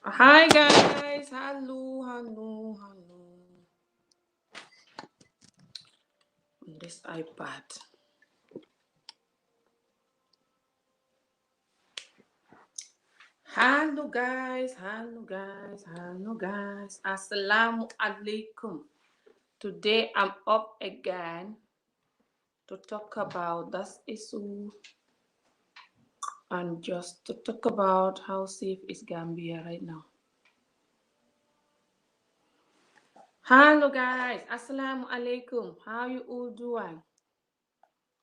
Hi guys, hello on this iPad. Hello guys. Assalamu alaikum. Today I'm up again to talk about this issue and just to talk about how safe is Gambia right now. Hello guys, assalamu alaikum. How you all doing?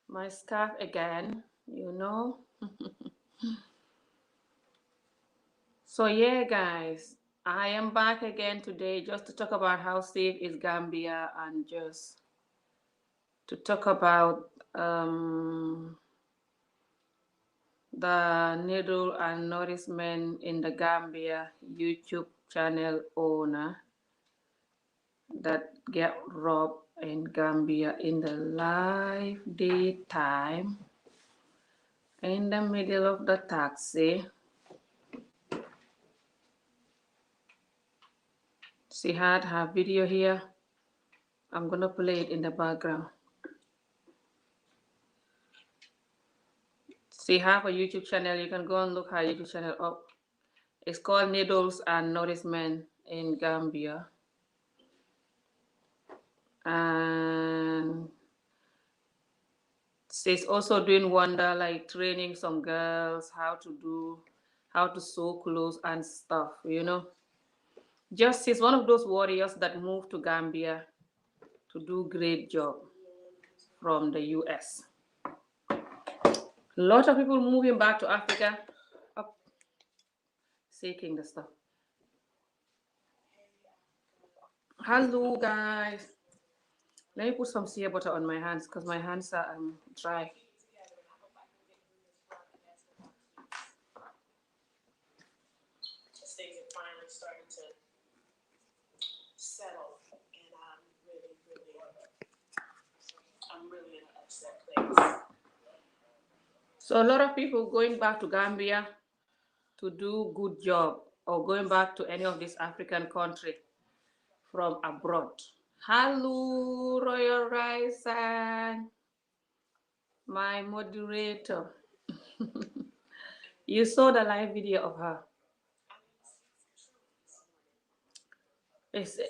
My scarf again, you know. So yeah, guys, I am back again today just to talk about how safe is Gambia and just to talk about the needle and nourishment in the Gambia YouTube channel owner that get robbed in Gambia in the live daytime in the middle of the taxi. She had her video here. I'm gonna play it in the background. She have a YouTube channel. You can go and look her YouTube channel up. It's called Needles and Nourishment in Gambia. And she's also doing wonder, like training some girls how to sew clothes and stuff, you know. Just she's one of those warriors that moved to Gambia to do great job from the US. A lot of people moving back to Africa, up seeking the stuff. Hello guys. Let me put some shea butter on my hands because my hands are dry. Things are finally starting to settle, and I'm really in an upset place. So a lot of people going back to Gambia to do good job or going back to any of this African country from abroad. Hello, Royal Rising, my moderator. You saw the live video of her.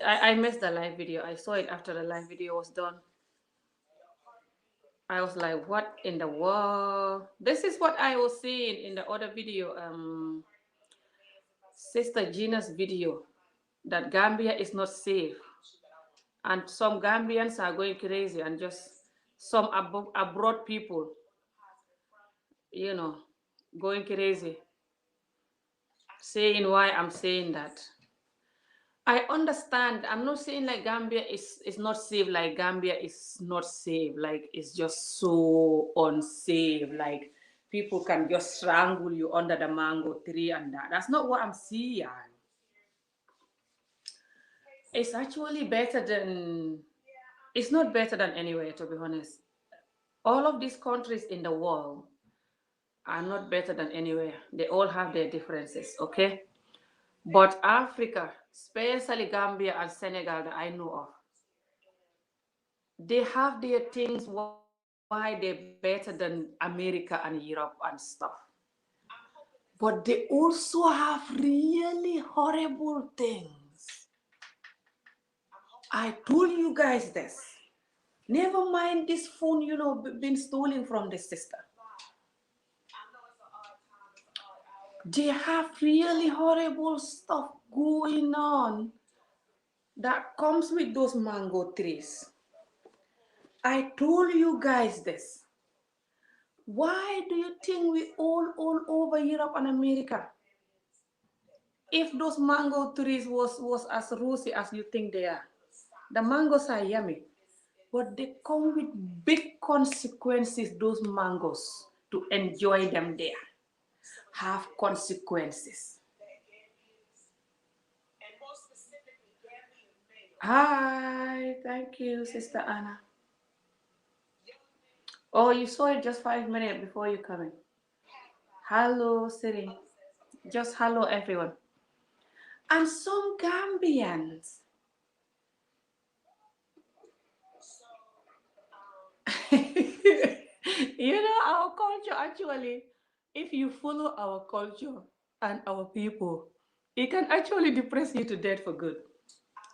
I missed the live video. I saw it after the live video was done. I was like, what in the world? This is what I was seeing in the other video, Sister Gina's video, that Gambia is not safe. And some Gambians are going crazy and just some abroad people, you know, going crazy, saying why I'm saying that. I understand. I'm not saying like Gambia is not safe, like Gambia is not safe, like it's just so unsafe, like people can just strangle you under the mango tree and that. That's not what I'm seeing. It's actually better than, it's not better than anywhere, to be honest. All of these countries in the world are not better than anywhere. They all have their differences, okay? But Africa, especially Gambia and Senegal that I know of, they have their things why they're better than America and Europe and stuff. But they also have really horrible things. I told you guys this. Never mind this phone, you know, been stolen from the sister. They have really horrible stuff going on that comes with those mango trees. I told you guys this. Why do you think we all over Europe and America? If those mango trees was as rosy as you think they are, the mangoes are yummy, but they come with big consequences. Those mangoes, to enjoy them there, have consequences. Hi, thank you, Sister Anna. Oh, you saw it just 5 minutes before you come in. Hello, Siri. Just hello, everyone. And some Gambians, our culture actually, if you follow our culture and our people, it can actually depress you to death for good.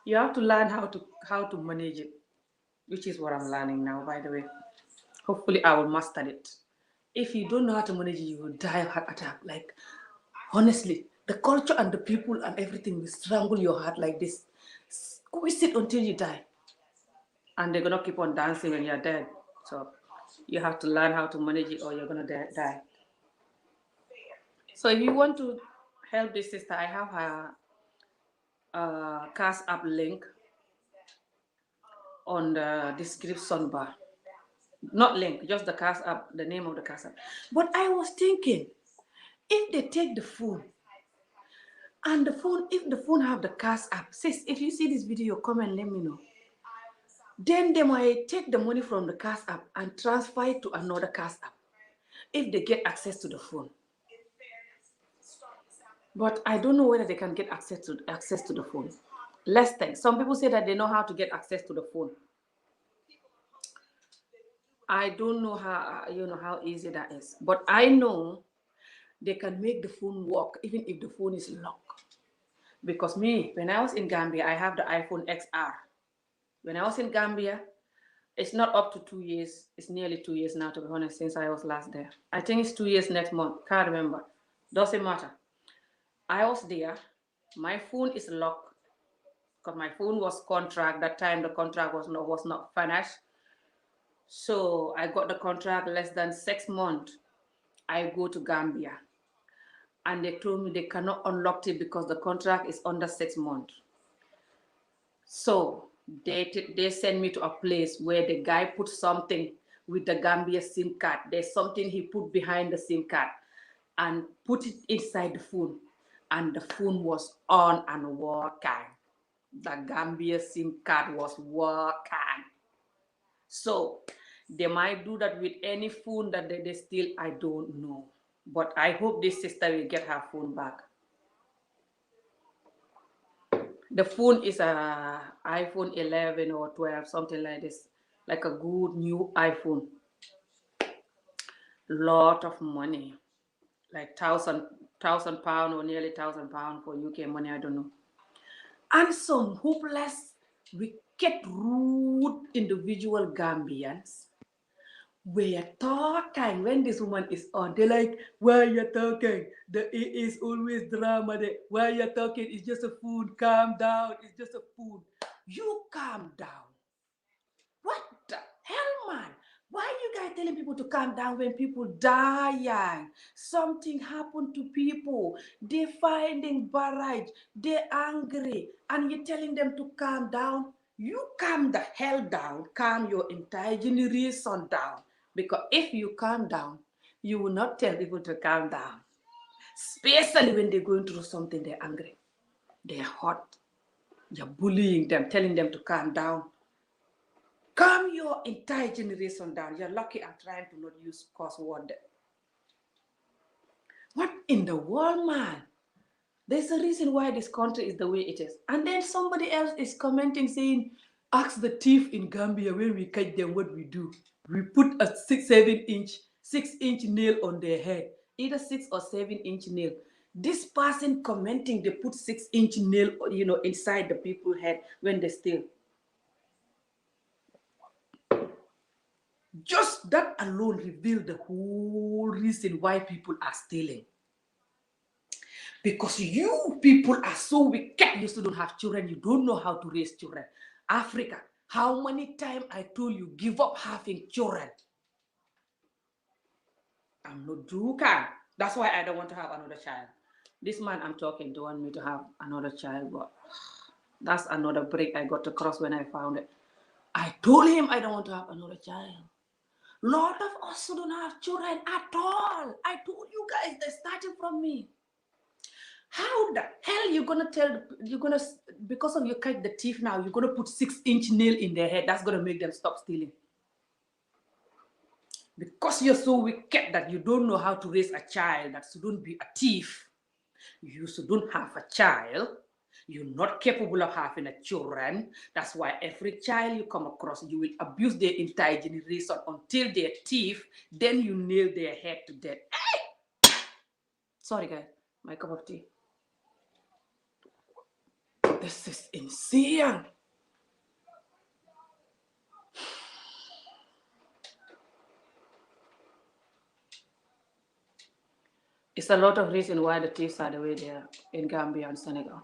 You have to learn how to manage it, which is what I'm learning now, by the way. Hopefully, I will master it. If you don't know how to manage it, you will die of heart attack. Like, honestly, the culture and the people and everything will strangle your heart like this. Squeeze it until you die. And they're gonna keep on dancing when you're dead. So you have to learn how to manage it or you're gonna die. So if you want to help this sister, I have a Cash App link on the description bar. Not link, just the Cash App, the name of the Cash App. But I was thinking, if they take the phone, and the phone, if the phone have the Cash App, sis, if you see this video, come and let me know. Then they might take the money from the Cash App and transfer it to another Cash App if they get access to the phone. But I don't know whether they can get access to the phone. Let's think. Some people say that they know how to get access to the phone. I don't know how easy that is. But I know they can make the phone work even if the phone is locked. Because me, when I was in Gambia, I have the iPhone XR. When I was in Gambia, it's not up to 2 years. It's nearly 2 years now, to be honest, since I was last there. I think it's 2 years next month. Can't remember. Doesn't matter. I was there. My phone is locked because my phone was contract. That time the contract was not finished. So I got the contract less than 6 months. I go to Gambia and they told me they cannot unlock it because the contract is under 6 months. So they send me to a place where the guy put something with the Gambia SIM card. There's something he put behind the SIM card and put it inside the phone. And the phone was on and working. The Gambia SIM card was working. So they might do that with any phone that they steal. I don't know. But I hope this sister will get her phone back. The phone is a iPhone 11 or 12, something like this, like a good new iPhone. Lot of money, like thousand pound or nearly £1,000 for UK money. I don't know. And some hopeless, wicked, rude individual Gambians were talking when this woman is on. They're like, why you talking? It is always drama there. Why you talking? It's just a food. Calm down. It's just a food. You calm down. What the hell, man? Why are you guys telling people to calm down when people dying? Something happened to people. They're finding barrage. They're angry. And you're telling them to calm down? You calm the hell down. Calm your entire generation down. Because if you calm down, you will not tell people to calm down. Especially when they're going through something, they're angry. They're hot. You're bullying them, telling them to calm down. Calm your entire generation down. You're lucky I'm trying to not use curse word. What in the world, man? There's a reason why this country is the way it is. And then somebody else is commenting saying, ask the thief in Gambia when we catch them what we do. We put a 6-inch nail on their head. Either 6 or 7-inch nail. This person commenting, they put 6-inch nail, inside the people's head when they steal. Just that alone revealed the whole reason why people are stealing. Because you people are so wicked. You still don't have children. You don't know how to raise children. Africa, how many times I told you, give up having children? I'm not joking. That's why I don't want to have another child. This man I'm talking to want me to have another child, but that's another break I got to cross when I found it. I told him I don't want to have another child. Lot of us who don't have children at all. I told you guys, they're starting from me. How the hell because of you catch the thief now, you're gonna put 6-inch nail in their head? That's gonna make them stop stealing. Because you're so wicked that you don't know how to raise a child that shouldn't be a thief. You shouldn't have a child. You're not capable of having a children. That's why every child you come across, you will abuse their entire generation until they're thief. Then you nail their head to death. Sorry, guys. My cup of tea. This is insane. It's a lot of reason why the thieves are the way they are in Gambia and Senegal.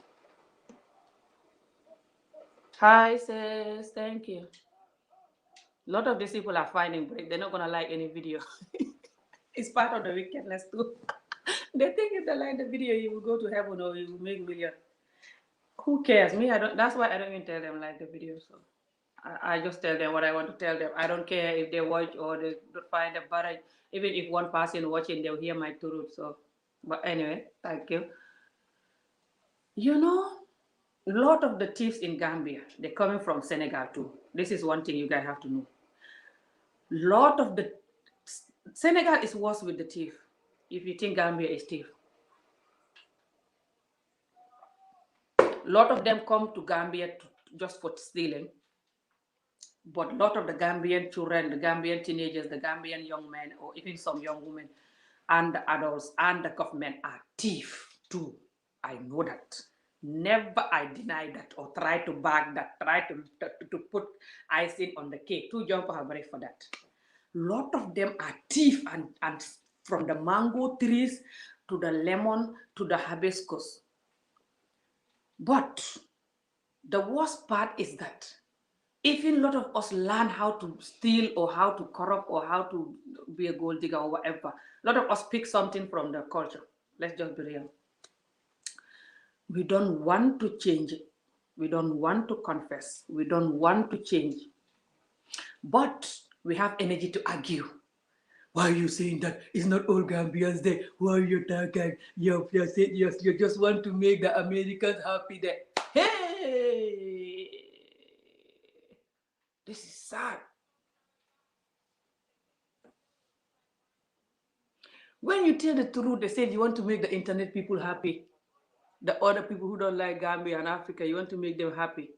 Hi, sis. Thank you. A lot of these people are finding break. They're not gonna like any video. It's part of the wickedness too. They think if they like the video, you will go to heaven or you will make million. Who cares? Me, I don't. That's why I don't even tell them like the video. So I just tell them what I want to tell them. I don't care if they watch or they don't find a barrage. Even if one person watching, they'll hear my truth. So, but anyway, thank you. You know, a lot of the thieves in Gambia, they're coming from Senegal too. This is one thing you guys have to know. Lot of the Senegal is worse with the thief. If you think Gambia is thief, a lot of them come to Gambia just for stealing. But a lot of the Gambian children, the Gambian teenagers, the Gambian young men, or even some young women, and the adults and the government are thief too. I know that. Never I deny that or try to back that, try to put icing on the cake. Too young for for that. Lot of them are thief and from the mango trees to the lemon to the hibiscus. But the worst part is that even a lot of us learn how to steal or how to corrupt or how to be a gold digger or whatever. A lot of us pick something from the culture. Let's just be real. We don't want to change it. We don't want to confess. We don't want to change. But we have energy to argue. Why are you saying that? It's not all Gambians there. Why are you talking? You just want to make the Americans happy there. Hey! This is sad. When you tell the truth, they say you want to make the internet people happy. The other people who don't like Gambia and Africa, you want to make them happy.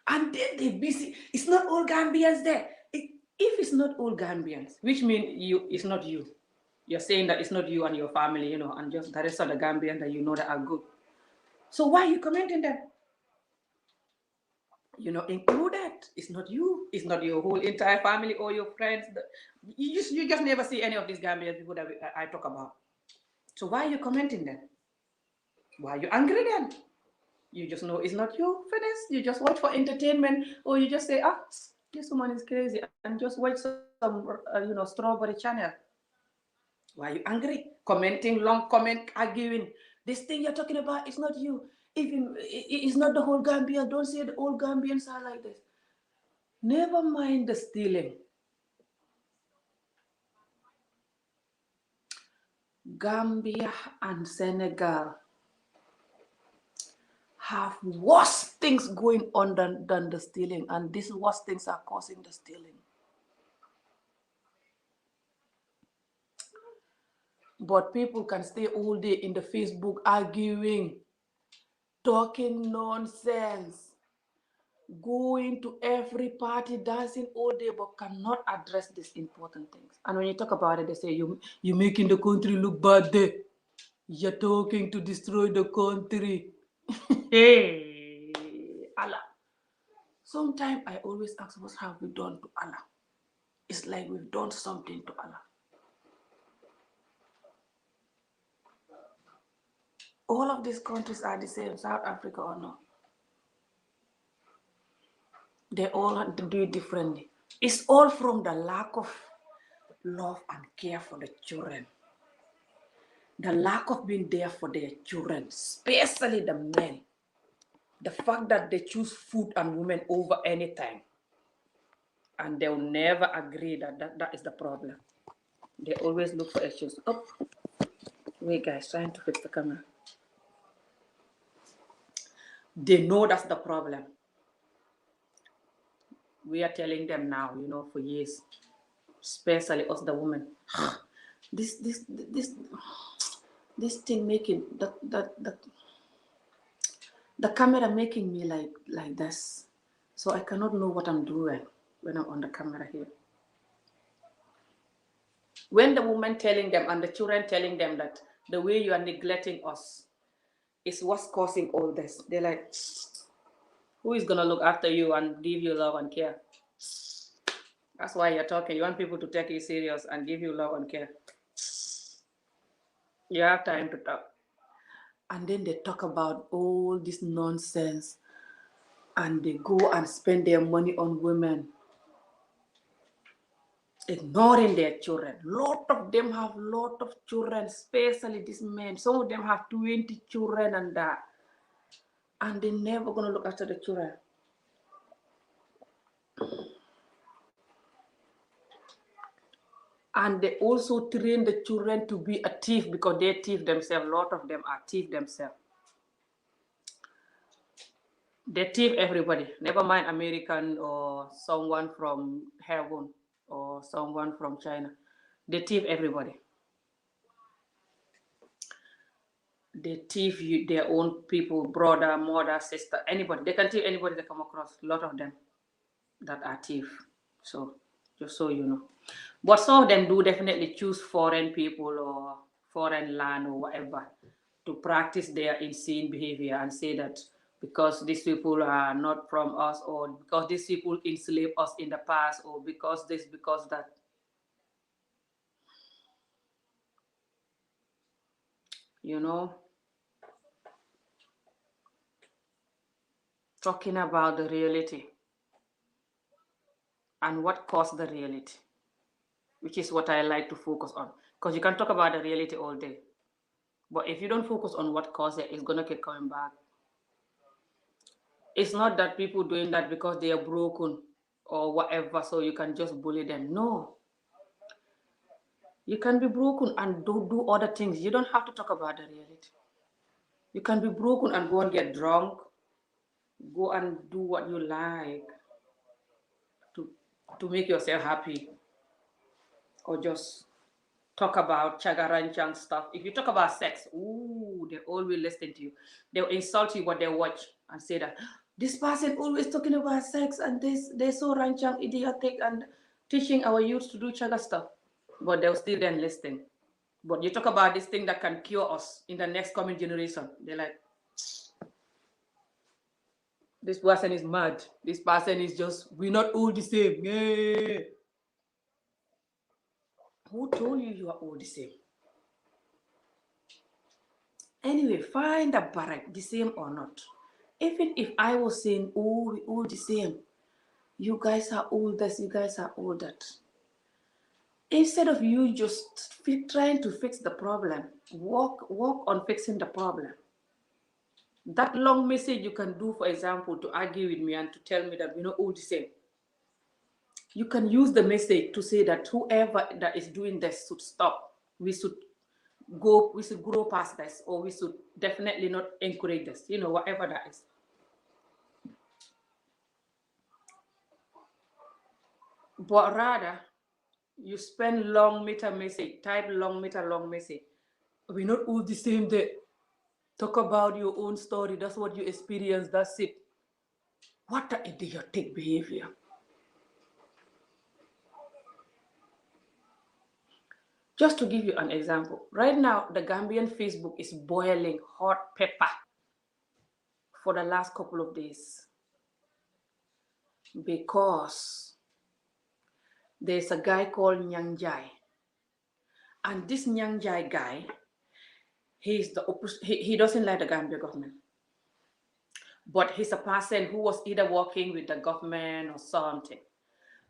And then they're busy. It's not all Gambians there. If it's not all Gambians, which means it's not you. You're saying that it's not you and your family, and just the rest of the Gambians that you know that are good. So why are you commenting that? Include that. It's not you. It's not your whole entire family or your friends. You just never see any of these Gambian people that I talk about. So why are you commenting then? Why are you angry then? You just know it's not you, finish. You just watch for entertainment, or you just say, this woman is crazy, and just watch some, strawberry channel. Why are you angry? Commenting, long comment, arguing. This thing you're talking about, it's not you. Even it's not the whole Gambia. Don't say the whole Gambians are like this. Never mind the stealing. Gambia and Senegal have worse things going on than the stealing, and these worse things are causing the stealing. But people can stay all day in the Facebook arguing, talking nonsense, going to every party, dancing all day, but cannot address these important things. And when you talk about it, they say you're making the country look bad there. You're talking to destroy the country. Hey, Allah. Sometimes I always ask, what have we done to Allah? It's like we've done something to Allah. All of these countries are the same, South Africa or not. They all do it differently. It's all from the lack of love and care for the children. The lack of being there for their children, especially the men. The fact that they choose food and women over anything. And they'll never agree that is the problem. They always look for issues. Oh, wait guys, trying to fix the camera. They know that's the problem. We are telling them now, for years, especially us the women. This thing making that The camera making me like this, so I cannot know what I'm doing when I'm on the camera here. When the woman telling them and the children telling them that the way you are neglecting us is what's causing all this, they're like, who is gonna look after you and give you love and care? That's why you're talking. You want people to take you serious and give you love and care. You have time to talk. And then they talk about all this nonsense and they go and spend their money on women, ignoring their children. Lot of them have lot of children, especially these men. Some of them have 20 children and that. And they're never gonna look after the children. And they also train the children to be a thief because they thief themselves. A lot of them are thief themselves. They thief everybody, never mind American or someone from heaven or someone from China. They thief everybody. They thief you, their own people, brother, mother, sister, anybody. They can thief anybody they come across. A lot of them that are thief. So just so you know. But some of them do definitely choose foreign people or foreign land or whatever to practice their insane behavior and say that because these people are not from us or because these people enslaved us in the past or because this, because that. You know, talking about the reality and what caused the reality, which is what I like to focus on. Because you can talk about the reality all day, but if you don't focus on what caused it, it's gonna keep coming back. It's not that people doing that because they are broken or whatever, so you can just bully them. No. You can be broken and do other things. You don't have to talk about the reality. You can be broken and go and get drunk, go and do what you like to make yourself happy, or just talk about chagaranchan stuff. If you talk about sex, ooh, they all will listen to you. They'll insult you what they watch and say that this person always talking about sex and this they're so ranchang idiotic and teaching our youth to do chaga stuff. But they'll still then listen. But you talk about this thing that can cure us in the next coming generation. They're like, this person is mad. This person is just, we're not all the same. Yeah. Who told you are all the same? Anyway, find a barrack, the same or not. Even if I was saying, oh, we all the same, you guys are all this, you guys are all that. Instead of you just trying to fix the problem, work on fixing the problem. That long message you can do, for example, to argue with me and to tell me that we're not all the same. You can use the message to say that whoever that is doing this should stop. We should grow past this, or we should definitely not encourage this, whatever that is. But rather, you spend long meter message, type long message. We're not all the same day. Talk about your own story. That's what you experience. That's it. What an idiotic behavior. Just to give you an example, right now, the Gambian Facebook is boiling hot pepper for the last couple of days because there's a guy called Nyang Jai. And this Nyang Jai guy, he doesn't like the Gambia government. But he's a person who was either working with the government or something.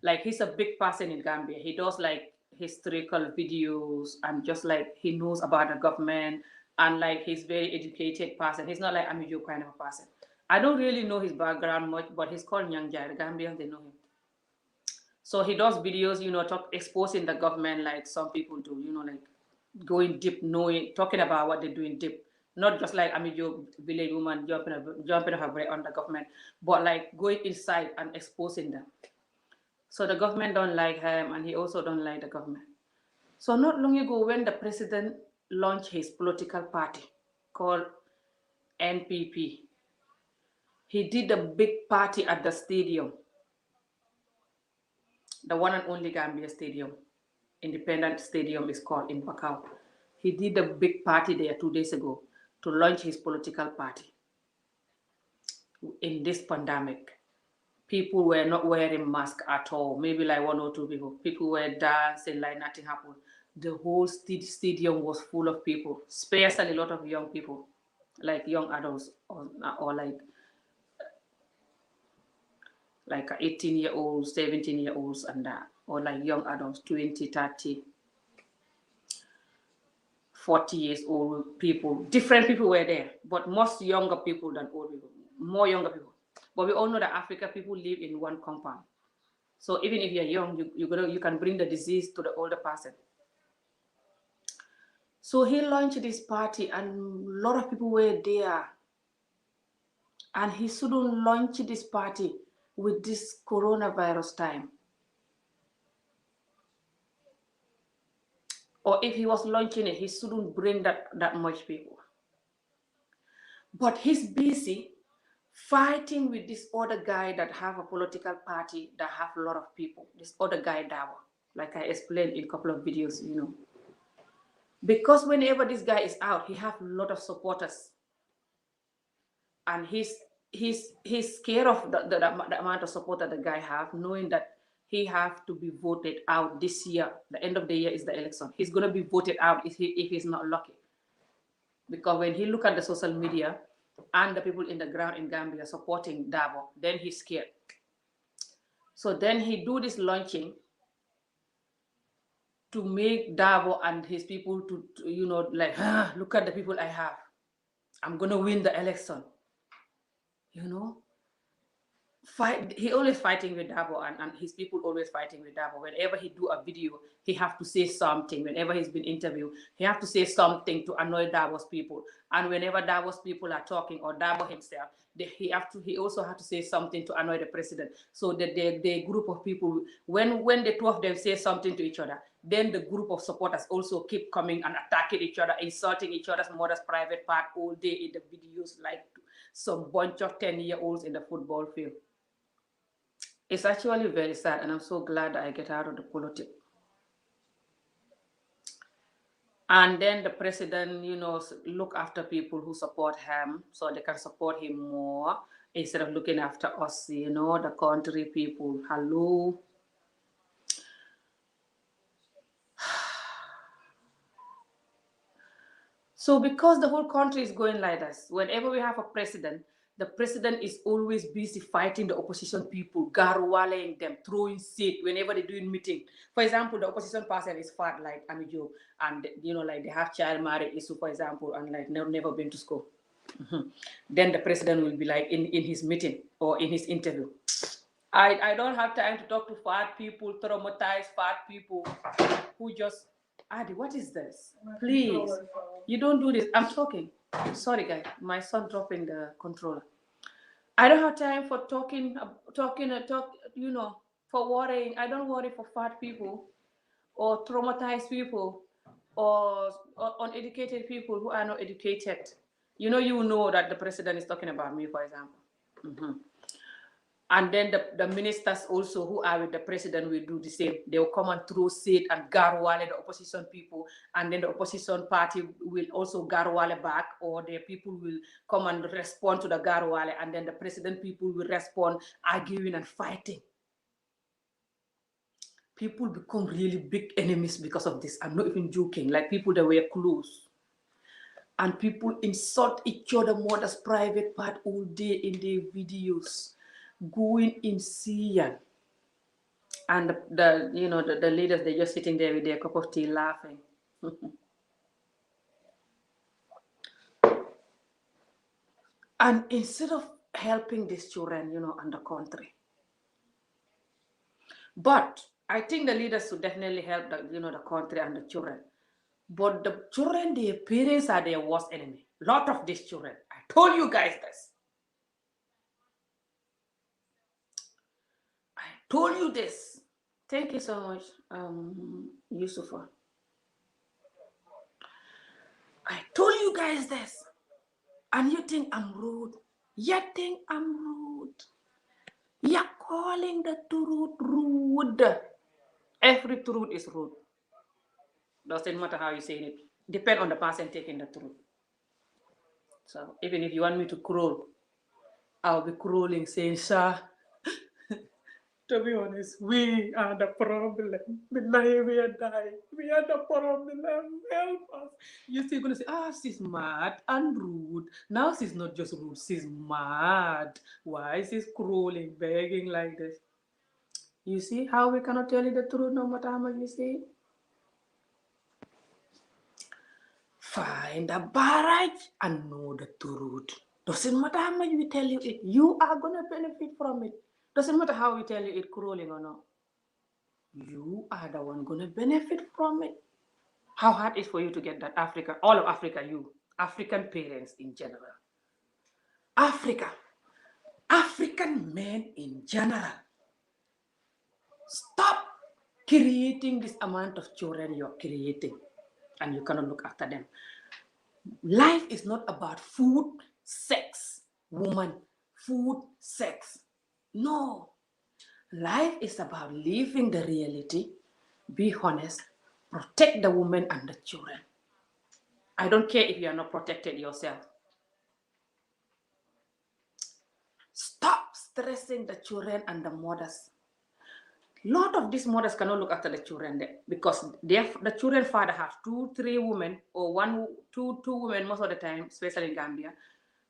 Like, he's a big person in Gambia. He does like historical videos and just like he knows about the government, and like he's very educated person. He's not like Amijo kind of a person. I don't really know his background much, but he's called Nyang Jai. The Gambians, they know him. So he does videos, exposing the government like some people do, like going deep, talking about what they're doing deep. Not just like Amijo village woman jumping her bread on the government, but like going inside and exposing them. So the government don't like him, and he also don't like the government. So not long ago, when the president launched his political party called NPP, He did a big party at the stadium, the one and only Gambia Stadium. Independent Stadium is called in Bakau. He did a big party there 2 days ago to launch his political party in this pandemic. People were not wearing masks at all, maybe like one or two people. People were dancing like nothing happened. The whole stadium was full of people, especially a lot of young people, like young adults or like 18-year-olds, 17-year-olds and that, or like young adults, 20, 30, 40 years old people. Different people were there, but most younger people than old people, more younger people. But we all know that Africa people live in one compound. So even if you're young, you can bring the disease to the older person. So he launched this party and a lot of people were there. And he shouldn't launch this party with this coronavirus time. Or if he was launching it, he shouldn't bring that much people. But he's busy fighting with this other guy that have a political party that have a lot of people. This other guy, Dawa, like I explained in a couple of videos, Because whenever this guy is out, he have a lot of supporters. And he's scared of the amount of support that the guy have, knowing that he have to be voted out this year. The end of the year is the election. He's going to be voted out if he's not lucky. Because when he look at the social media and the people in the ground in Gambia supporting Dabo, then he's scared. So then he do this launching to make Dabo and his people to look at the people I have. I'm going to win the election. He always fighting with Dabo and his people always fighting with Dabo. Whenever he do a video, he have to say something. Whenever he's been interviewed, he have to say something to annoy Dabo's people. And whenever Dabo's people are talking, or Dabo himself, he also have to say something to annoy the president. So that the group of people, when the two of them say something to each other, then the group of supporters also keep coming and attacking each other, insulting each other's mother's private part all day in the videos, like some bunch of 10-year-olds in the football field. It's actually very sad, and I'm so glad that I get out of the politics. And then the president, look after people who support him so they can support him more instead of looking after us, the country people. Hello. So because the whole country is going like this, whenever we have a president, the president is always busy fighting the opposition people, garwaling them, throwing shit whenever they're doing meeting. For example, the opposition person is fat like Amijo, and like they have child marriage issue, for example, and like never been to school. Then the president will be like in his meeting or in his interview, I don't have time to talk to fat people, traumatized fat people who just, Adi, what is this? Please, you don't do this. I'm talking. Sorry, guys. My son dropping the controller. I don't have time for talking, for worrying. I don't worry for fat people or traumatized people or uneducated people who are not educated. You know that the president is talking about me, for example. And then the ministers also who are with the president will do the same. They will come and throw shade and garwale the opposition people. And then the opposition party will also garwale back, or the people will come and respond to the garwale. And then the president people will respond, arguing and fighting. People become really big enemies because of this. I'm not even joking. Like people that were close. And people insult each other mother's private part all day in their videos. Going insane. And the leaders, they're just sitting there with their cup of tea laughing. And instead of helping these children, and the country. But I think the leaders should definitely help the country and the children. But the children, their parents are their worst enemy. Lot of these children. I told you guys this. I told you this. Thank you so much, Yusufa. I told you guys this. And you think I'm rude. You think I'm rude? You're calling the truth rude. Every truth is rude. Doesn't matter how you say it. Depend on the person taking the truth. So even if you want me to crawl, I'll be crawling saying, sir, to be honest, we are the problem. Billahi, we are dying. We are the problem. Help us. You're still going to say, she's mad and rude. Now she's not just rude, she's mad. Why she's crawling, begging like this? You see how we cannot tell you the truth no matter how much we say it? Find a barrage and know the truth. Doesn't matter how much we tell you it, you are going to benefit from it. Doesn't matter how we tell you it crawling or not. You are the one going to benefit from it. How hard is for you to get that? Africa, all of Africa, you, African parents in general. Africa, African men in general. Stop creating this amount of children you're creating and you cannot look after them. Life is not about food, sex, woman, food, sex. No. Life is about living the reality, be honest, protect the woman and the children. I don't care if you are not protected yourself. Stop stressing the children and the mothers. A lot of these mothers cannot look after the children there because the children's father have 2-3 women or two women most of the time, especially in Gambia,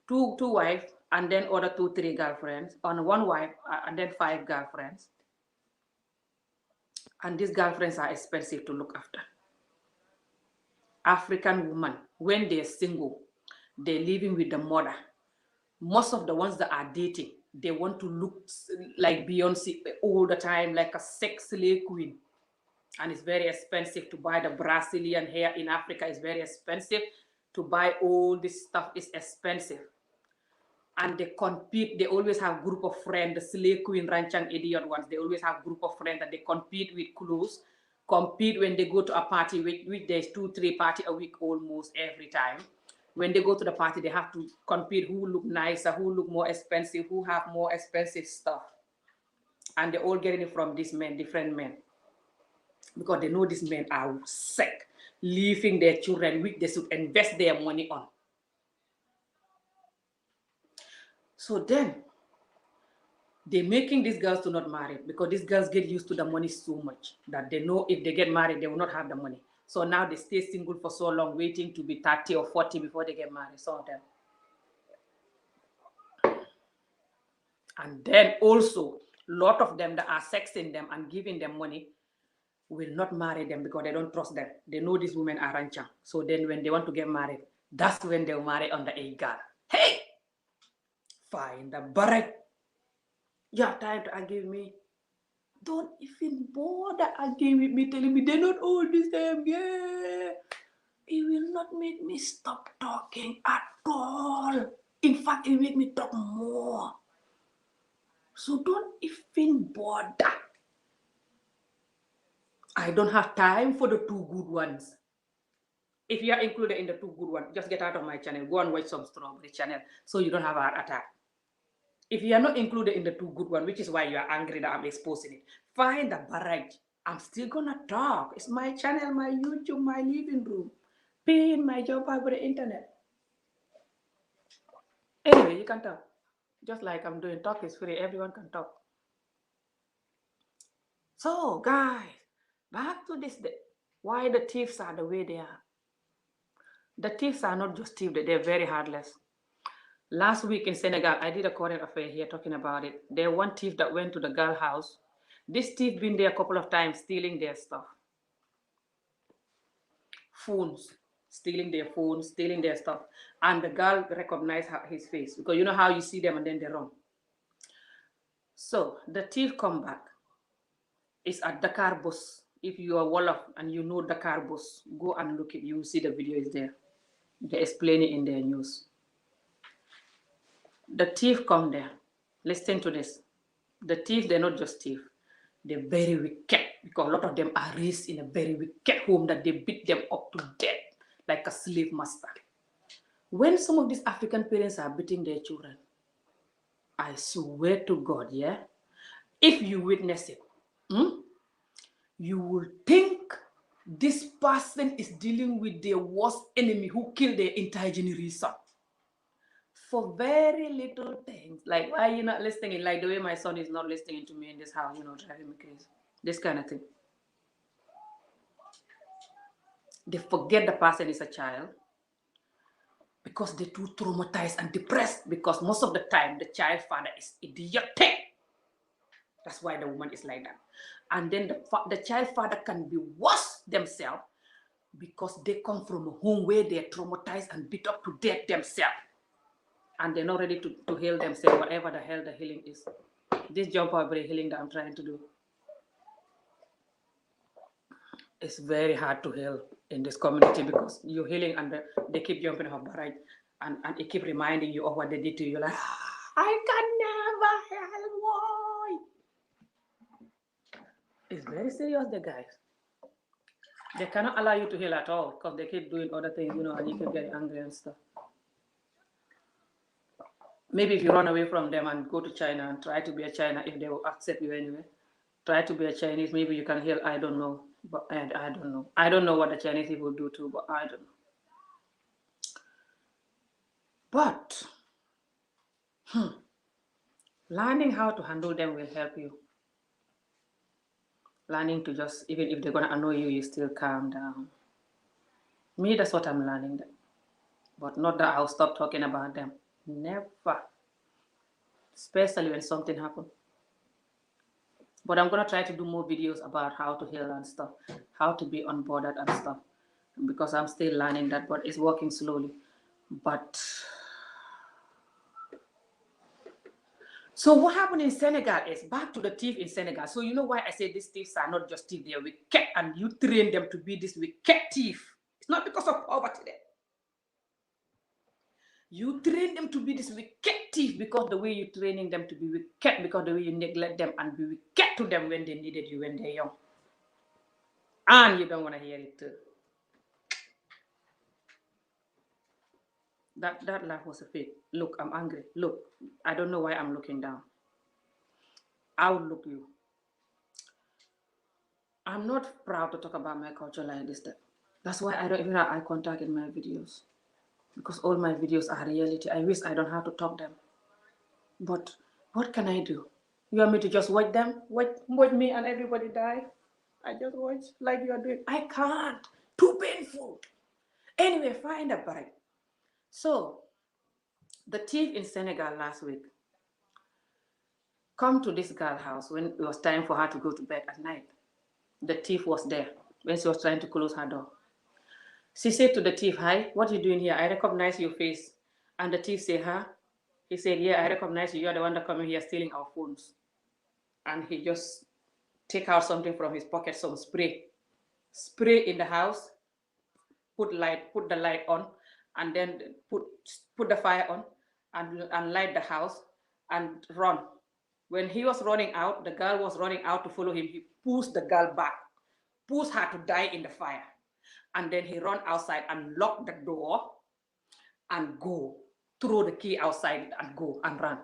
two wives and then other 2-3 girlfriends, on one wife and then 5 girlfriends. And these girlfriends are expensive to look after. African women, when they're single, they're living with the mother. Most of the ones that are dating, they want to look like Beyonce all the time, like a sex slave queen. And it's very expensive to buy the Brazilian hair in Africa. It's very expensive to buy all this stuff. Is expensive. And they compete. They always have group of friends, the slave queen, ranchang idiot ones. They always have group of friends that they compete with clothes, compete when they go to a party, which there's 2-3 party a week almost every time. When they go to the party, they have to compete who look nicer, who look more expensive, who have more expensive stuff. And they're all getting it from these men, different men. Because they know these men are sick, leaving their children, which they should invest their money on. So then, they're making these girls to not marry because these girls get used to the money so much that they know if they get married, they will not have the money. So now they stay single for so long, waiting to be 30 or 40 before they get married, some of them. And then also, a lot of them that are sexing them and giving them money will not marry them because they don't trust them. They know these women are ranchang. So then when they want to get married, that's when they'll marry underage girl. Hey! Find the barrack. You have time to argue with me. Don't even bother arguing with me, telling me they're not all the same. Yeah. It will not make me stop talking at all. In fact, it will make me talk more. So don't even bother. I don't have time for the 2 good ones. If you are included in the 2 good ones, just get out of my channel. Go and watch some strawberry channel so you don't have a heart attack. If you are not included in the 2 good ones, which is why you are angry that I'm exposing it, find the barrage. I'm still gonna talk. It's my channel, my YouTube, my living room. Pay in my job over the internet. Anyway, you can talk. Just like I'm doing, talk is free. Everyone can talk. So, guys, back to this day. Why the thieves are the way they are. The thieves are not just thieves, they're very heartless. Last week in Senegal, I did a current affair here talking about it. There's one thief that went to the girl house. This thief been there a couple of times stealing their stuff. Phones, stealing their phones, stealing their stuff. And the girl recognized his face because you know how you see them and then they run. So the thief come back. It's at Dakar bus. If you are Wolof and you know Dakar bus, go and look it. You will see the video is there. They explain it in their news. The thief come there. Listen to this. The thief, they're not just thief. They're very wicked because a lot of them are raised in a very wicked home that they beat them up to death like a slave master. When some of these African parents are beating their children, I swear to God, yeah, if you witness it, you will think this person is dealing with their worst enemy who killed their entire generation. For very little things. Like, why are you not listening? Like the way my son is not listening to me in this house, driving me crazy. This kind of thing. They forget the person is a child because they're too traumatized and depressed, because most of the time the child father is idiotic. That's why the woman is like that. And then the child father can be worse themselves because they come from a home where they're traumatized and beat up to death themselves. And they're not ready to heal themselves, whatever the hell the healing is. This jump over healing that I'm trying to do, it's very hard to heal in this community because you're healing and they keep jumping off barrage and it keep reminding you of what they did to you. You're like, I can never help. Why? It's very serious, the guys. They cannot allow you to heal at all because they keep doing other things, and you keep getting angry and stuff. Maybe if you run away from them and go to China and try to be a China, if they will accept you anyway, try to be a Chinese, maybe you can heal. I don't know. But I don't know. I don't know what the Chinese people do too, but I don't know. But learning how to handle them will help you. Learning to just, even if they're going to annoy you, you still calm down. Me, that's what I'm learning. But not that I'll stop talking about them. Never. Especially when something happens. But I'm going to try to do more videos about how to heal and stuff. How to be unbothered and stuff. Because I'm still learning that, but it's working slowly. But so what happened in Senegal is, back to the thief in Senegal. So you know why I say these thieves are not just thieves, they're wicked, and you train them to be this wicked thief. It's not because of poverty there. You train them to be this wicked thief because the way you're training them to be wicked, because the way you neglect them and be wicked to them when they needed you when they're young. And you don't want to hear it too. That laugh was a fake. Look, I'm angry. Look, I don't know why I'm looking down. I'll look you. I'm not proud to talk about my culture like this. That's why I don't even have eye contact in my videos. Because all my videos are reality. I wish I don't have to talk them. But what can I do? You want me to just watch them? Watch me and everybody die? I just watch like you are doing. I can't. Too painful. Anyway, find a break. So, the thief in Senegal last week come to this girl's house when it was time for her to go to bed at night. The thief was there when she was trying to close her door. She said to the thief, "Hi, what are you doing here? I recognize your face." And the thief said, "Huh?" He said, "Yeah, I recognize you. You're the one that coming here stealing our phones." And he just take out something from his pocket, some spray in the house, put the light on, and then put the fire on, and light the house and run. When he was running out, the girl was running out to follow him. He pushed the girl back, pushed her to die in the fire. And then he ran outside and locked the door and go, throw the key outside and go and run.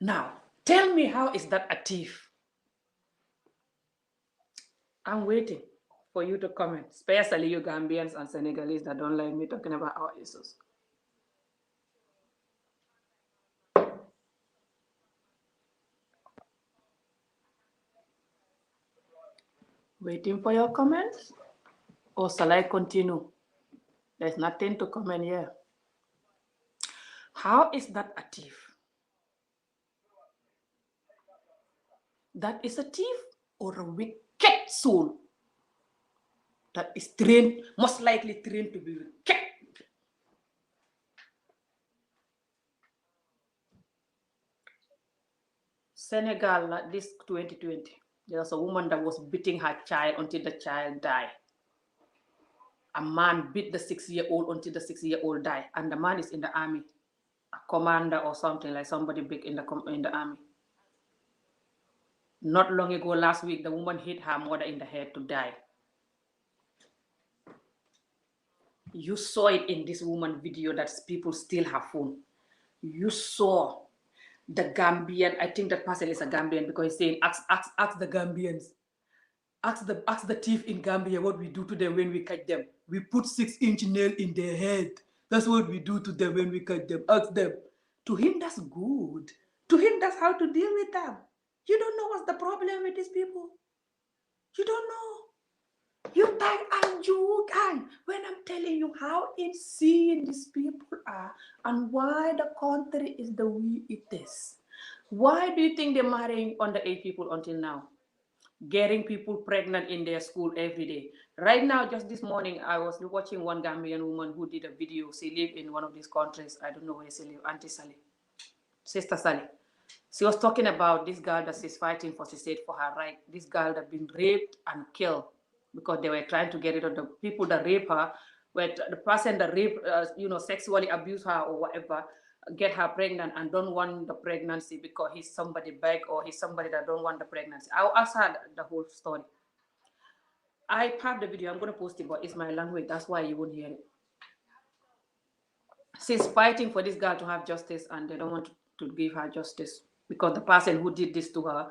Now, tell me, how is that a thief? I'm waiting for you to comment, especially you Gambians and Senegalese that don't like me talking about our issues. Waiting for your comments? Or shall I continue? There's nothing to comment here. How is that a thief? That is a thief or a wicked soul that is trained, most likely trained to be wicked. Senegal, this 2020, there was a woman that was beating her child until the child died. A man beat the 6-year-old until the 6-year-old died, and the man is in the army, a commander or something, like somebody big in the army. Not long ago, last week, the woman hit her mother in the head to die. You saw it in this woman video that people steal her phone. You saw The Gambian, I think that person is a Gambian because he's saying, ask the Gambians. Ask the thief in Gambia what we do to them when we catch them. We put 6-inch nail in their head. That's what we do to them when we catch them. Ask them. To him, that's good. To him, that's how to deal with them. You don't know what's the problem with these people. You don't know. You think I'm joking when I'm telling you how insane these people are and why the country is the way it is. Why do you think they're marrying underage people until now? Getting people pregnant in their school every day. Right now, just this morning, I was watching one Gambian woman who did a video. She live in one of these countries. I don't know where she live. Auntie Sally, Sister Sally. She was talking about this girl that she's fighting for. She said for her right. This girl that been raped and killed because they were trying to get rid of the people that rape her. Where the person that rape, sexually abuse her or whatever, get her pregnant and don't want the pregnancy because he's somebody big or he's somebody that don't want the pregnancy. I'll ask her the whole story. I part the video. I'm gonna post it, but it's my language. That's why you won't hear it. She's fighting for this girl to have justice, and they don't want to give her justice because the person who did this to her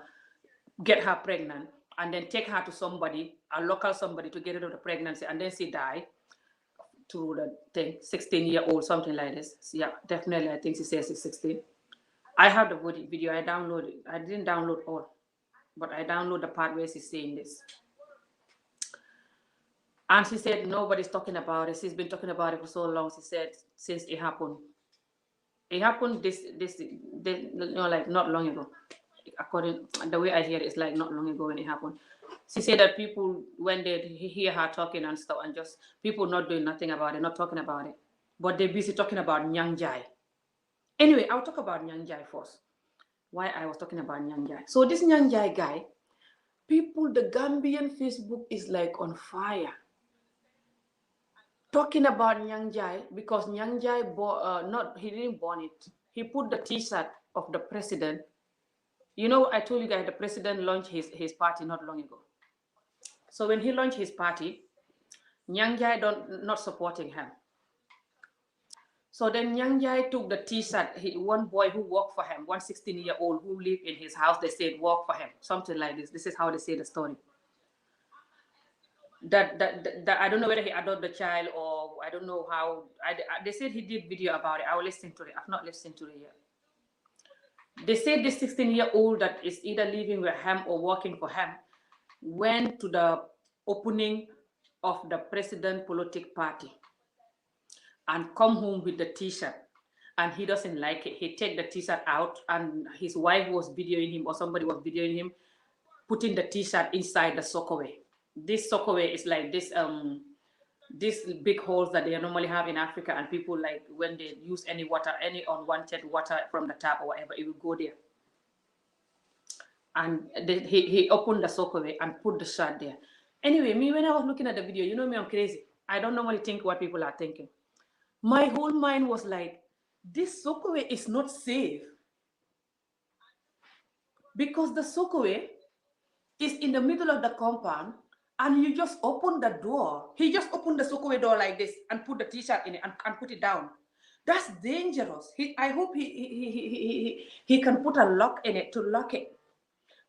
get her pregnant and then take her to somebody, a local somebody, to get rid of the pregnancy, and then she die to the thing, 16-year-old, something like this. Yeah, definitely. I think she says it's 16. I have the video. I downloaded. I didn't download all, but I download the part where she's saying this. And she said nobody's talking about it. She's been talking about it for so long. She said since it happened. It happened like not long ago. According the way I hear it, it's like not long ago when it happened. She said that people, when they hear her talking and stuff, and just people not doing nothing about it, not talking about it, but they're busy talking about Nyang Jai. Anyway, I'll talk about Nyang Jai first. Why I was talking about Nyang Jai. So this Nyang Jai guy, people, the Gambian Facebook is like on fire. Talking about Nyang Jai because Nyang Jai he didn't burn it. He put the T-shirt of the president. You know, I told you guys the president launched his party not long ago. So when he launched his party, Nyang Jai not supporting him. So then Nyang Jai took the T-shirt. One boy who worked for him, one 16-year-old who lived in his house, they said work for him, something like this. This is how they say the story. That I don't know whether he adopted the child or I don't know how. They said he did video about it. I will listen to it. I've not listened to it yet. They said this 16-year-old that is either living with him or working for him went to the opening of the president political party and come home with the T-shirt, and he doesn't like it. He take the T-shirt out, and his wife was videoing him or somebody was videoing him putting the T-shirt inside the sockaway. This sockaway is like this these big holes that they normally have in Africa, and people like when they use any water, any unwanted water from the tap or whatever, it will go there. And he opened the sockaway and put the shirt there. Anyway, me when I was looking at the video, you know me, I'm crazy. I don't normally think what people are thinking. My whole mind was like, this sockaway is not safe because the sockaway is in the middle of the compound. And you just open the door. He just opened the sockaway door like this and put the T-shirt in it and put it down. That's dangerous. I hope he can put a lock in it to lock it.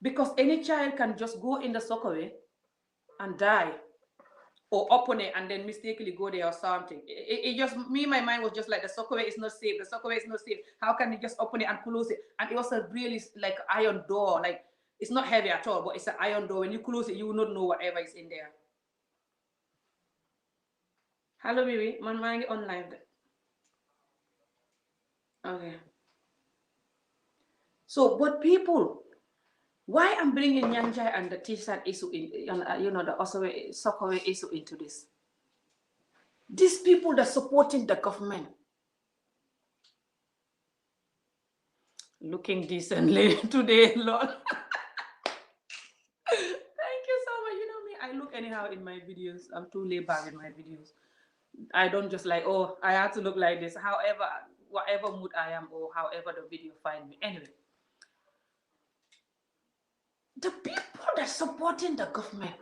Because any child can just go in the sockaway and die. Or open it and then mistakenly go there or something. It just, my mind was just like, the sockaway is not safe. The sockaway is not safe. How can you just open it and close it? And it was a really like iron door. Like, it's not heavy at all, but it's an iron door. When you close it, you will not know whatever is in there. Hello, baby. Man, maa online. Okay. So, but people, why I'm bringing Nyang Jai and the T-shirt issue in, the Sokowe issue into this? These people that supporting the government, looking decently today, Lord. Thank you so much. You know me, I look anyhow in my videos. I'm too laid back in my videos. I don't just like, oh, I have to look like this. However, whatever mood I am or however the video find me. Anyway, the people that supporting the government,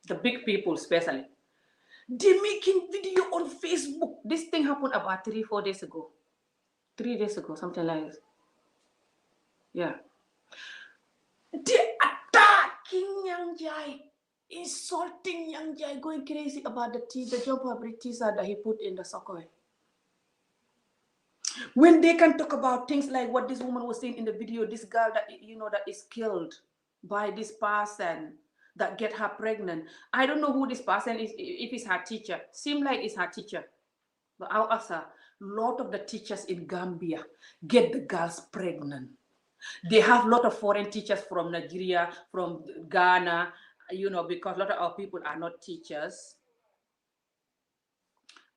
the big people especially, they making video on Facebook. This thing happened about 3-4 days ago. 3 days ago, something like this. Yeah. They attacking Young Jai, insulting Young Jai, going crazy about the job fabric t-shirt that he put in the soccer. When they can talk about things like what this woman was saying in the video, this girl that that is killed by this person that get her pregnant. I don't know who this person is, if it's her teacher. Seem like it's her teacher. But I'll ask her. Lot of the teachers in Gambia get the girls pregnant. They have a lot of foreign teachers from Nigeria, from Ghana, because a lot of our people are not teachers.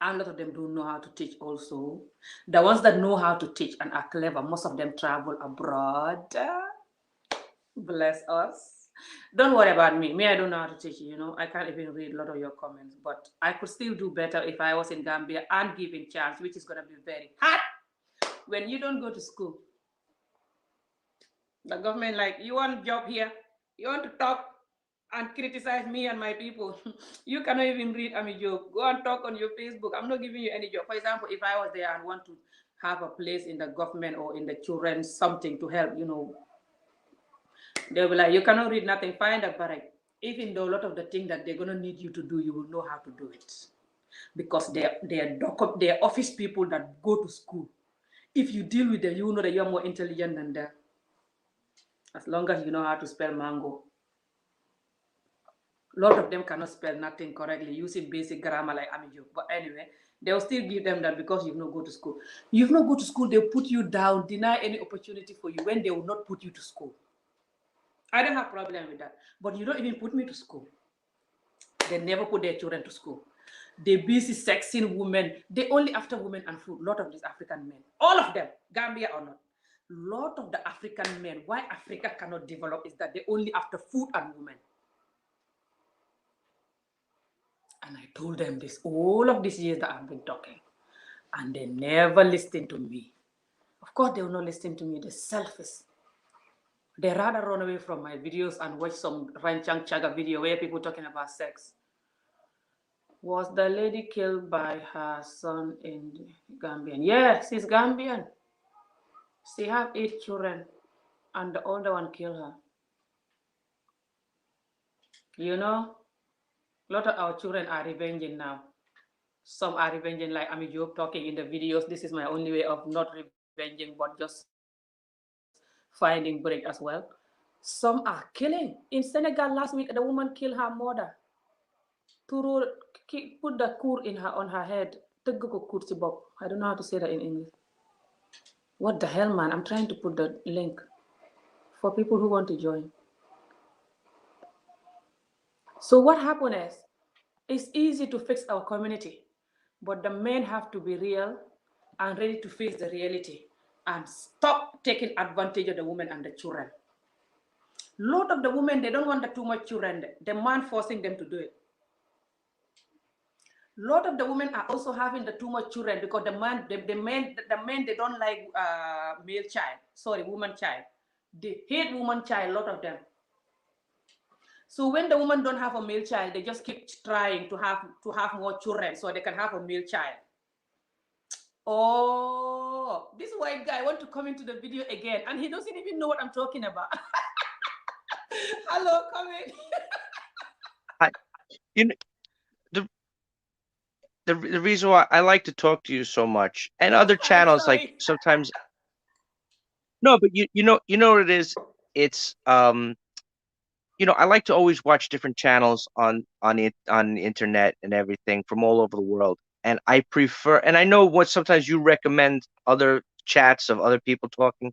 And a lot of them don't know how to teach also. The ones that know how to teach and are clever, most of them travel abroad. Bless us. Don't worry about me. Me, I don't know how to teach, I can't even read a lot of your comments. But I could still do better if I was in Gambia and given chance, which is going to be very hard. When you don't go to school, the government like, you want a job here? You want to talk and criticize me and my people? You cannot even read a joke. Go and talk on your Facebook. I'm not giving you any job. For example, if I was there and want to have a place in the government or in the children, something to help, they'll be like, you cannot read nothing, find a barrack. Even though a lot of the things that they're going to need you to do, you will know how to do it. Because they're office people that go to school. If you deal with them, you know that you're more intelligent than them. As long as you know how to spell mango. A lot of them cannot spell nothing correctly using basic grammar like Amijo. But anyway, they'll still give them that because you've not go to school. You've not go to school, they'll put you down, deny any opportunity for you when they will not put you to school. I don't have problem with that. But you don't even put me to school. They never put their children to school. They busy sexing women. They only after women and food. A lot of these African men. All of them, Gambia or not. A lot of the African men, why Africa cannot develop is that they only after food and women. And I told them this all of these years that I've been talking. And they never listen to me. Of course, they will not listen to me. They're selfish. They rather run away from my videos and watch some Ranchang Chaga video where people talking about sex. Was the lady killed by her son in Gambian? Yes, she's Gambian. She have 8 children and the older one killed her. A lot of our children are revenging now. Some are revenging like Amijo talking in the videos. This is my only way of not revenging but just finding break as well. Some are killing. In Senegal last week, the woman killed her mother. Put the kur on her head. I don't know how to say that in English. What the hell, man? I'm trying to put the link for people who want to join. So what happened is, it's easy to fix our community, but the men have to be real and ready to face the reality and stop taking advantage of the women and the children. A lot of the women, they don't want the too much children. The man forcing them to do it. A lot of the women are also having the too much children because the men, they don't like male child. Sorry, woman child. They hate woman child, a lot of them. So when the woman don't have a male child, they just keep trying to have more children so they can have a male child. Oh, this white guy want to come into the video again, and he doesn't even know what I'm talking about. Hello, come in. The reason why I like to talk to you so much, and other I'm channels, like sorry. sometimes no, but you know what it is. It's I like to always watch different channels on the internet and everything from all over the world, and I prefer. And I know what sometimes you recommend other chats of other people talking,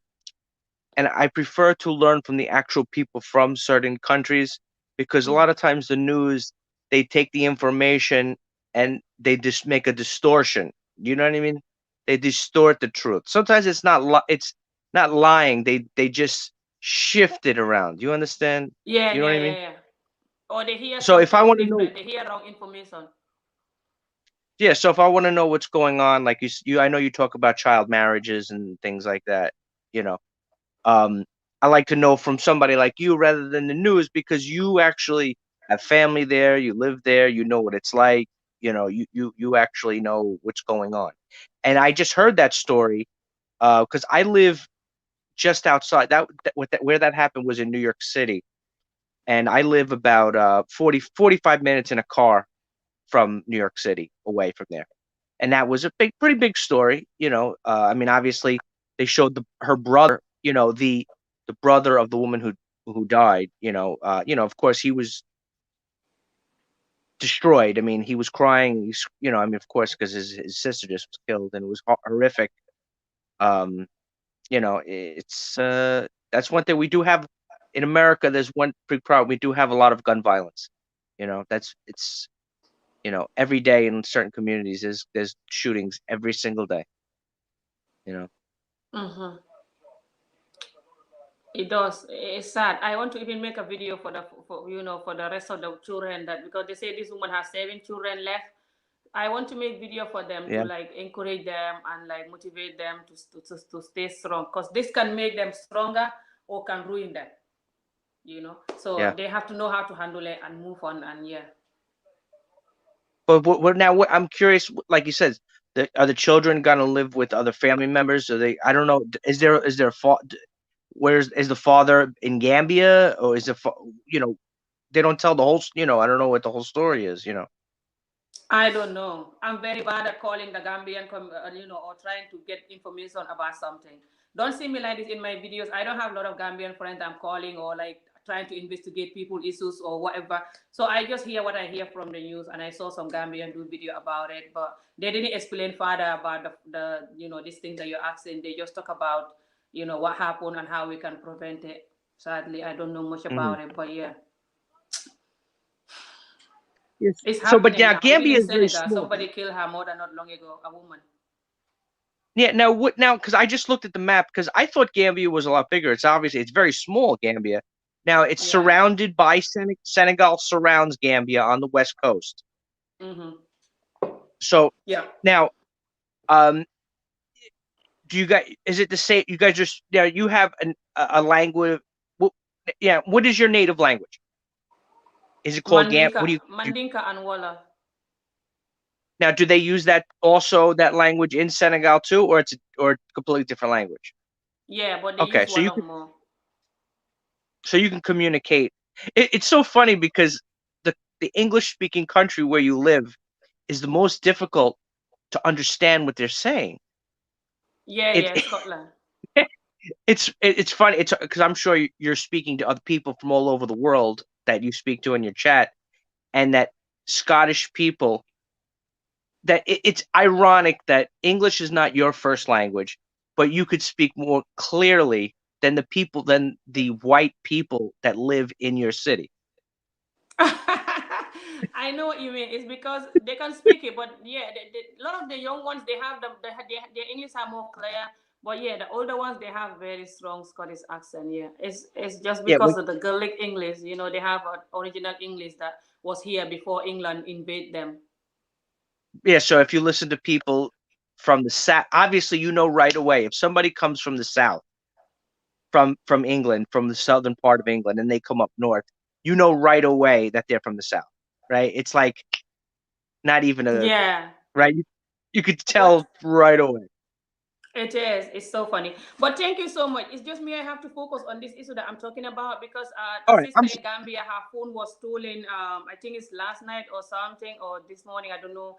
and I prefer to learn from the actual people from certain countries because a lot of times the news, they take the information and they just make a distortion. You know what I mean? They distort the truth. Sometimes it's not lying. They just shift it around. You understand? Yeah, You know what yeah, I yeah, mean? yeah. Or they hear So if I something want to know, different. They hear wrong information. yeah. So if I want to know what's going on, like I know you talk about child marriages and things like that. You know, Um, I like to know from somebody like you rather than the news because you actually have family there, you live there, you know what it's like, you actually know what's going on. And I just heard that story, because I live just outside where that happened was in New York City, and I live about 45 minutes in a car from New York City away from there. And that was a pretty big story. I mean, obviously they showed her brother, the brother of the woman who died. Of course he was destroyed. I mean, he was crying. I mean, of course, because his sister just was killed, and it was horrific. Um, it's that's one thing we do have in America. There's one big problem. We do have a lot of gun violence. It's every day in certain communities there's shootings every single day. You know. Mm-hmm. It does. It's sad. I want to even make a video for for the rest of the children, that because they say this woman has 7 children left. I want to make video for them to Yeah. like encourage them and like motivate them to stay strong, because this can make them stronger or can ruin them. So Yeah. they have to know how to handle it and move on, and yeah. But I'm curious. Like you said, are the children gonna live with other family members? Are they? I don't know. Is there a where's is the father in Gambia, or is it? They don't tell the whole. I don't know what the whole story is. I don't know. I'm very bad at calling the Gambian, or trying to get information about something. Don't see me like this in my videos. I don't have a lot of Gambian friends I'm calling or like trying to investigate people issues or whatever. So I just hear what I hear from the news, and I saw some Gambian do video about it, but they didn't explain further about the these things that you're asking. They just talk about what happened and how we can prevent it. Sadly, I don't know much Hmm. about it, but yeah. Yes. It's So, but happening yeah, now. Even Gambia in is very Senegal, small. somebody killed her mother not long ago, a woman. Yeah. Now what? Now, because I just looked at the map, because I thought Gambia was a lot bigger. It's very small, Gambia. Now it's Yeah. surrounded by Senegal surrounds Gambia on the west coast. Mm-hmm. So Yeah. now, um, do you guys? Is it the same? You guys just now you have a language. Well, yeah. What is your native language? Is it called Gam? Mandinka, What do you Mandinka and Walla. now? Do they use that language in Senegal too, or it's a completely different language? Yeah, but they Okay, use Walla more. so you can communicate. It's so funny because the English speaking country where you live is the most difficult to understand what they're saying. Yeah, It yeah, Scotland. it's funny. It's because I'm sure you're speaking to other people from all over the world that you speak to in your chat, and that Scottish people, that it's ironic that English is not your first language, but you could speak more clearly than the white people that live in your city. I know what you mean. It's because they can speak it, but yeah, a lot of the young ones they have their English are more clear. But yeah, the older ones they have very strong Scottish accent. Yeah, it's just Yeah, because of the Gaelic English. They have an original English that was here before England invade them. yeah. So if you listen to people from the south, obviously you know right away if somebody comes from the south, from England, from the southern part of England, and they come up north, you know right away that they're from the south, right? It's like not even a Yeah, right. You could but tell right away. it is. It's so funny. But thank you so much. It's just me. I have to focus on this issue that I'm talking about because All a right, sister in Gambia, her phone was stolen. I think it's last night or something, or this morning. I don't know.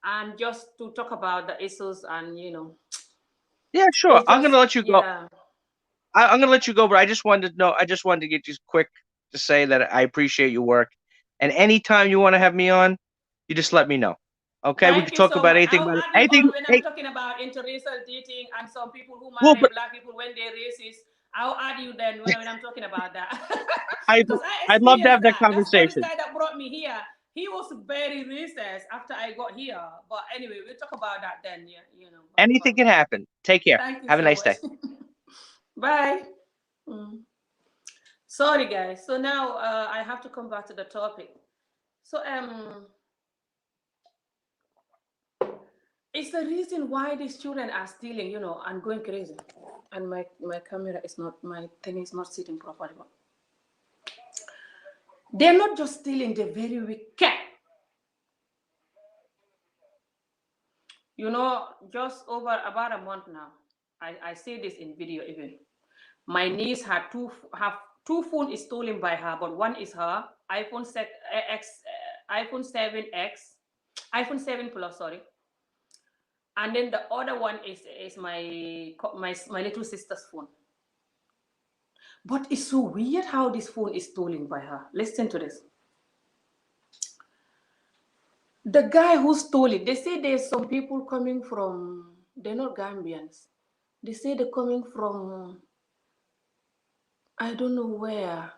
And just to talk about the issues, and yeah, sure. it's I'm gonna just let you go. yeah. I'm gonna let you go, but I just wanted to know. I just wanted to get just quick to say that I appreciate your work, and anytime you want to have me on, you just let me know. Okay, we Thank could you talk so about much. anything I'll about add you anything. on when I'm Hey, talking about interracial dating and some people who well, marry black people when they're racist. I'll add you then when I'm talking about that. I Because I I'd love to experienced have that that. That Scottish conversation. guy that brought me here, he was very racist after I got here. But anyway, we'll talk about that then. Yeah, Anything but can happen. Take care. thank you Have a so nice much. day. Bye. Mm. Sorry, guys. So now I have to come back to the topic. So it's the reason why these children are stealing, and going crazy. And my camera is not, my thing is not sitting properly. But they're not just stealing, they're very wicked. Just over about a month now, I say this in video even. My niece had have two phones stolen by her, but one is her iPhone set X, iPhone 7X, iPhone 7 Plus, sorry, and then the other one is my little sister's phone. But it's so weird how this phone is stolen by her. Listen to this. The guy who stole it, they say there's some people coming from, they're not Gambians. They say they're coming from, I don't know where,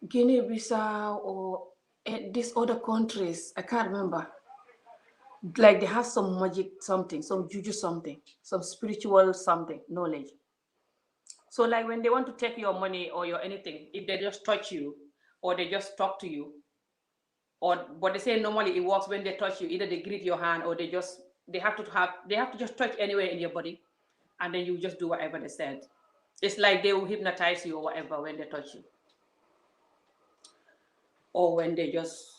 Guinea-Bissau or these other countries. I can't remember. Like they have some magic something, some juju something, some spiritual something, knowledge. So like when they want to take your money or your anything, if they just touch you or they just talk to you, or but they say normally it works when they touch you, either they grip your hand or they have to just touch anywhere in your body, and then you just do whatever they said. It's like they will hypnotize you or whatever when they touch you, or when they just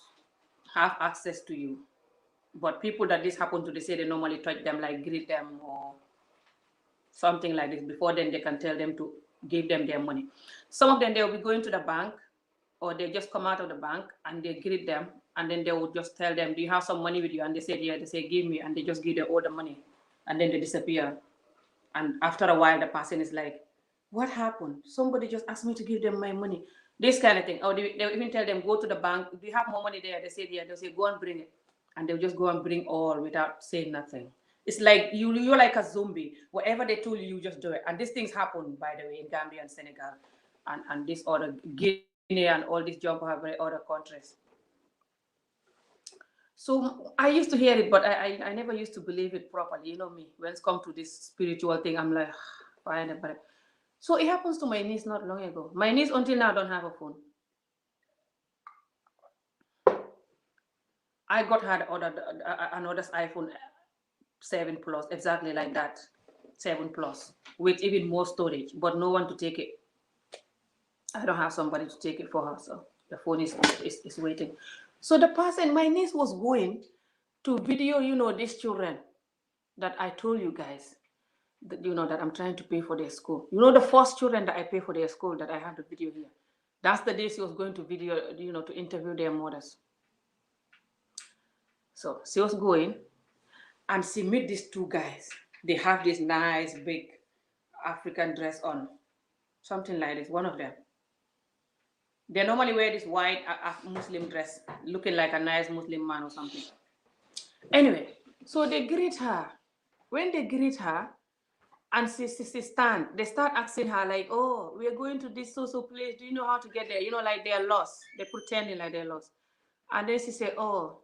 have access to you. But people that this happen to, they say they normally touch them, like greet them or something like this. Before then, they can tell them to give them their money. Some of them, they will be going to the bank, or they just come out of the bank and they greet them, and then they will just tell them, "Do you have some money with you?" And they say, "Yeah." They say, "Give me," and they just give them all the money, and then they disappear. And after a while, the person is like, "What happened? Somebody just asked me to give them my money." This kind of thing. Or they even tell them, "Go to the bank. Do you have more money there?" They say, "Yeah." They'll say, "Go and bring it." And they'll just go and bring all without saying nothing. It's like you're like a zombie. Whatever they told you, you just do it. And these things happen, by the way, in Gambia and Senegal, and this other Guinea and all these jump have other countries. So I used to hear it, but I never used to believe it properly. You know me, when it's come to this spiritual thing, I'm like, fine, but so it happens to my niece not long ago. My niece until now don't have a phone. I got her another iPhone 7 Plus, exactly like that, 7 Plus, with even more storage, but no one to take it. I don't have somebody to take it for her, so the phone is waiting. So the person, my niece was going to video, these children that I told you guys, that, that I'm trying to pay for their school. The first children that I pay for their school that I have the video here. That's the day she was going to video, to interview their mothers. So she was going, and she met these two guys. They have this nice big African dress on, something like this. One of them. They normally wear this white Muslim dress, looking like a nice Muslim man or something. Anyway, so they greet her. When they greet her, and she stand, they start asking her like, "Oh, we are going to this so place. Do you know how to get there?" Like they're lost. They're pretending like they're lost. And then she said, "Oh,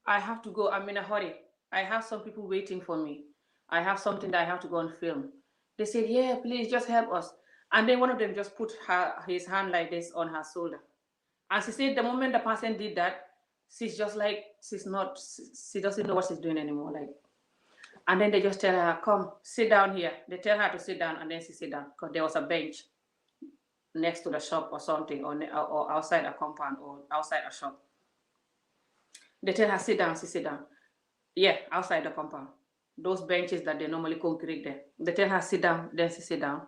I have to go. I'm in a hurry. I have some people waiting for me. I have something that I have to go and film." They said, "Yeah, please just help us." And then one of them just put his hand like this on her shoulder. And she said the moment the person did that, she's just like, she doesn't know what she's doing anymore. Like, and then they just tell her, "Come, sit down here." They tell her to sit down, and then she sit down because there was a bench next to the shop or something, or outside a compound or outside a shop. They tell her, "Sit down," she sit down. Yeah, outside the compound. Those benches that they normally concrete there. They tell her, "Sit down," then she sit down.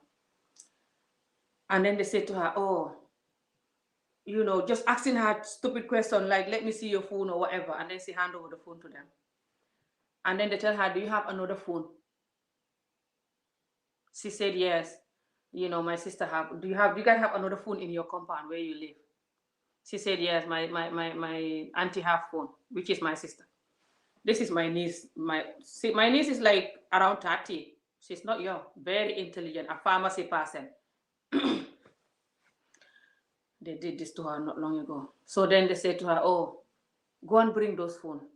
And then they say to her, "Oh, just asking her stupid question like, 'Let me see your phone,' or whatever." And then she hand over the phone to them. And then they tell her, "Do you have another phone?" She said, "Yes. My sister have. Do you guys have another phone in your compound where you live?" She said, "Yes, my auntie have phone, which is my sister. This is my niece. My niece is like around 30. She's not young, very intelligent, a pharmacy person." They did this to her not long ago. So then they said to her, "Oh, go and bring those phone.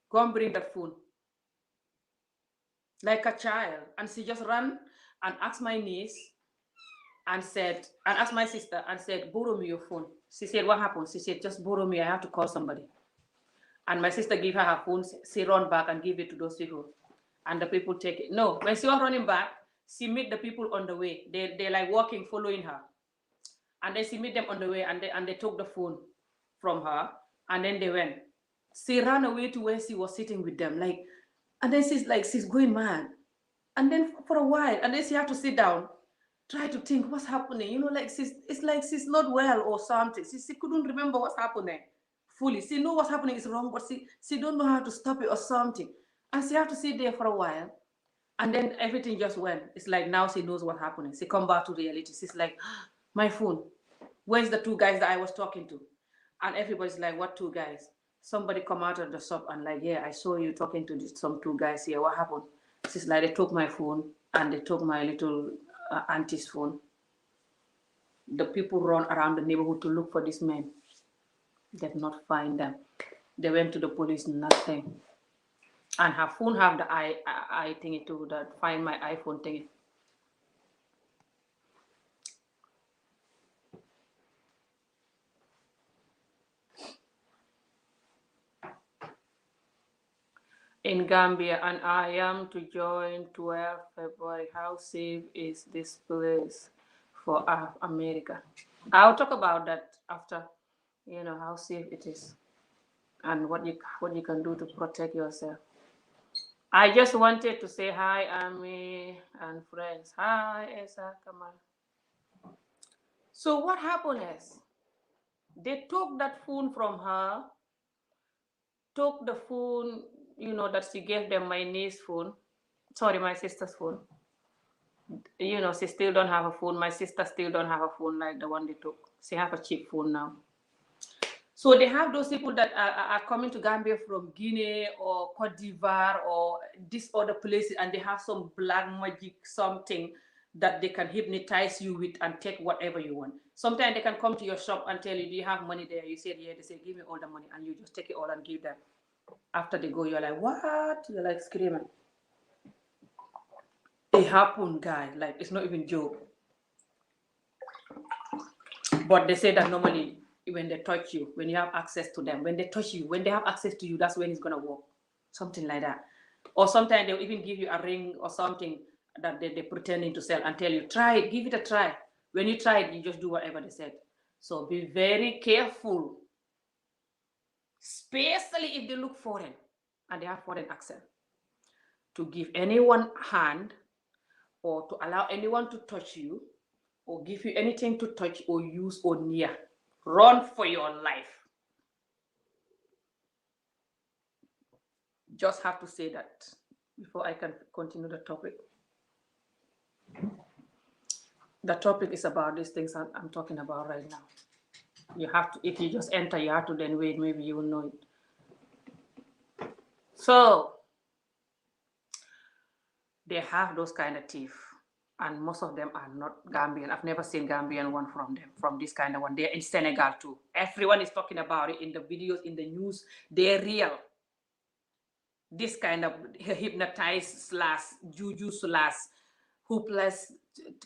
Go and bring that phone." Like a child. And she just ran and asked my niece and asked my sister and said, "Borrow me your phone." She said, "What happened?" She said, "Just borrow me. I have to call somebody." And my sister gave her phone. She run back and give it to those people. And the people take it. No, when she was running back, she met the people on the way. They're like walking, following her. And then she met them on the way, and they took the phone from her, and then they went. She ran away to where she was sitting with them, like, and then she's like, she's going mad. And then for a while, and then she had to sit down, try to think what's happening. You know, like it's like she's not well or something. She couldn't remember what's happening fully. She know what's happening is wrong, but she don't know how to stop it or something. And she had to sit there for a while. And then everything just went. It's like now she knows what's happening. She come back to reality. She's like, my phone. Where's the two guys that I was talking to? And everybody's like, what two guys? Somebody come out of the shop and like, yeah, I saw you talking to some two guys here. What happened? She's like, they took my phone and they took my little auntie's phone. The people run around the neighborhood to look for this man. They did not find them. They went to the police, nothing. And her phone have the I thingy too, that find my iPhone thingy. In Gambia, and I am to join 12 February. How safe is this place for America? I'll talk about that after, how safe it is and what you can do to protect yourself. I just wanted to say hi, Ami and friends. Hi, Esa Kamal. So what happened is they took that phone from her, took the phone, that she gave them, my niece's phone. Sorry, my sister's phone. She still don't have a phone. My sister still don't have a phone like the one they took. She have a cheap phone now. So they have those people that are coming to Gambia from Guinea or Cote d'Ivoire or this other places, and they have some black magic something that they can hypnotize you with and take whatever you want. Sometimes they can come to your shop and tell you, do you have money there? You said, yeah. They say, give me all the money, and you just take it all and give them. After they go, you're like, what? You're like screaming. It happened, guy. Like, it's not even joke. But they say that normally when they touch you, when you have access to them, when they touch you, when they have access to you, that's when it's gonna work. Something like that. Or sometimes they'll even give you a ring or something that they're pretending to sell and tell you, try it, give it a try. When you try it, you just do whatever they said. So be very careful, especially if they look foreign and they have foreign accent, to give anyone hand or to allow anyone to touch you or give you anything to touch or use or near. Run for your life. Just have to say that before I can continue the topic. The topic is about these things I'm talking about right now. You have to, if you just enter, you have to then wait, maybe you will know it. So they have those kind of teeth, and most of them are not Gambian. I've never seen Gambian one from them, from this kind of one. They're in Senegal too. Everyone is talking about it in the videos, in the news. They're real. This kind of hypnotized slash juju slash hopeless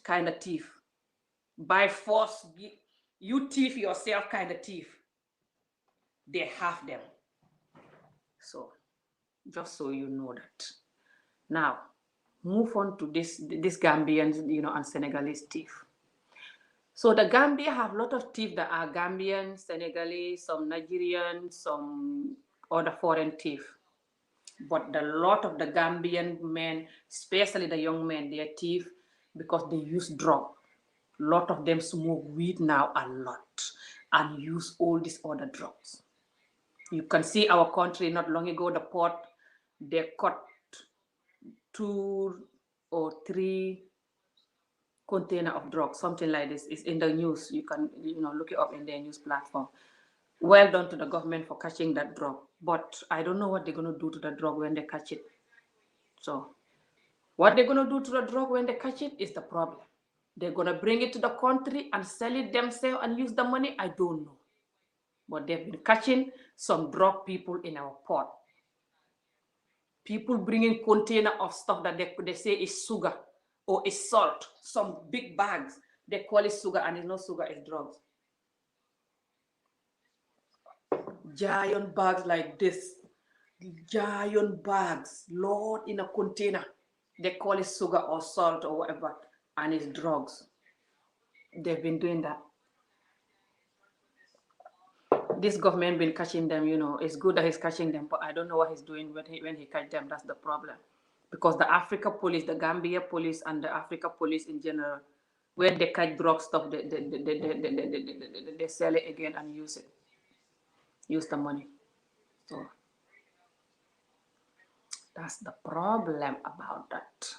kind of thief. By force, you thief yourself kind of thief. They have them. So, just so you know that. Now, move on to this Gambian, and Senegalese thief. So the Gambia have a lot of thief that are Gambian, Senegalese, some Nigerian, some other foreign thief. But a lot of the Gambian men, especially the young men, they are thief because they use drug. A lot of them smoke weed now a lot and use all these other drugs. You can see our country not long ago, the port, they caught 2 or 3 container of drugs, something like this. It's in the news. You can look it up in their news platform. Well done to the government for catching that drug. But I don't know what they're going to do to the drug when they catch it. So what they're going to do to the drug when they catch it is the problem. They're going to bring it to the country and sell it themselves and use the money. I don't know. But they've been catching some drug people in our port. People bringing container of stuff that they say is sugar or is salt. Some big bags. They call it sugar and it's not sugar, it's drugs. Giant bags like this. Giant bags. Lord, in a container. They call it sugar or salt or whatever. And it's drugs. They've been doing that. This government been catching them, it's good that he's catching them, but I don't know what he's doing when he catch them. That's the problem. Because the Africa police, the Gambia police, and the Africa police in general, when they catch drug stuff, they sell it again and use the money. So that's the problem about that.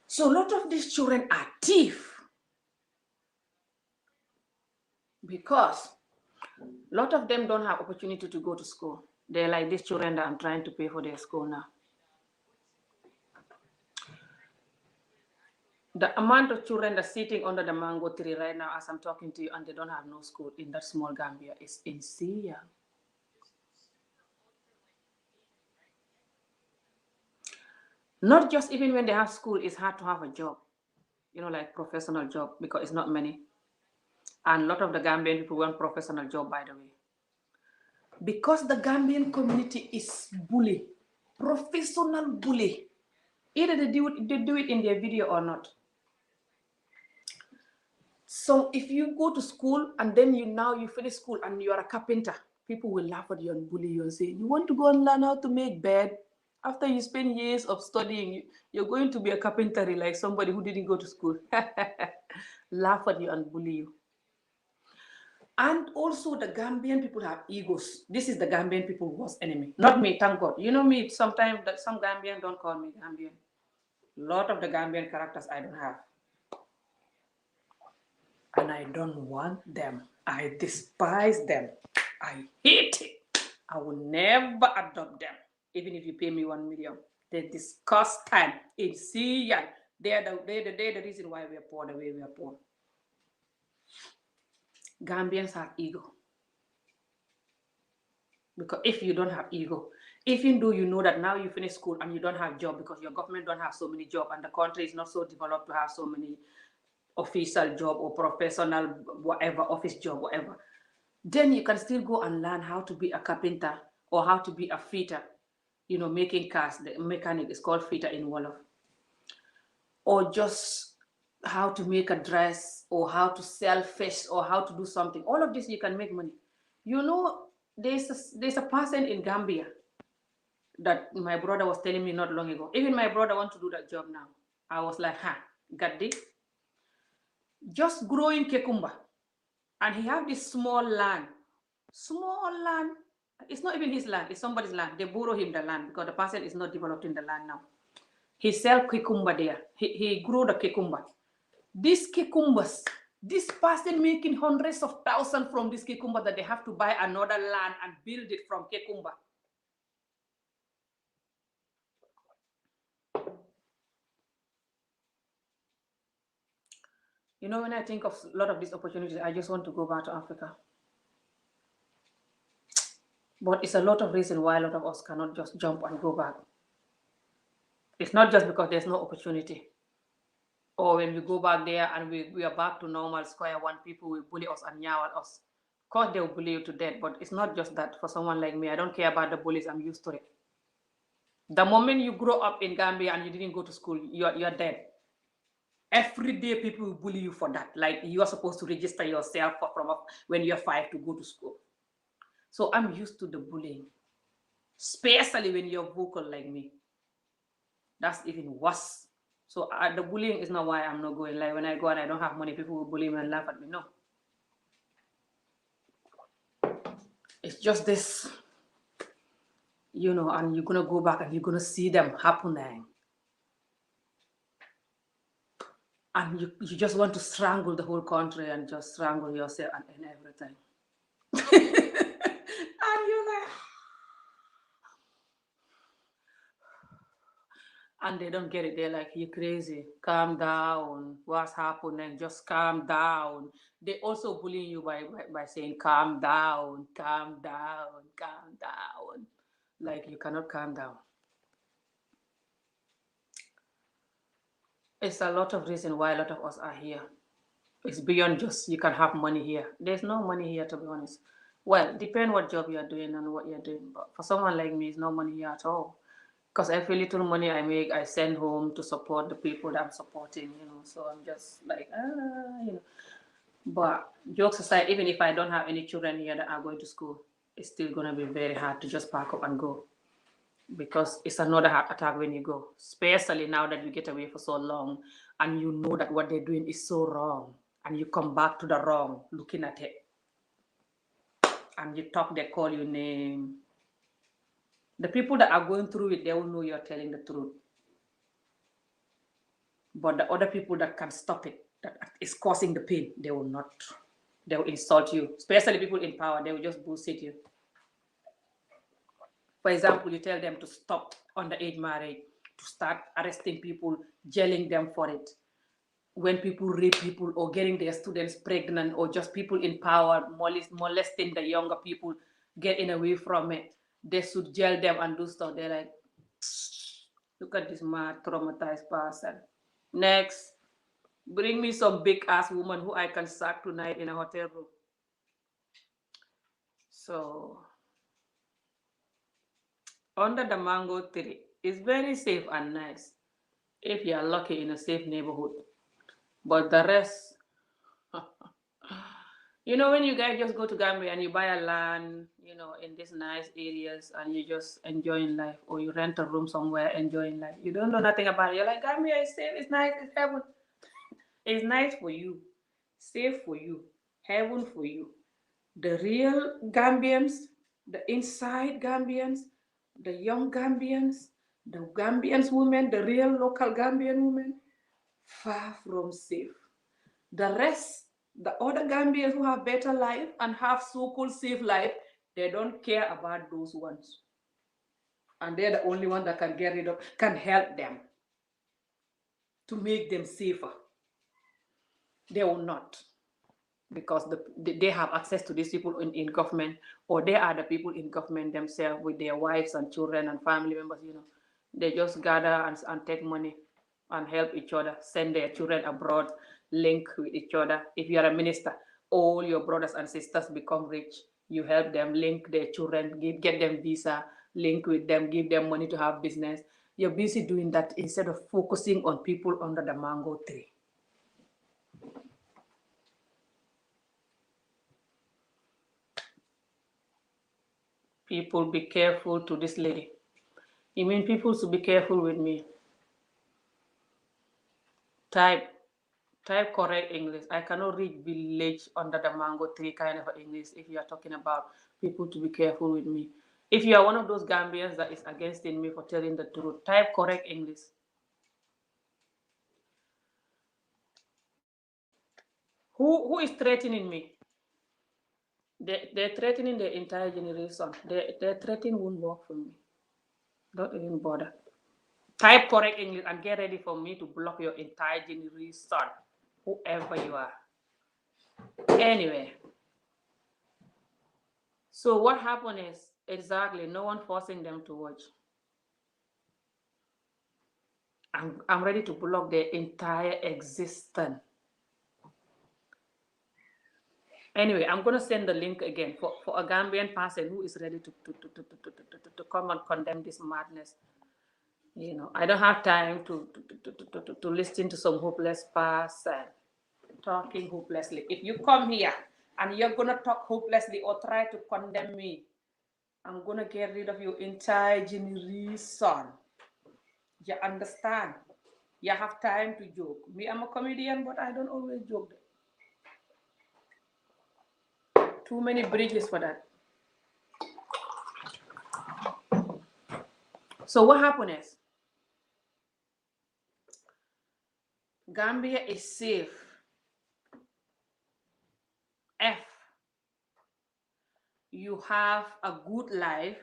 So a lot of these children are thieves because a lot of them don't have opportunity to go to school. They're like these children that I'm trying to pay for their school now. The amount of children that are sitting under the mango tree right now as I'm talking to you and they don't have no school in that small Gambia is insane. Not just even when they have school, it's hard to have a job, like professional job, because it's not many. And a lot of the Gambian people want professional job, by the way. Because the Gambian community is bully, professional bully. Either they do it in their video or not. So if you go to school and then you finish school and you are a carpenter, people will laugh at you and bully you and say, you want to go and learn how to make bed? After you spend years of studying, you're going to be a carpenter like somebody who didn't go to school. Laugh at you and bully you. And also the Gambian people have egos. This is the Gambian people's worst enemy. Not me, thank God. You know me, sometimes some Gambian don't call me Gambian. A lot of the Gambian characters I don't have. And I don't want them. I despise them. I hate it. I will never adopt them, even if you pay me 1 million. They disgust time. It's They're the reason why we are poor the way we are poor. Gambians have ego. Because if you don't have ego, even though you know that now you finish school and you don't have job because your government don't have so many jobs and the country is not so developed to have so many official job or professional whatever, office job, whatever, then you can still go and learn how to be a carpenter or how to be a fitter, making cars. The mechanic is called fitter in Wolof. Or just how to make a dress or how to sell fish or how to do something. All of this you can make money. There's a person in Gambia that my brother was telling me not long ago. Even my brother wants to do that job now. I was like, got this. Just growing cucumber. And he have this small land. It's not even his land, it's somebody's land. They borrow him the land because the person is not developed in the land now. He sell cucumber there. He grew the cucumber. These cucumbers, this person making hundreds of thousands from this cucumber that they have to buy another land and build it from cucumber. When I think of a lot of these opportunities, I just want to go back to Africa. But it's a lot of reason why a lot of us cannot just jump and go back. It's not just because there's no opportunity. Or when we go back there and we are back to normal square one, people will bully us and yell at us. Of course, they will bully you to death, but it's not just that. For someone like me, I don't care about the bullies. I'm used to it. The moment you grow up in Gambia and you didn't go to school, you're dead. Every day people will bully you for that. Like you are supposed to register yourself from when you're 5 to go to school. So I'm used to the bullying, especially when you're vocal like me. That's even worse. So the bullying is not why I'm not going. Like when I go and I don't have money, people will bully me and laugh at me. No. It's just this, and you're going to go back and you're going to see them happening. And you just want to strangle the whole country and just strangle yourself and everything. And you're like, and they don't get it. They're like, you're crazy. Calm down. What's happening? Just calm down. They also bully you by saying, calm down, calm down, calm down. Like you cannot calm down. It's a lot of reason why a lot of us are here. It's beyond just you can have money here. There's no money here, to be honest. Well, depend what job you're doing and what you're doing. But for someone like me, it's no money here at all. Because every little money I make, I send home to support the people that I'm supporting, So I'm just like, But jokes aside, even if I don't have any children here that are going to school, it's still going to be very hard to just pack up and go. because it's another heart attack when you go, especially now that you get away for so long and you know that what they're doing is so wrong, and you come back to the wrong looking at it, and you talk, they call you name. The people that are going through it, they will know you're telling the truth. But the other people that can stop it, that is causing the pain, they will not. They will insult you, especially people in power. They will just bullshit you. For example, you tell them to stop underage marriage, to start arresting people, jailing them for it. When people rape people or getting their students pregnant, or just people in power molesting the younger people, getting away from it, they should jail them and do stuff. They're like, look at this mad, traumatized person. Next, bring me some big ass woman who I can sack tonight in a hotel room. So, under the mango tree, it's very safe and nice if you are lucky in a safe neighborhood. But the rest, you know, when you guys just go to Gambia and you buy a land, you know, in these nice areas, and you just enjoying life, or you rent a room somewhere enjoying life, you don't know nothing about it. You're like, Gambia is safe, it's nice, it's heaven. It's nice for you, safe for you, heaven for you. The real Gambians, the inside Gambians, the young Gambians, the Gambians women, the real local Gambian women, far from safe. The rest, the other Gambians who have better life and have so-called safe life, they don't care about those ones. And they're the only one that can get rid of, can help them to make them safer. They will not, because they have access to these people in government, or they are the people in government themselves with their wives and children and family members, you know. They just gather and take money and help each other, send their children abroad, link with each other. If you are a minister, all your brothers and sisters become rich. You help them, link their children, get them visa, link with them, give them money to have business. You're busy doing that instead of focusing on people under the mango tree. People, be careful to this lady. You mean people should be careful with me? Type, type correct English. I cannot read village under the mango tree kind of English if you are talking about people to be careful with me. If you are one of those Gambians that is against me for telling the truth, type correct English. Who is threatening me? They're threatening the entire generation. They're threatening won't work for me. Don't even bother. Type correct English and get ready for me to block your entire generation, whoever you are. Anyway, so what happened is exactly no one forcing them to watch. I'm ready to block their entire existence. Anyway, I'm gonna send the link again for a Gambian person who is ready to come and condemn this madness. You know, I don't have time to listen to some hopeless person talking hopelessly. If you come here and you're gonna talk hopelessly or try to condemn me, I'm gonna get rid of your entire generation. You understand? You have time to joke. Me, I'm a comedian, but I don't always joke. Too many bridges for that. So what happened is Gambia is safe if you have a good life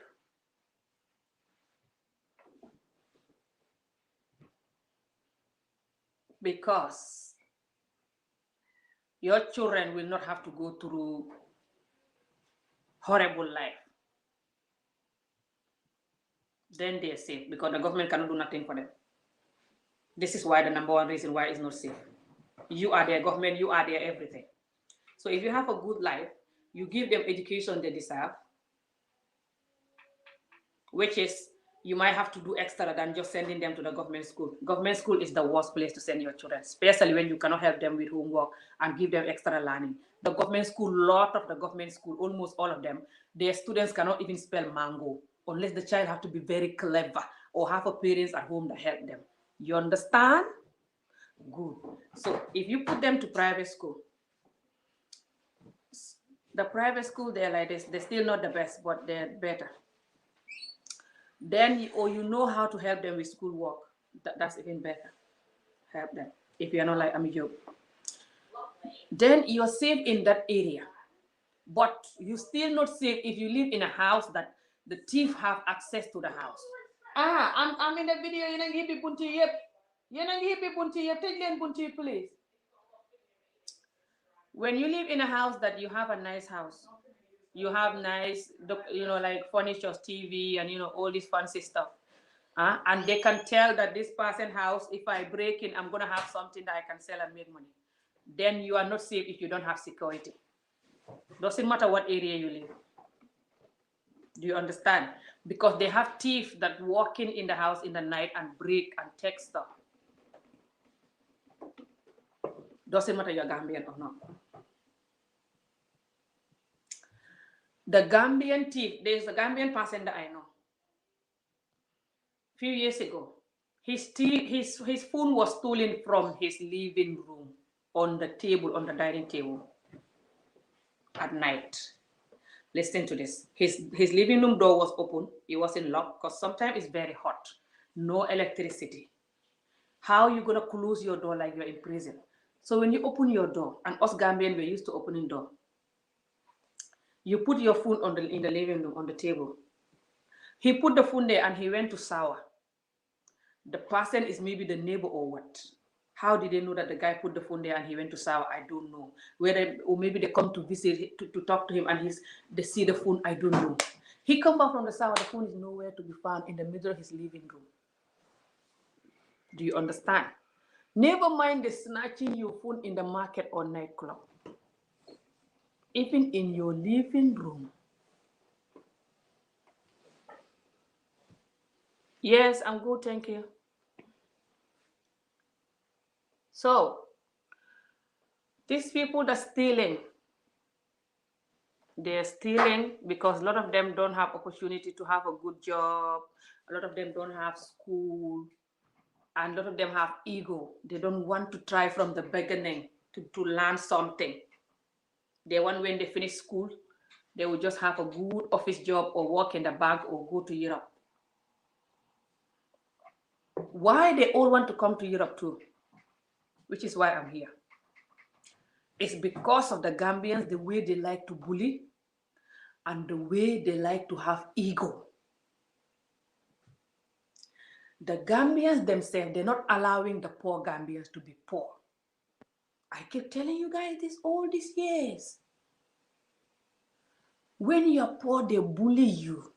because your children will not have to go through horrible life. Then they're safe because the government cannot do nothing for them. This is why the number one reason why it's not safe. You are their government, you are their everything. So if you have a good life, you give them education they deserve, which is you might have to do extra than just sending them to the government school. Government school is the worst place to send your children, especially when you cannot help them with homework and give them extra learning. The government school, lot of the government school, almost all of them, their students cannot even spell mango. unless the child have to be very clever or have a parents at home that help them. You understand? Good. So if you put them to private school, the private school they're like this, they're still not the best, but they're better. Then or you know how to help them with schoolwork. That's even better. Help them. If you're not like I'm a joke. Then you're safe in that area. But you still not safe if you live in a house that the thief have access to the house. I'm in the video. You know, hippie bunti yep. You know, hippie bunti yep. Take them bunti, please. When you live in a house that you have a nice house, you have nice, like furniture, TV, and all this fancy stuff. And they can tell that this person house, if I break in, I'm gonna have something that I can sell and make money. Then you are not safe if you don't have security. Doesn't matter what area you live. Do you understand? Because they have thieves that walk in the house in the night and break and take stuff. Doesn't matter you're Gambian or not. The Gambian thief, there's a Gambian person that I know. A few years ago, his phone was stolen from his living room on the table, on the dining table at night. Listen to this. His living room door was open. It wasn't locked because sometimes it's very hot. No electricity. How are you going to close your door like you're in prison? So when you open your door, and us Gambian, we're used to opening door. You put your phone in the living room on the table. He put the phone there and he went to shower. The person is maybe the neighbor or what? How did they know that the guy put the phone there and he went to shower? I don't know. Or maybe they come to visit to talk to him and they see the phone. I don't know. He come back from the shower. The phone is nowhere to be found in the middle of his living room. Do you understand? Never mind the snatching your phone in the market or nightclub. Even in your living room. Yes, I'm good, thank you. So, these people that are stealing, they're stealing because a lot of them don't have opportunity to have a good job. A lot of them don't have school. And a lot of them have ego. They don't want to try from the beginning to learn something. They want when they finish school, they will just have a good office job or work in the bank or go to Europe. Why they all want to come to Europe too, which is why I'm here. It's because of the Gambians, the way they like to bully and the way they like to have ego. The Gambians themselves, they're not allowing the poor Gambians to be poor. I keep telling you guys this all these years. When you're poor, they bully you.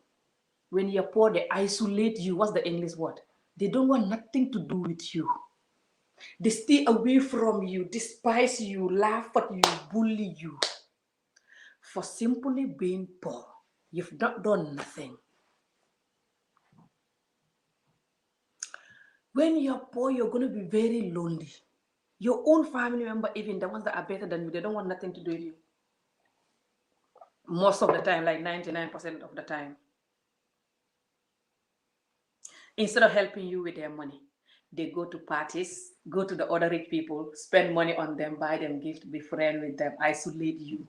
When you're poor, they isolate you. What's the English word? They don't want nothing to do with you. They stay away from you, despise you, laugh at you, bully you. For simply being poor. You've not done nothing. When you're poor, you're going to be very lonely. Your own family member, even the ones that are better than you, they don't want nothing to do with you. Most of the time, like 99% of the time. Instead of helping you with their money, they go to parties, go to the other rich people, spend money on them, buy them gifts, be friends with them, isolate you.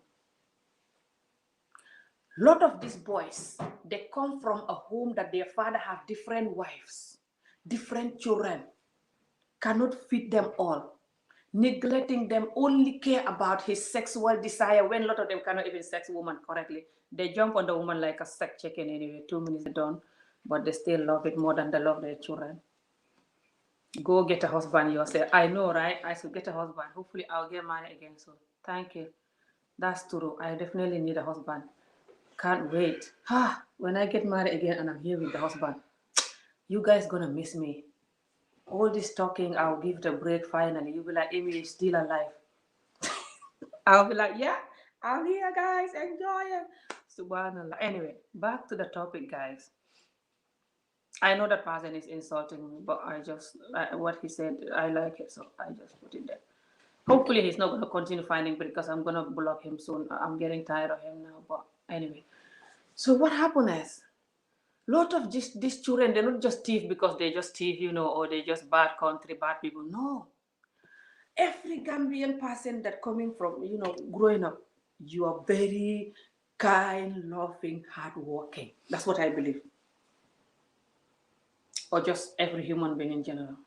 A lot of these boys, they come from a home that their father have different wives, different children, cannot feed them all, neglecting them, only care about his sexual desire when a lot of them cannot even sex woman correctly. They jump on the woman like a sex chicken anyway, 2 minutes done, but they still love it more than they love their children. Go get a husband yourself. I know, right? I should get a husband. Hopefully I'll get married again soon. Thank you. That's true. I definitely need a husband. Can't wait. When I get married again and I'm here with the husband, you guys gonna miss me. All this talking, I'll give it a break finally. You'll be like, Amy is still alive. I'll be like, yeah, I'm here, guys. Enjoy it. Subhanallah. Anyway, back to the topic, guys. I know that person is insulting me, but what he said, I like it, so I just put it there. Hopefully he's not going to continue finding me because I'm going to block him soon. I'm getting tired of him now, but anyway. So what happened is, Lot of these children, they're not just thief because they just thief, or they just bad country, bad people. No. Every Gambian person that coming from, growing up, you are very kind, loving, hardworking. That's what I believe. Or just every human being in general.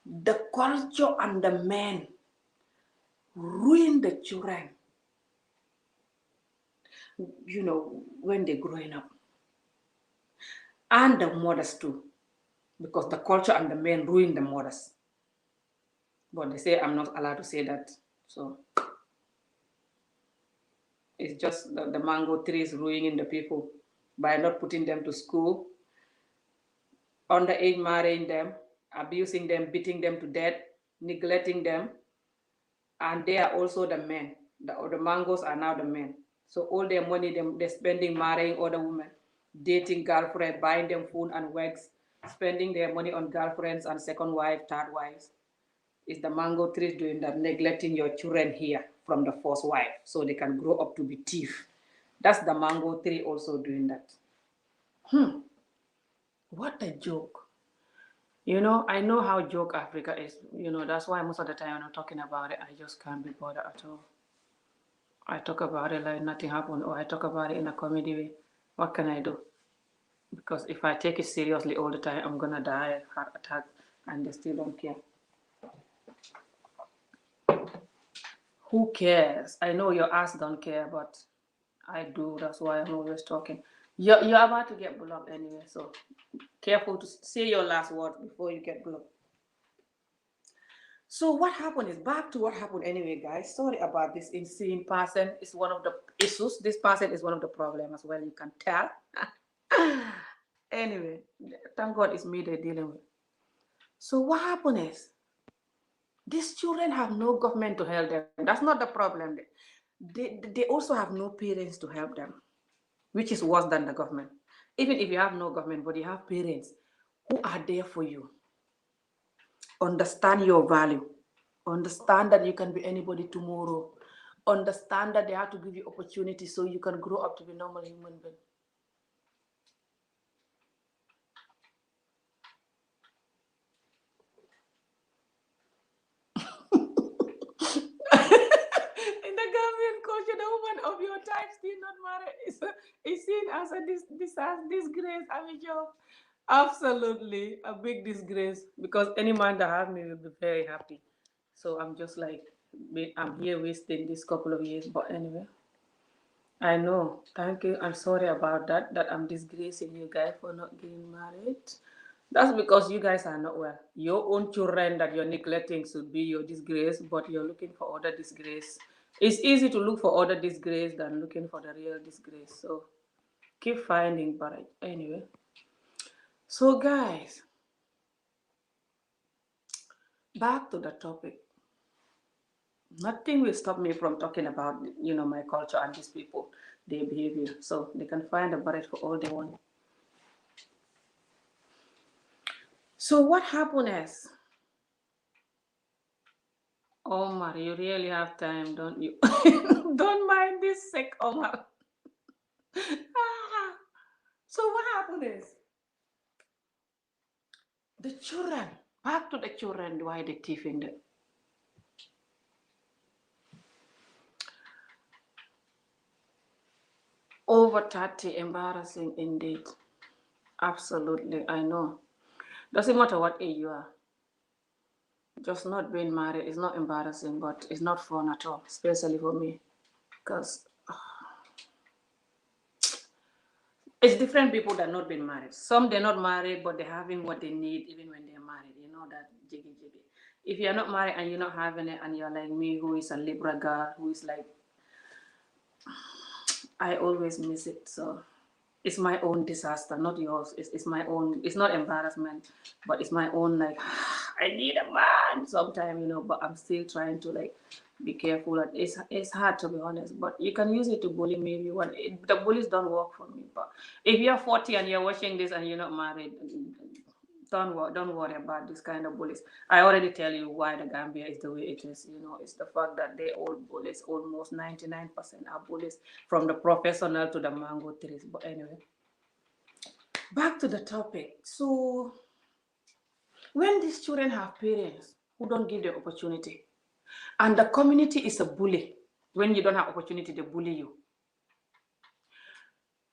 The culture and the men ruin the children, when they're growing up. And the mothers too. Because the culture and the men ruin the mothers. But they say I'm not allowed to say that. So it's just the mango trees ruining the people by not putting them to school, underage marrying them, abusing them, beating them to death, neglecting them. And they are also the men. The mangoes are now the men. So all their money they're spending marrying other women, dating girlfriend, buying them food and wigs, spending their money on girlfriends and second wife, third wives. Is the mango trees doing that, neglecting your children here from the first wife so they can grow up to be thief. That's the mango tree also doing that. What a joke. I know how joke Africa is. That's why most of the time when I'm talking about it, I just can't be bothered at all. I talk about it like nothing happened, or I talk about it in a comedy way. What can I do? Because if I take it seriously all the time, I'm gonna die heart attack, and they still don't care. Who cares? I know your ass don't care, but I do. That's why I'm always talking. You're about to get blocked anyway, so careful to say your last word before you get blocked. So what happened is back to what happened anyway, guys. Sorry about this insane person. It's one of the issues. This person is one of the problems as well. You can tell. Anyway, thank God it's me they're dealing with. So what happened is these children have no government to help them. That's not the problem. They also have no parents to help them, which is worse than the government. Even if you have no government, but you have parents who are there for you. Understand your value. Understand that you can be anybody tomorrow. Understand that they have to give you opportunity so you can grow up to be a normal human being. In the Gambian culture, the woman of your type still not married is seen as a disgrace. I mean, job. Absolutely a big disgrace because any man that have me will be very happy. So I'm just like, I'm here wasting this couple of years. But anyway, I know. Thank you. I'm sorry about that. That I'm disgracing you guys for not getting married. That's because you guys are not well. Your own children that you're neglecting should be your disgrace, but you're looking for other disgrace. It's easy to look for other disgrace than looking for the real disgrace. So keep finding, but anyway. So guys, back to the topic. Nothing will stop me from talking about my culture and these people, their behavior. So they can find a barrage for all they want. So what happened is, Omar, you really have time, don't you? Don't mind this sick Omar. Ah. So what happened is, the children, back to the children, why they thieving them? Over 30, embarrassing indeed. Absolutely, I know. Doesn't matter what age you are. Just not being married is not embarrassing, but it's not fun at all, especially for me. Because it's different people that not been married. Some they're not married, but they're having what they need even when they're married. You know that jiggy jiggy. If you're not married and you're not having it, and you're like me, who is a Libra girl, who is like, I always miss it. So it's my own disaster, not yours. It's my own. It's not embarrassment, but it's my own. Like I need a man sometime, But I'm still trying to like be careful. And it's hard to be honest. But you can use it to bully me if you want. The bullies don't work for me. But if you're 40 and you're watching this and you're not married, don't worry about this kind of bullies. I already tell you why the Gambia is the way it is. It's the fact that they all bullies. Almost 99% are bullies, from the professional to the mango trees. But anyway, back to the topic. So when these children have parents who don't give them opportunity, and the community is a bully, when you don't have opportunity, they bully you.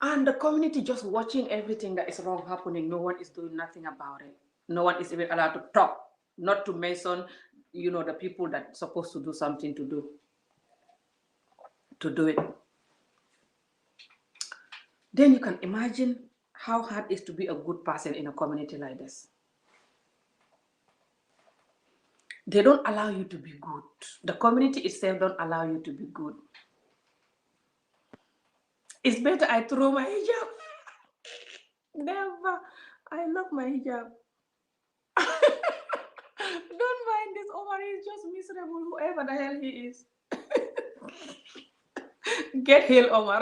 And the community just watching everything that is wrong happening. No one is doing nothing about it. No one is even allowed to talk, not to mention, the people that are supposed to do something to do it. Then you can imagine how hard it is to be a good person in a community like this. They don't allow you to be good. The community itself don't allow you to be good. It's better I throw my hijab. Never. I love my hijab. Don't mind this. Omar is just miserable, whoever the hell he is. Get healed, Omar.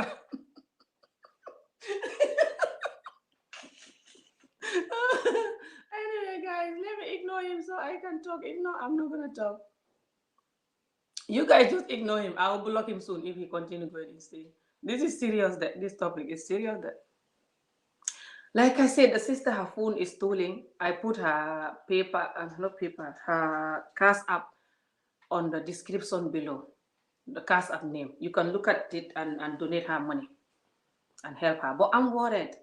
Anyway, guys, let me ignore him so I can talk. If not, I'm not gonna talk. You guys just ignore him. I will block him soon if he continue going insane. This is serious. That this topic is serious. That, like I said, the sister, her phone is stolen. I put her paper, not paper, her cash app on the description below. The cash app name. You can look at it and donate her money and help her. But I'm worried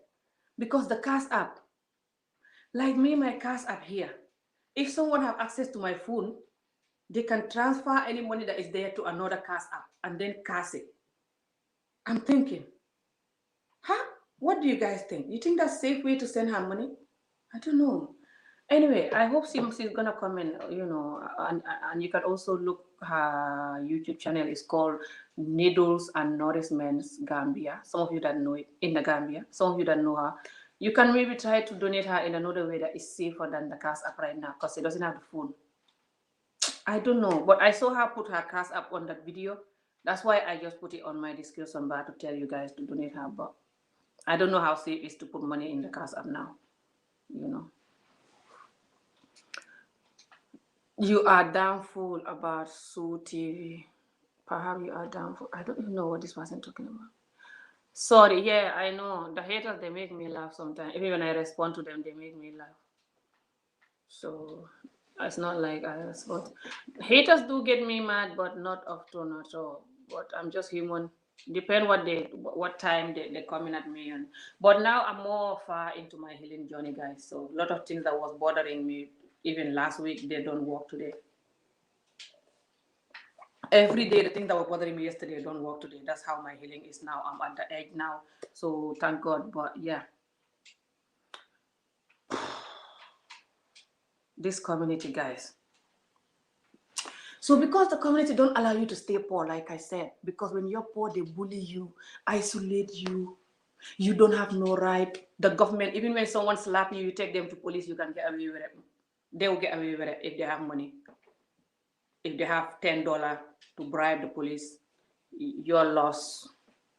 because the cash app, like me, my cash app here, if someone have access to my phone, they can transfer any money that is there to another cash app and then cash it. I'm thinking, huh? What do you guys think? You think that's a safe way to send her money? I don't know. Anyway, I hope she's gonna come in, and you can also look, her YouTube channel is called Needles and Nourishments Gambia. Some of you that know it in the Gambia, some of you that know her, you can maybe try to donate her in another way that is safer than the cash app right now because she doesn't have the phone. I don't know, but I saw her put her cash app on that video. That's why I just put it on my description bar to tell you guys to donate her. But I don't know how safe it is to put money in the cash app now. You are downful about Sue TV. Perhaps you are downful. I don't even know what this person talking about. Sorry, yeah, I know. The haters, they make me laugh sometimes. Even when I respond to them, they make me laugh. So it's not like I respond. Haters do get me mad, but not often at all. But I'm just human. Depend what time they coming at me. But now I'm more far into my healing journey, guys. So a lot of things that was bothering me even last week, they don't work today. Every day, the things that were bothering me yesterday don't work today. That's how my healing is now. I'm at the edge now. So thank God. But yeah, this community, guys. So because the community don't allow you to stay poor, like I said, because when you're poor, they bully you, isolate you. You don't have no right. The government, even when someone slap you, you take them to police, you can get away with it. They will get away with it if they have money. If they have $10 to bribe the police, you're lost.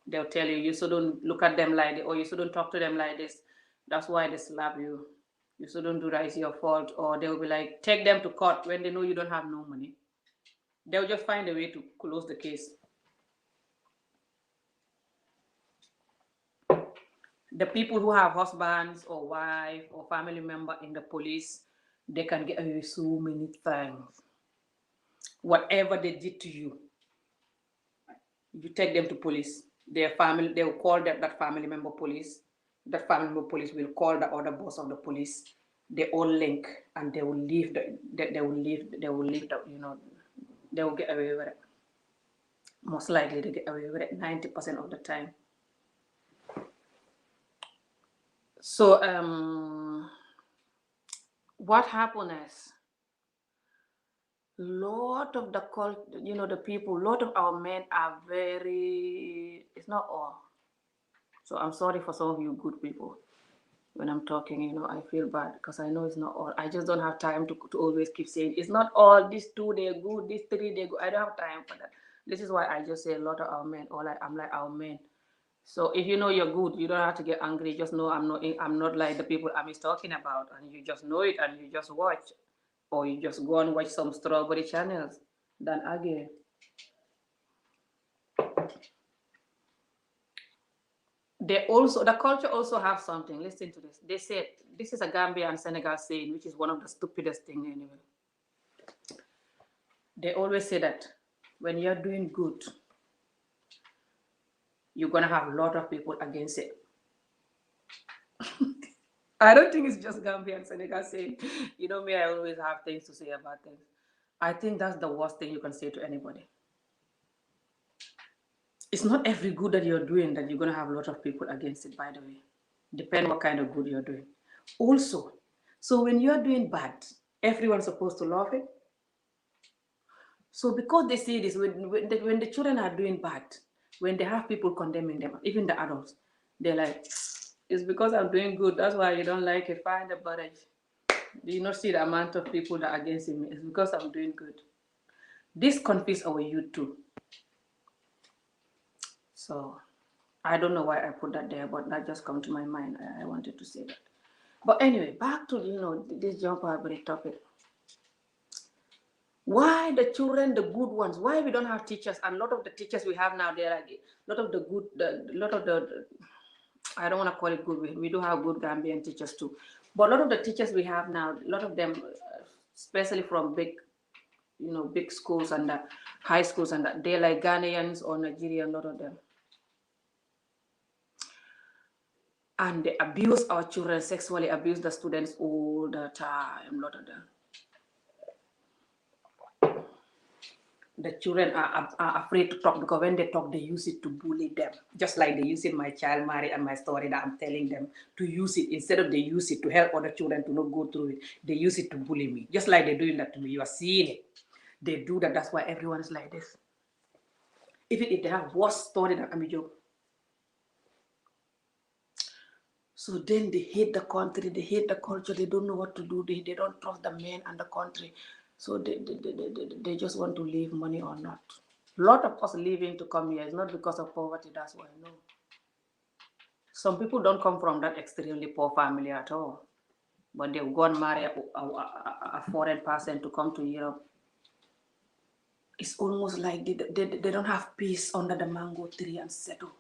They'll tell you, you shouldn't look at them like this, or you shouldn't talk to them like this. That's why they slap you. You shouldn't do that, it's your fault. Or they'll be like, take them to court when they know you don't have no money. They'll just find a way to close the case. The people who have husbands or wife or family member in the police, they can get away with so many things. Whatever they did to you, you take them to police. Their family, they will call that family member police. That family member police will call the other boss of the police. They all link and they will leave they will leave the, they will get away with it. Most likely they get away with it 90% of the time. So what happened is, lot of the the people, lot of our men are very, it's not all. So I'm sorry for some of you good people. When I'm talking, I feel bad because I know it's not all. I just don't have time to always keep saying it's not all. These 2 they're good, these 3 they're good. I don't have time for that. This is why I just say a lot of our men, or I'm like our men. So if you know you're good, you don't have to get angry. Just know I'm not like the people I'm talking about, and you just know it and you just watch, or you just go and watch some strawberry channels. Then again, the culture also have something. Listen to this. They said this is a Gambia and Senegal saying, which is one of the stupidest thing anyway. They always say that when you're doing good, you're gonna have a lot of people against it. I don't think it's just Gambia and Senegal saying, you know me, I always have things to say about things. I think that's the worst thing you can say to anybody. It's not every good that you're doing that you're gonna have a lot of people against it, by the way. Depend what kind of good you're doing. Also, so when you're doing bad, everyone's supposed to love it. So because they see this, when the children are doing bad, when they have people condemning them, even the adults, they're like, it's because I'm doing good. That's why you don't like it. Find the barrage. Do you not see the amount of people that are against me? It's because I'm doing good. This confuses our youth too. So I don't know why I put that there, but that just come to my mind. I wanted to say that. But anyway, back to this jump break topic. Why the children, the good ones? Why we don't have teachers? And a lot of the teachers we have now, they're like a lot of the good, lot of the. I don't want to call it good. We do have good Gambian teachers too, but a lot of the teachers we have now, a lot of them, especially from big, big schools and high schools, and that they're like Ghanaians or Nigerian. A lot of them, and they abuse our children, sexually abuse the students all the time. A lot of them. The children are afraid to talk because when they talk, they use it to bully them. Just like they use it my child Mary and my story that I'm telling them to use it instead of they use it to help other children to not go through it. They use it to bully me. Just like they're doing that to me. You are seeing it. They do that. That's why everyone is like this. Even if they have worse story than Amijo. So then they hate the country, they hate the culture, they don't know what to do, they don't trust the men and the country. So they just want to leave money or not. A lot of us leaving to come here is not because of poverty, that's why, no. Some people don't come from that extremely poor family at all. But they've gone marry a foreign person to come to Europe. It's almost like they don't have peace under the mango tree and settle.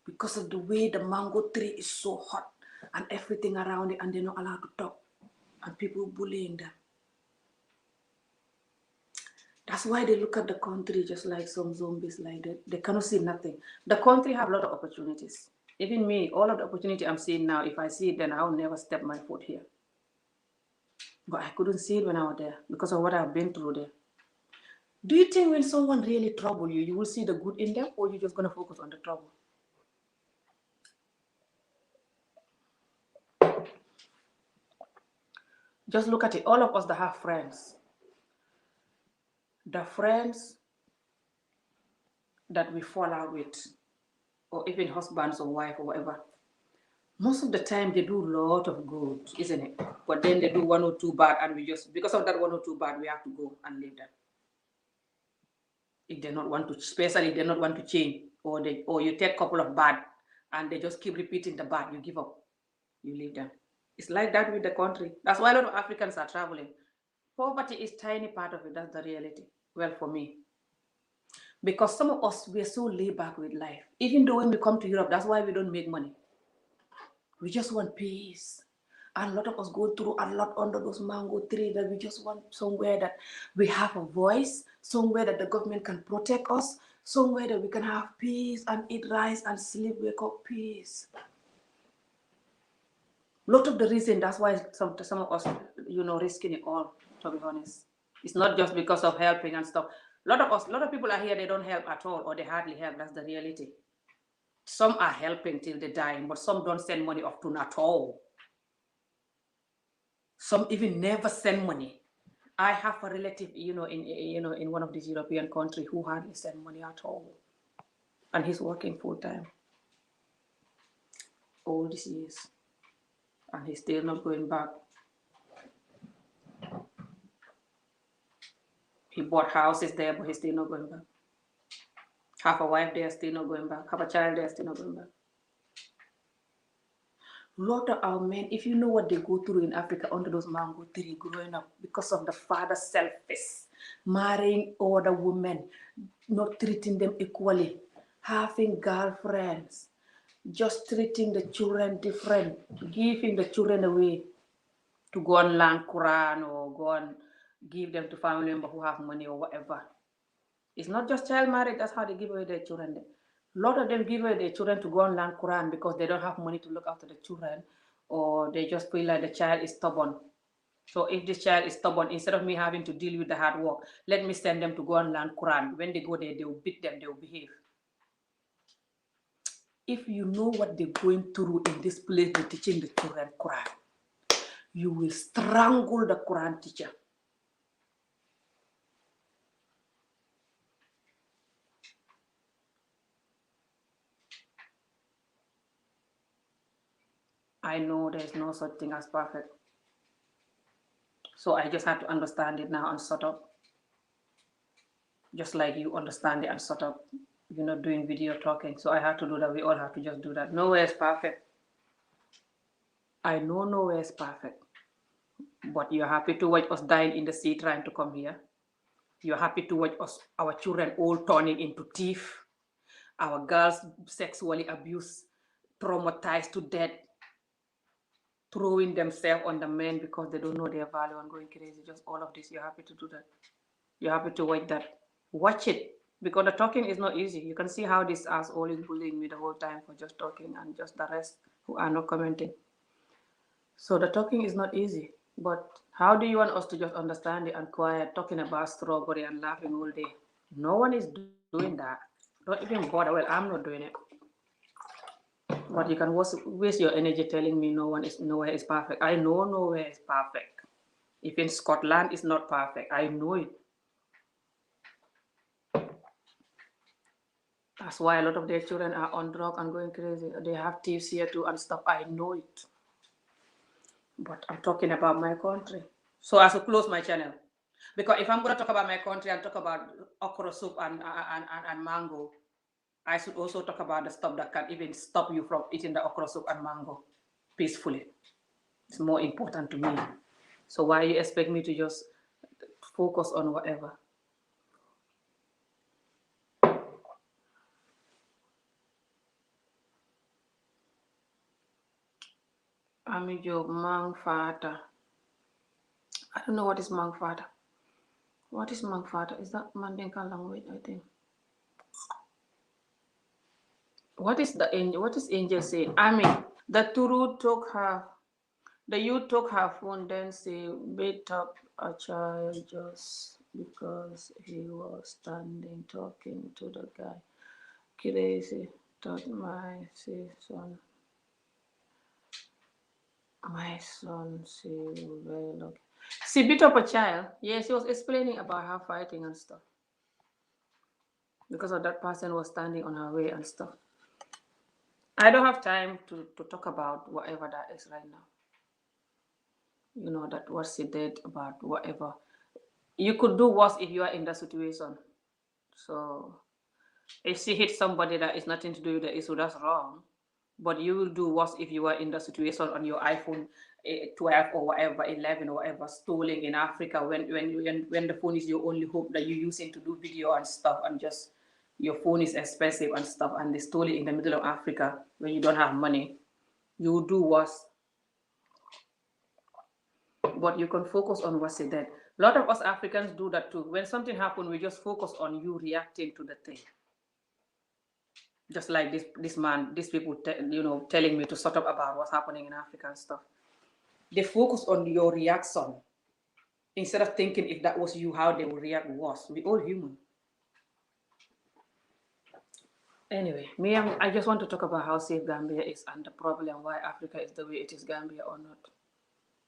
Because of the way the mango tree is so hot and everything around it, and they're not allowed to talk. And people bullying them. That's why they look at the country just like some zombies like that. They cannot see nothing. The country have a lot of opportunities. Even me, all of the opportunity I'm seeing now, if I see it, then I'll never step my foot here. But I couldn't see it when I was there because of what I've been through there. Do you think when someone really trouble you, you will see the good in them, or you're just going to focus on the trouble? Just look at it. All of us that have friends, the friends that we fall out with, or even husbands or wife or whatever, most of the time they do a lot of good, isn't it? But then they do one or two bad, and we just, because of that one or two bad, we have to go and leave them. If they not want to, especially if they not want to change, or you take a couple of bad, and they just keep repeating the bad, you give up, you leave them. It's like that with the country. That's why a lot of Africans are traveling. Poverty is tiny part of it. That's the reality. Well, for me, because some of us we're so laid back with life. Even though when we come to Europe, that's why we don't make money. We just want peace. And a lot of us go through a lot under those mango trees that we just want somewhere that we have a voice, somewhere that the government can protect us, somewhere that we can have peace and eat rice and sleep, wake up, peace. A lot of the reason that's why some of us, risking it all, to be honest. It's not just because of helping and stuff. A lot of people are here, they don't help at all, or they hardly help. That's the reality. Some are helping till they die, but some don't send money often at all. Some even never send money. I have a relative, in one of these European countries who hardly send money at all, and he's working full time all these years, and he's still not going back. He bought houses there, but he's still not going back. Have a wife there, still not going back. Have a child there, still not going back. Lot of our men, if you know what they go through in Africa under those mango tree growing up because of the father's selfish, marrying other women, not treating them equally, having girlfriends, just treating the children different, giving the children away to go and learn Quran or go and give them to family members who have money or whatever. It's not just child marriage, that's how they give away their children. A lot of them give away their children to go and learn Quran because they don't have money to look after the children, or they just feel like the child is stubborn. So if this child is stubborn, instead of me having to deal with the hard work, let me send them to go and learn Quran. When they go there, they will beat them, they will behave. If you know what they're going through in this place, they're teaching the children Quran, you will strangle the Quran teacher. I know there's no such thing as perfect. So I just have to understand it now and sort up. Just like you understand it and sort up. You're not doing video talking. So I have to do that. We all have to just do that. Nowhere is perfect. I know nowhere is perfect. But you're happy to watch us dying in the sea trying to come here. You're happy to watch us, our children all turning into thieves. Our girls sexually abused, traumatized to death, throwing themselves on the men because they don't know their value and going crazy. Just all of this. You're happy to do that. You're happy to watch that. Watch it. Because the talking is not easy. You can see how this asshole is bullying me the whole time for just talking, and just the rest who are not commenting. So the talking is not easy. But how do you want us to just understand it and quiet, talking about strawberry and laughing all day? No one is doing that. Don't even bother. Well, I'm not doing it. But you can waste your energy telling me nowhere is perfect. I know nowhere is perfect. Even Scotland is not perfect. I know it. That's why a lot of their children are on drugs and going crazy. They have thieves here too and stuff. I know it. But I'm talking about my country. So I should close my channel. Because if I'm going to talk about my country and talk about okra soup and mango, I should also talk about the stuff that can even stop you from eating the okra soup and mango peacefully. It's more important to me. So why you expect me to just focus on whatever? Amijo mang fata. I don't know what is mang fata. What is mang fata? Is that Mandinka language? I think. What is Angel saying? I mean, the Turu took her, the youth took her phone, then say beat up a child just because he was standing talking to the guy. Crazy. Thought my son, see very lucky. She beat up a child. Yes, she was explaining about her fighting and stuff. Because of that person was standing on her way and stuff. I don't have time to talk about whatever that is right now. You know, that what she did about whatever. You could do worse if you are in that situation. So if she hit somebody that is nothing to do with the issue, that's wrong. But you will do worse if you are in the situation on your iPhone 12 or whatever, 11 or whatever, stolen in Africa when the phone is your only hope that you're using to do video and stuff, and just your phone is expensive and stuff, and they stole it in the middle of Africa when you don't have money. You will do worse. But you can focus on what she did. A lot of us Africans do that too. When something happens, we just focus on you reacting to the thing. Just like this man, these people, telling me to shut up about what's happening in Africa and stuff. They focus on your reaction instead of thinking if that was you, how they would react was. We all human. Anyway, I just want to talk about how safe Gambia is and the problem why Africa is the way it is, Gambia or not.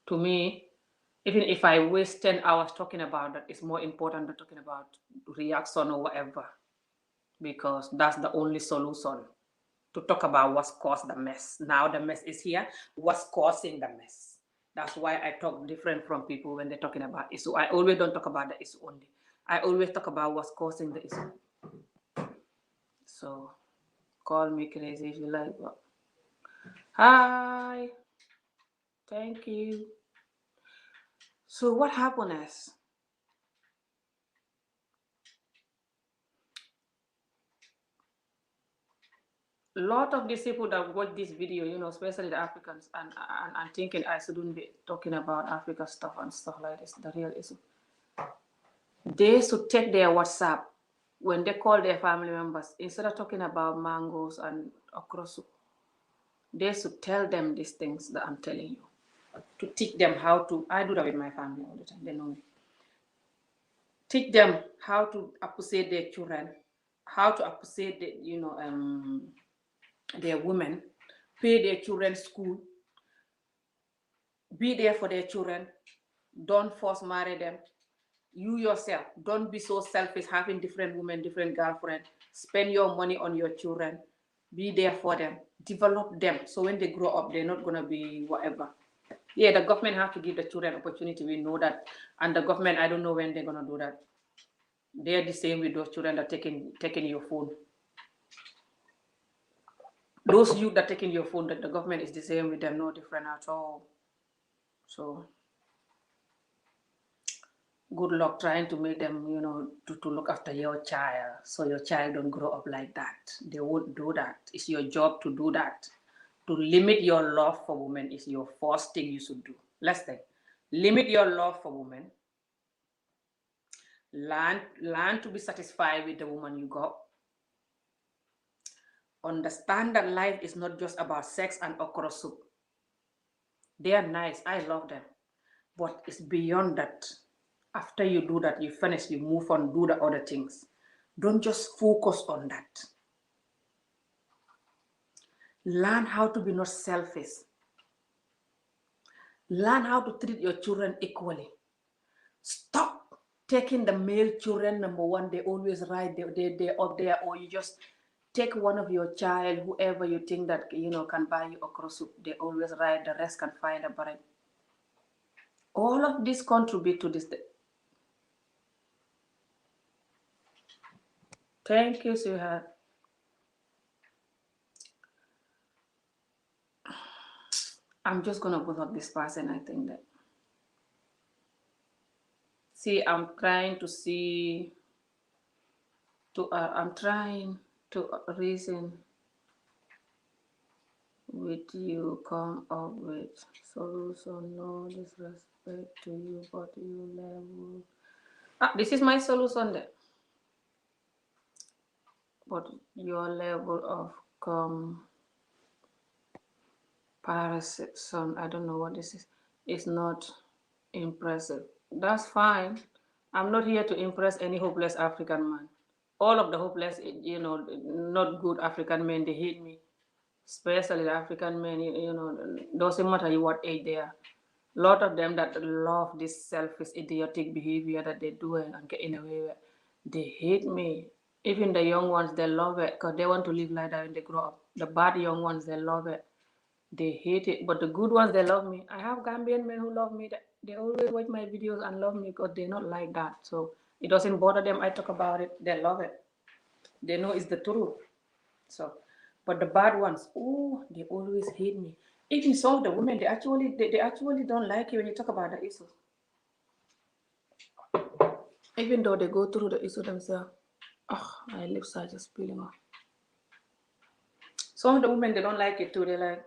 To me, even if I waste 10 hours talking about that, it's more important than talking about reaction or whatever, because that's the only solution. To talk about what's caused the mess. Now the mess is here. What's causing the mess? That's why I talk different from people when they're talking about issue. I always don't talk about the issue only. I always talk about what's causing the issue. So call me crazy if you like, but hi, thank you. So what happened is, a lot of these people that watch this video, especially the Africans, and thinking I shouldn't be talking about Africa stuff and stuff like this, the real issue. They should take their WhatsApp when they call their family members, instead of talking about mangoes and okra soup, they should tell them these things that I'm telling you. To teach them how to, I do that with my family all the time, they know me. Teach them how to appreciate their children, how to appreciate their women, pay their children school, be there for their children, don't force marry them. You yourself, don't be so selfish, having different women, different girlfriend. Spend your money on your children, be there for them, develop them, so when they grow up, they're not gonna be whatever. Yeah, the government have to give the children opportunity, we know that. And the government, I don't know when they're gonna do that. They're the same with those children that taking your phone. Those youth that taking your phone, that the government is the same with them, no different at all. So good luck trying to make them, to look after your child, so your child don't grow up like that. They won't do that. It's your job to do that. To limit your love for women is your first thing you should do. Let's think. Limit your love for women. Learn to be satisfied with the woman you got. Understand that life is not just about sex and okra soup. They are nice. I love them. But it's beyond that. After you do that, you finish, you move on, do the other things. Don't just focus on that. Learn how to be not selfish. Learn how to treat your children equally. Stop taking the male children, number one, they always right, they're up there, or you just take one of your child, whoever you think that, can buy you okra soup, they always right, the rest can find a bread. All of this contribute to this. Thank you, sweetheart. I'm just gonna put up this person. I think that. See, I'm trying to see. I'm trying to reason with you, come up with solution. No disrespect to you, but you level. This is my solution there. But your level of comparison, I don't know what this is not impressive. That's fine. I'm not here to impress any hopeless African man. All of the hopeless, not good African men, they hate me. Especially the African men, doesn't matter what age they are. A lot of them that love this selfish, idiotic behavior that they do and get in away with, they hate me. Even the young ones, they love it because they want to live like that when they grow up. The bad young ones, they love it. They hate it. But the good ones, they love me. I have Gambian men who love me. They always watch my videos and love me because they're not like that. So it doesn't bother them. I talk about it. They love it. They know it's the truth. So, but the bad ones, oh, they always hate me. Even some of the women, they actually don't like you when you talk about the issues. Even though they go through the issue themselves. Oh, my lips are just peeling off. Some of the women, they don't like it too. They're like,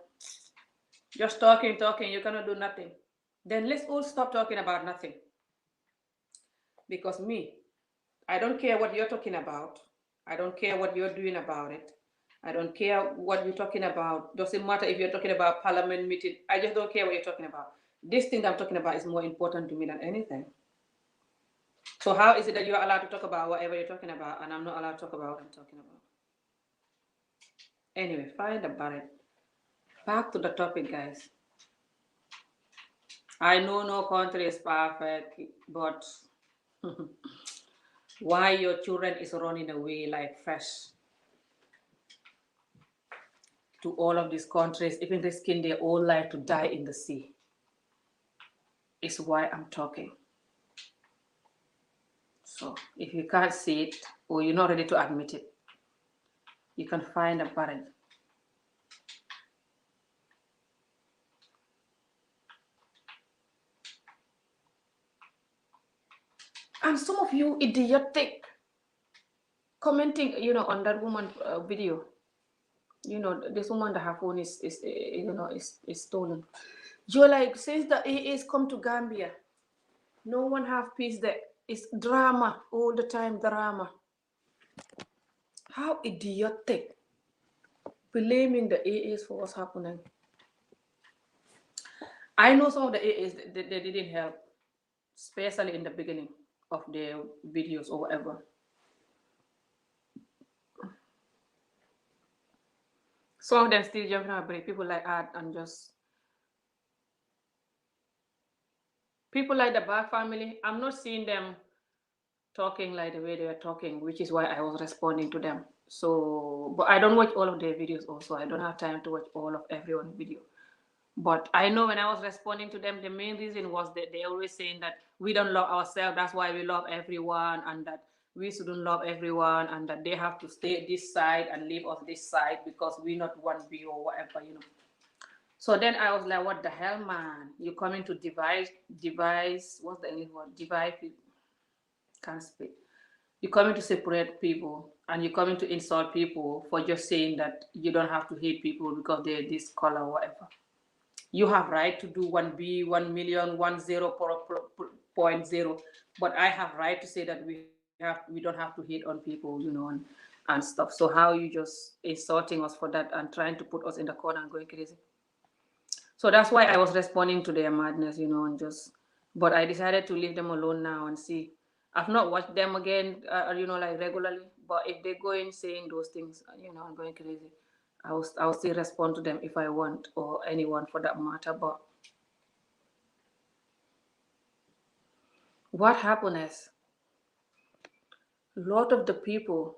just talking, you cannot do nothing. Then let's all stop talking about nothing. Because me, I don't care what you're talking about. I don't care what you're doing about it. I don't care what you're talking about. Doesn't matter if you're talking about parliament meeting. I just don't care what you're talking about. This thing that I'm talking about is more important to me than anything. So how is it that you're allowed to talk about whatever you're talking about and I'm not allowed to talk about what I'm talking about? Anyway, find the barrel. Back to the topic, guys. I know no country is perfect, but why your children is running away like fish to all of these countries, even risking their whole life to die in the sea, is why I'm talking. So if you can't see it or you're not ready to admit it, you can find a barrel. And some of you idiotic commenting, on that woman video, this woman that her phone is stolen. You're like, since the AAs come to Gambia, no one have peace there. It's drama all the time, drama. How idiotic. Blaming the AAs for what's happening. I know some of the AAs, they didn't help, especially in the beginning of their videos or whatever. Some of them still jumping on break. People like Art and just people like the Back family. I'm not seeing them talking like the way they were talking, which is why I was responding to them. So, but I don't watch all of their videos also. I don't have time to watch all of everyone's video. But I know when I was responding to them, the main reason was that they always saying that we don't love ourselves, that's why we love everyone, and that we shouldn't love everyone, and that they have to stay this side and leave us this side because we not one B or whatever. So then I was like, what the hell, man? You coming to devise, what's the English word? Divide, can't speak. You're coming to separate people and you're coming to insult people for just saying that you don't have to hate people because they're this color or whatever. You have right to do 1B, 1,000,000, 10.0, but I have right to say that we don't have to hate on people, and stuff. So how you just insulting us for that and trying to put us in the corner and going crazy? So that's why I was responding to their madness, and just, but I decided to leave them alone now and see. I've not watched them again, like regularly, but if they go in saying those things, and going crazy, I will still respond to them if I want, or anyone for that matter. But what happened is, a lot of the people,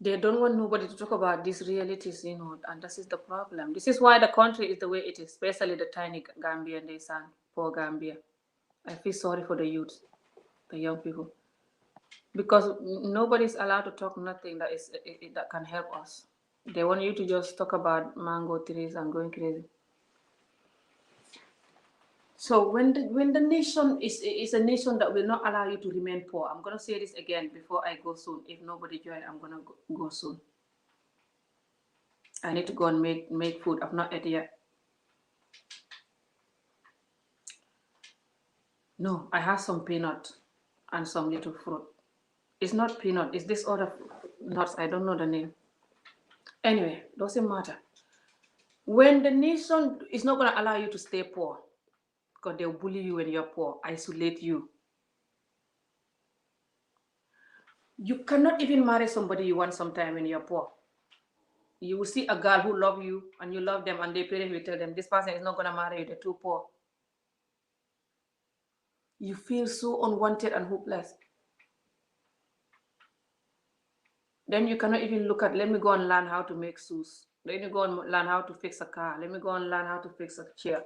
they don't want nobody to talk about these realities, and this is the problem. This is why the country is the way it is, especially the tiny Gambian they sang, poor Gambia. I feel sorry for the youth, the young people, because nobody's allowed to talk nothing that can help us. They want you to just talk about mango trees and going crazy. So when the nation is a nation that will not allow you to remain poor, I'm gonna say this again before I go soon. If nobody join, I'm gonna go soon. I need to go and make food. I've not eaten yet. No, I have some peanut and some little fruit. It's not peanut. It's this other nuts. I don't know the name. Anyway, doesn't matter. When the nation is not gonna allow you to stay poor, because they'll bully you when you're poor, isolate you. You cannot even marry somebody you want sometime when you're poor. You will see a girl who love you and you love them, and their parents will tell them this person is not gonna marry you, they're too poor. You feel so unwanted and hopeless. Then you cannot even look at, let me go and learn how to make shoes. Let me go and learn how to fix a car. Let me go and learn how to fix a chair.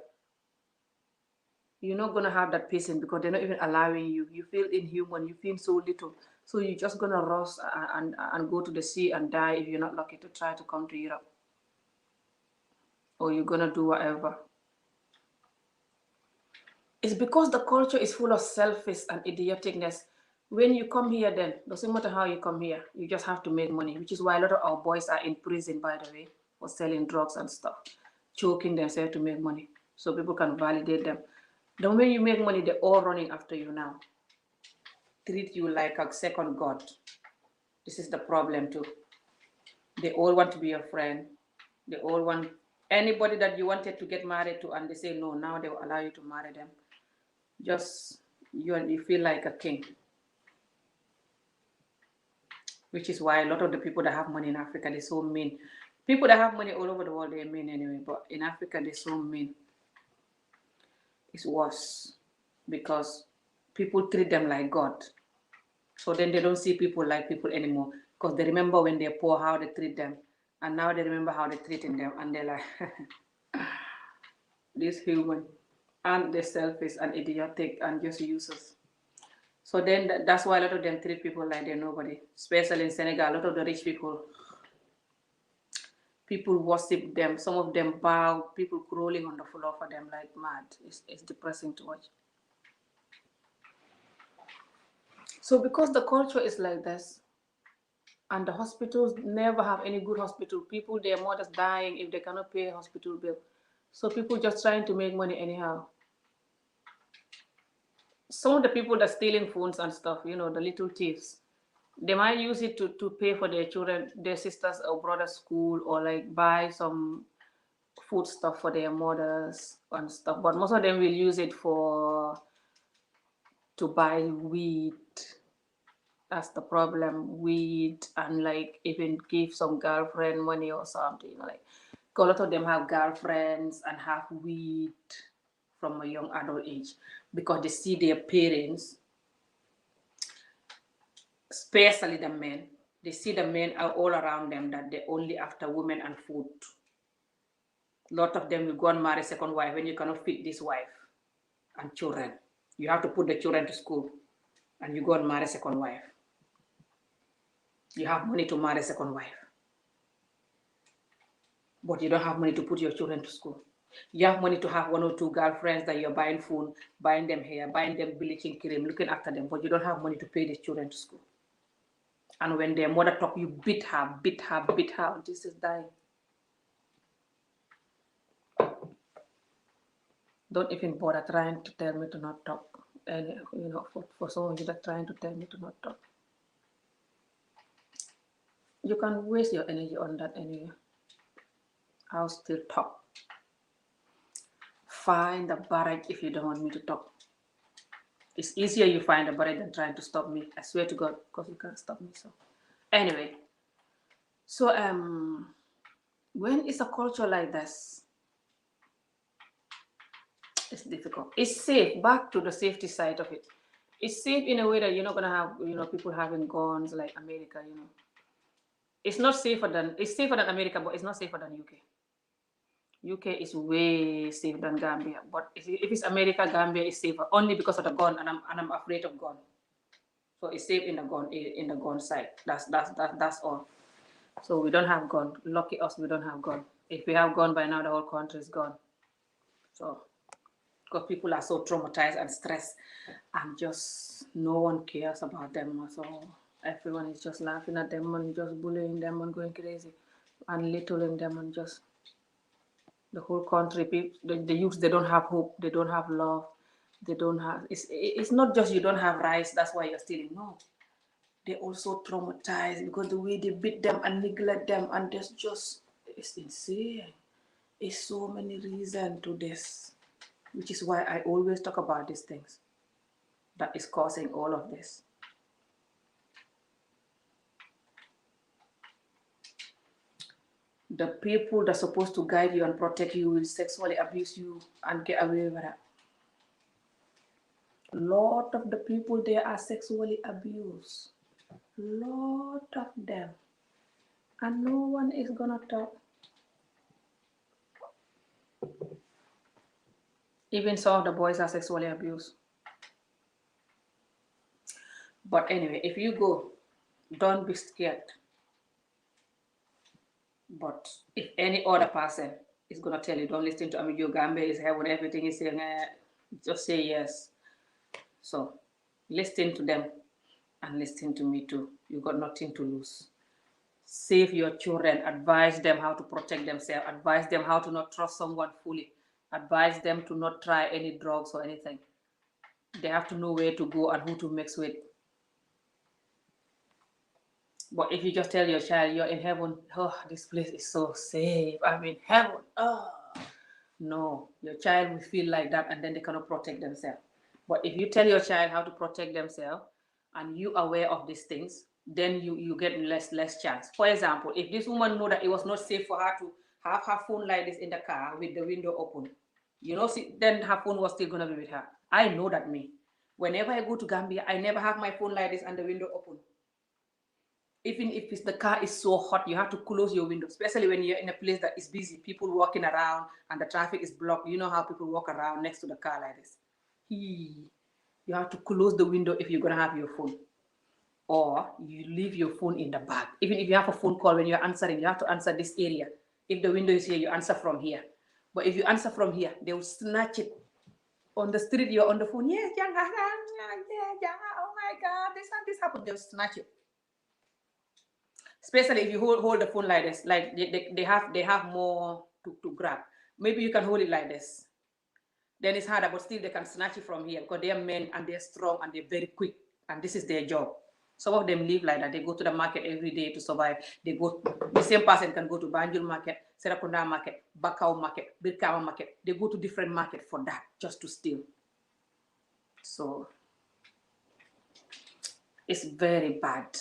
You're not gonna have that patience because they're not even allowing you. You feel inhuman. You feel so little. So you're just gonna rush and go to the sea and die if you're not lucky to try to come to Europe. Or you're gonna do whatever. It's because the culture is full of selfish and idioticness. When you come here, then doesn't matter how you come here, you just have to make money, which is why a lot of our boys are in prison, by the way, for selling drugs and stuff, choking themselves to make money, so people can validate them. The moment you make money, they're all running after you now, treat you like a second god. This is the problem too. They all want to be your friend. They all want anybody that you wanted to get married to, and they say no. Now they will allow you to marry them. Just you feel like a king, which is why a lot of the people that have money in Africa, they're so mean. People that have money all over the world, they're mean anyway, but in Africa, they're so mean. It's worse because people treat them like God. So then they don't see people like people anymore because they remember when they're poor how they treat them, and now they remember how they're treating them, and they're like, this human, and they're selfish and idiotic and just useless. So then that's why a lot of them treat people like they're nobody. Especially in Senegal, a lot of the rich people worship them. Some of them bow, people crawling on the floor for them like mad. It's depressing to watch. So because the culture is like this, and the hospitals never have any good hospital, people, their mothers dying if they cannot pay a hospital bill. So people just trying to make money anyhow. Some of the people that stealing phones and stuff, the little thieves, they might use it to pay for their children, their sisters or brothers' school, or like buy some food stuff for their mothers and stuff. But most of them will use it for to buy weed. That's the problem. Weed, and like even give some girlfriend money or something. Like a lot of them have girlfriends and have weed from a young adult age because they see their parents, especially the men. They see the men are all around them that they're only after women and food. A lot of them will go and marry second wife when you cannot feed this wife and children. You have to put the children to school and you go and marry second wife. You have money to marry second wife, but you don't have money to put your children to school. You have money to have one or two girlfriends that you're buying food, buying them hair, buying them bleaching cream, looking after them, but you don't have money to pay the children to school. And when their mother talk, you beat her, beat her, beat her. This is dying. Don't even bother trying to tell me to not talk. And for some of you that trying to tell me to not talk, you can waste your energy on that anyway. I'll still talk. Find the barrage if you don't want me to talk. It's easier you find a barrage than trying to stop me. I swear to God, because you can't stop me. So anyway, so when it's a culture like this, it's difficult. It's safe. Back to the safety side of it. It's safe in a way that you're not gonna have people having guns like America. It's safer than America, but it's not safer than UK. UK is way safer than Gambia. But if it's America, Gambia is safer only because of the gun, and I'm afraid of gun. So it's safe in the gun side. That's all. So we don't have gun. Lucky us, we don't have gun. If we have gun by now, the whole country is gone. So because people are so traumatized and stressed, and just no one cares about them. So everyone is just laughing at them and just bullying them and going crazy and littling them, and just the whole country, people, the youth, they don't have hope, they don't have love, they don't have, it's not just you don't have rights, that's why you're stealing. No, they also traumatized because the way they beat them and neglect them, and there's just, it's insane. It's so many reasons to this, which is why I always talk about these things that is causing all of this. The people that's supposed to guide you and protect you will sexually abuse you and get away with that. Lot of the people there are sexually abused. Lot of them. And no one is gonna talk. Even some of the boys are sexually abused. But anyway, if you go, don't be scared. But if any other person is gonna tell you, don't listen to Amigo, Gambia is heaven, everything is saying, just say yes. So listen to them and listen to me too. You got nothing to lose. Save your children, advise them how to protect themselves, advise them how to not trust someone fully, advise them to not try any drugs or anything. They have to know where to go and who to mix with. But if you just tell your child you're in heaven, oh, this place is so safe, I'm in heaven, oh, no, your child will feel like that and then they cannot protect themselves. But if you tell your child how to protect themselves and you are aware of these things, then you get less chance. For example, if this woman know that it was not safe for her to have her phone like this in the car with the window open, then her phone was still gonna be with her. I know that me. Whenever I go to Gambia, I never have my phone like this and the window open. Even if the car is so hot, you have to close your window, especially when you're in a place that is busy, people walking around and the traffic is blocked. You know how people walk around next to the car like this. You have to close the window if you're going to have your phone. Or you leave your phone in the bag. Even if you have a phone call, when you're answering, you have to answer this area. If the window is here, you answer from here. But if you answer from here, they will snatch it. On the street, you're on the phone. Yes, yeah, oh my God, this happened. They'll snatch it. Especially if you hold the phone like this, like they have more to grab. Maybe you can hold it like this. Then it's harder, but still they can snatch it from here because they are men and they're strong and they're very quick, and this is their job. Some of them live like that. They go to the market every day to survive. They go. The same person can go to Banjul market, Serakunda market, Bakau market, Birkawa market. They go to different market for that, just to steal. So it's very bad.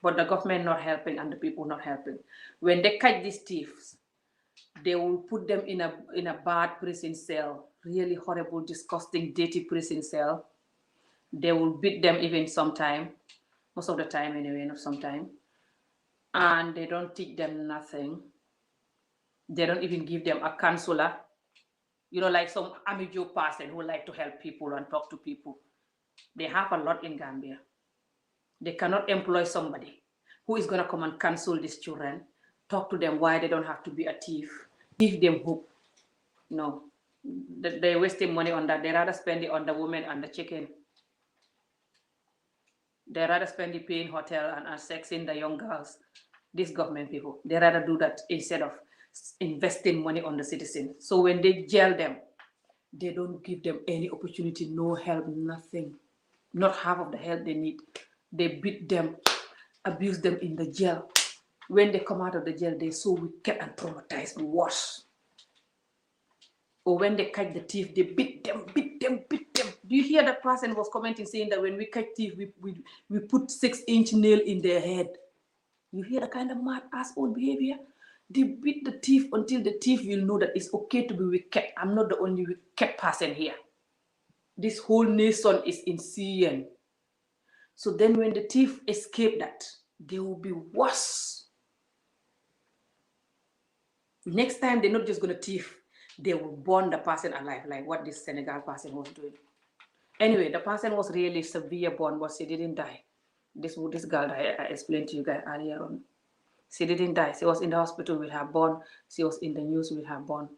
But the government not helping and the people not helping. When they catch these thieves, they will put them in a bad prison cell, really horrible, disgusting, dirty prison cell. They will beat them even sometime, most of the time anyway, not sometime. And they don't teach them nothing. They don't even give them a counselor. You know, like some amijo person who like to help people and talk to people. They have a lot in Gambia. They cannot employ somebody who is going to come and counsel these children, talk to them why they don't have to be a thief, give them hope. No, they're wasting money on that. They rather spend it on the women and the chicken. They rather spend it paying hotel and sexing the young girls. These government people, they rather do that instead of investing money on the citizens. So when they jail them, they don't give them any opportunity, no help, nothing. Not half of the help they need. They beat them, abuse them in the jail. When they come out of the jail, they're so wicked and traumatized, worse. Or when they catch the thief, they beat them, beat them, beat them. Do you hear that person was commenting saying that when we catch thief, we put 6-inch nail in their head? You hear the kind of mad asshole behavior? They beat the thief until the thief will know that it's okay to be wicked. I'm not the only wicked person here. This whole nation is insane. So then when the thief escape that, they will be worse. Next time, they're not just going to thief. They will burn the person alive, like what this Senegal person was doing. Anyway, the person was really severe burn, but she didn't die. This girl that I explained to you guys earlier on. She didn't die. She was in the hospital with her burn. She was in the news with her burn.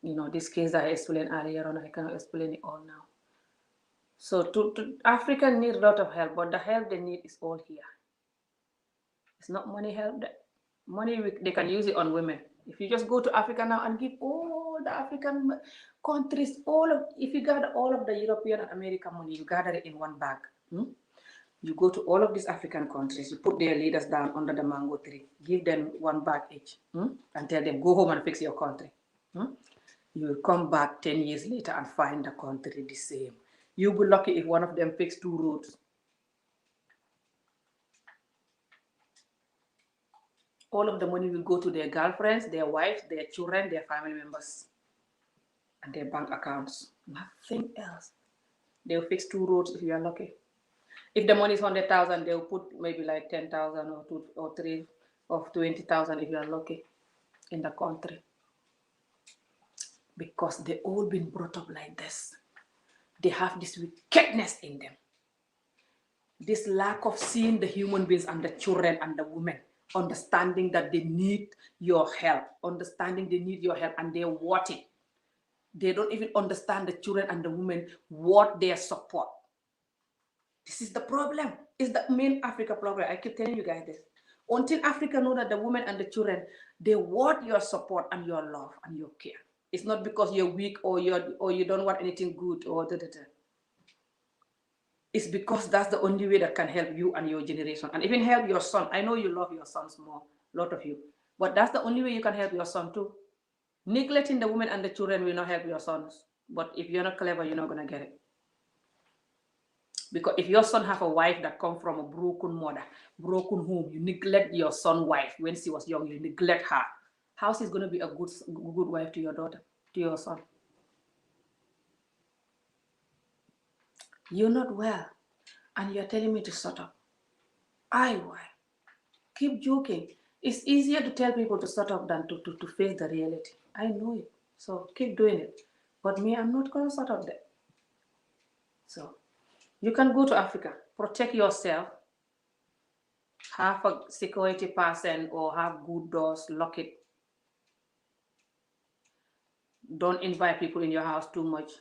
You know, this case that I explained earlier on, I cannot explain it all now. So Africa need a lot of help, but the help they need is all here. It's not money help. Money, they can use it on women. If you just go to Africa now and give all the African countries, if you gather all of the European and American money, you gather it in one bag. You go to all of these African countries, you put their leaders down under the mango tree, give them one bag each, and tell them, go home and fix your country. You will come back 10 years later and find the country the same. You'll be lucky if one of them fixes 2 roads. All of the money will go to their girlfriends, their wives, their children, their family members, and their bank accounts. Nothing else. They'll fix 2 roads if you are lucky. If the money is 100,000, they'll put maybe like 10,000 or 2 or 3 or 20,000 if you are lucky in the country. Because they all been brought up like this. They have this wickedness in them. This lack of seeing the human beings and the children and the women, understanding that they need your help, and they want it. They don't even understand the children and the women want their support. This is the problem. It's the main Africa problem. I keep telling you guys this. Until Africa know that the women and the children, they want your support and your love and your care. It's not because you're weak or you don't want anything good or da-da-da. It's because that's the only way that can help you and your generation, and even help your son. I know you love your sons more, a lot of you, but that's the only way you can help your son too. Neglecting the women and the children will not help your sons, but if you're not clever, you're not going to get it. Because if your son have a wife that come from a broken mother, broken home, you neglect your son's wife when she was young, you neglect her. How she's going to be a good wife to your daughter, to your son? You're not well, and you're telling me to shut up. Why? Keep joking. It's easier to tell people to shut up than to face the reality. I know it. So keep doing it. But me, I'm not going to shut up there. So you can go to Africa, protect yourself, have a security person or have good doors, lock it. Don't invite people in your house too much.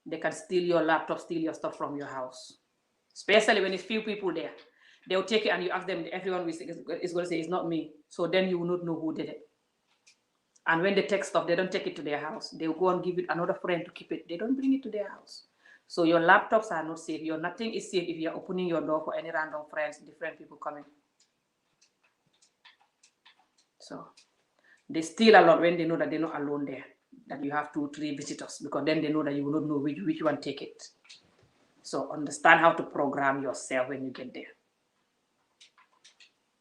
They can steal your laptop, steal your stuff from your house. Especially when it's few people there. They'll take it and you ask them, everyone is going to say, it's not me. So then you will not know who did it. And when they take stuff, they don't take it to their house. They'll go and give it another friend to keep it. They don't bring it to their house. So your laptops are not safe. Your nothing is safe if you're opening your door for any random friends, different people coming. So they steal a lot when they know that they're not alone there, that you have 2-3 visitors, because then they know that you will not know which one take it. So understand how to program yourself when you get there.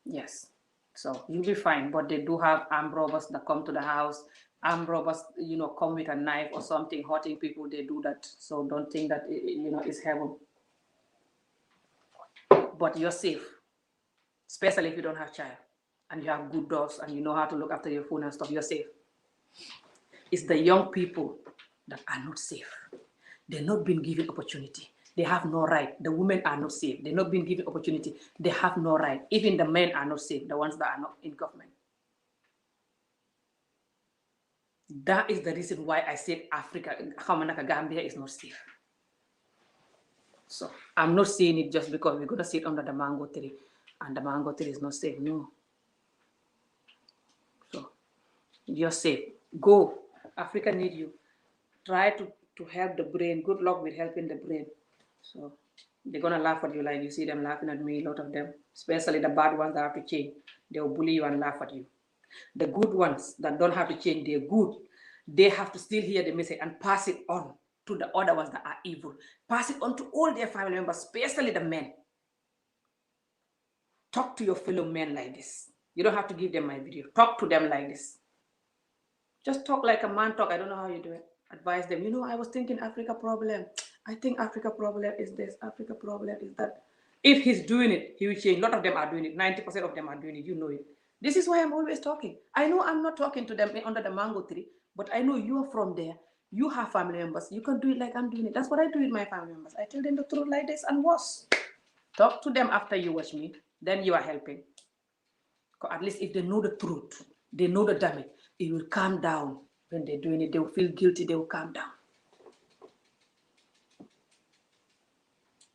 Yes. So you'll be fine. But they do have armed robbers that come to the house. Armed robbers, come with a knife or something, hurting people. They do that. So don't think that, it's heaven. But you're safe, especially if you don't have child and you have good dogs and you know how to look after your phone and stuff. You're safe. It's the young people that are not safe. They're not being given opportunity. They have no right. The women are not safe. They're not being given opportunity. They have no right. Even the men are not safe, the ones that are not in government. That is the reason why I said Africa, Gambia is not safe. So I'm not saying it just because we're going to sit under the mango tree and the mango tree is not safe. No. So you're safe. Go. Africa need you. Try to help the brain. Good luck with helping the brain. So they're going to laugh at you like you see them laughing at me, a lot of them, especially the bad ones that have to change. They'll bully you and laugh at you. The good ones that don't have to change, they're good. They have to still hear the message and pass it on to the other ones that are evil. Pass it on to all their family members, especially the men. Talk to your fellow men like this. You don't have to give them my video. Talk to them like this. Just talk like a man talk. I don't know how you do it. Advise them. I was thinking Africa problem. I think Africa problem is this. Africa problem is that. If he's doing it, he will change. A lot of them are doing it. 90% of them are doing it. You know it. This is why I'm always talking. I know I'm not talking to them under the mango tree, but I know you are from there. You have family members. You can do it like I'm doing it. That's what I do with my family members. I tell them the truth like this and worse. Talk to them after you watch me. Then you are helping. At least if they know the truth, they know the damage, it will calm down. When they're doing it, they will feel guilty, they will calm down.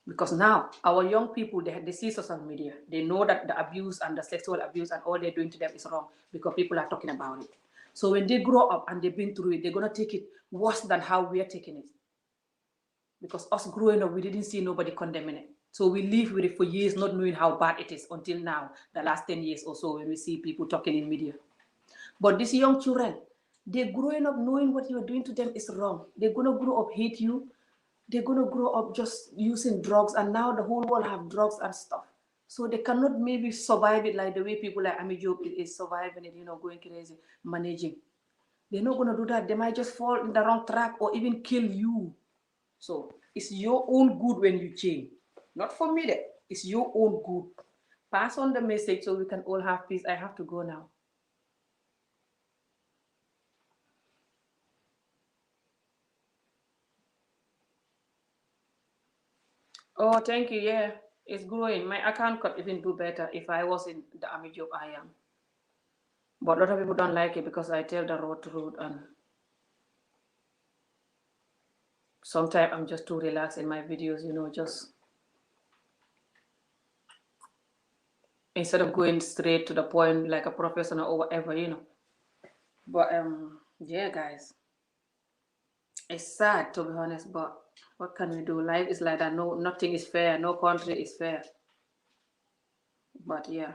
Because now, our young people, they see social media. They know that the abuse and the sexual abuse and all they're doing to them is wrong because people are talking about it. So when they grow up and they've been through it, they're going to take it worse than how we're taking it. Because us growing up, we didn't see nobody condemning it. So we live with it for years, not knowing how bad it is until now, the last 10 years or so, when we see people talking in media. But these young children, they're growing up knowing what you're doing to them is wrong. They're going to grow up hate you. They're going to grow up just using drugs. And now the whole world have drugs and stuff. So they cannot maybe survive it like the way people like Ami Job is surviving it, going crazy, managing. They're not going to do that. They might just fall in the wrong track or even kill you. So it's your own good when you change. Not for me, that. It's your own good. Pass on the message so we can all have peace. I have to go now. Oh, thank you. Yeah, it's growing. My account could even do better if I was in the army job I am. But a lot of people don't like it because I tell the road, and sometimes I'm just too relaxed in my videos, just instead of going straight to the point like a professional or whatever. But yeah, guys, it's sad to be honest, but what can we do? Life is like that. No, nothing is fair. No country is fair. But yeah,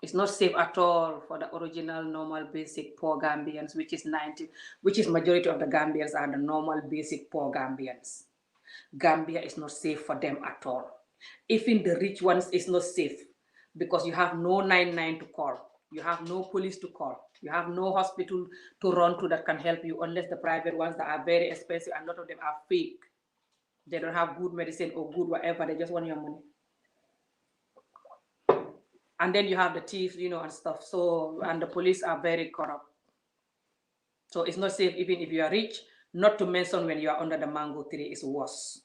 it's not safe at all for the original, normal, basic poor Gambians, which is majority of the Gambians are the normal, basic poor Gambians. Gambia is not safe for them at all. Even the rich ones is not safe because you have no 99 to call. You have no police to call. You have no hospital to run to that can help you unless the private ones that are very expensive, and a lot of them are fake. They don't have good medicine or good whatever. They just want your money. And then you have the thieves, and stuff. So, and the police are very corrupt. So it's not safe even if you are rich, not to mention when you are under the mango tree, is worse.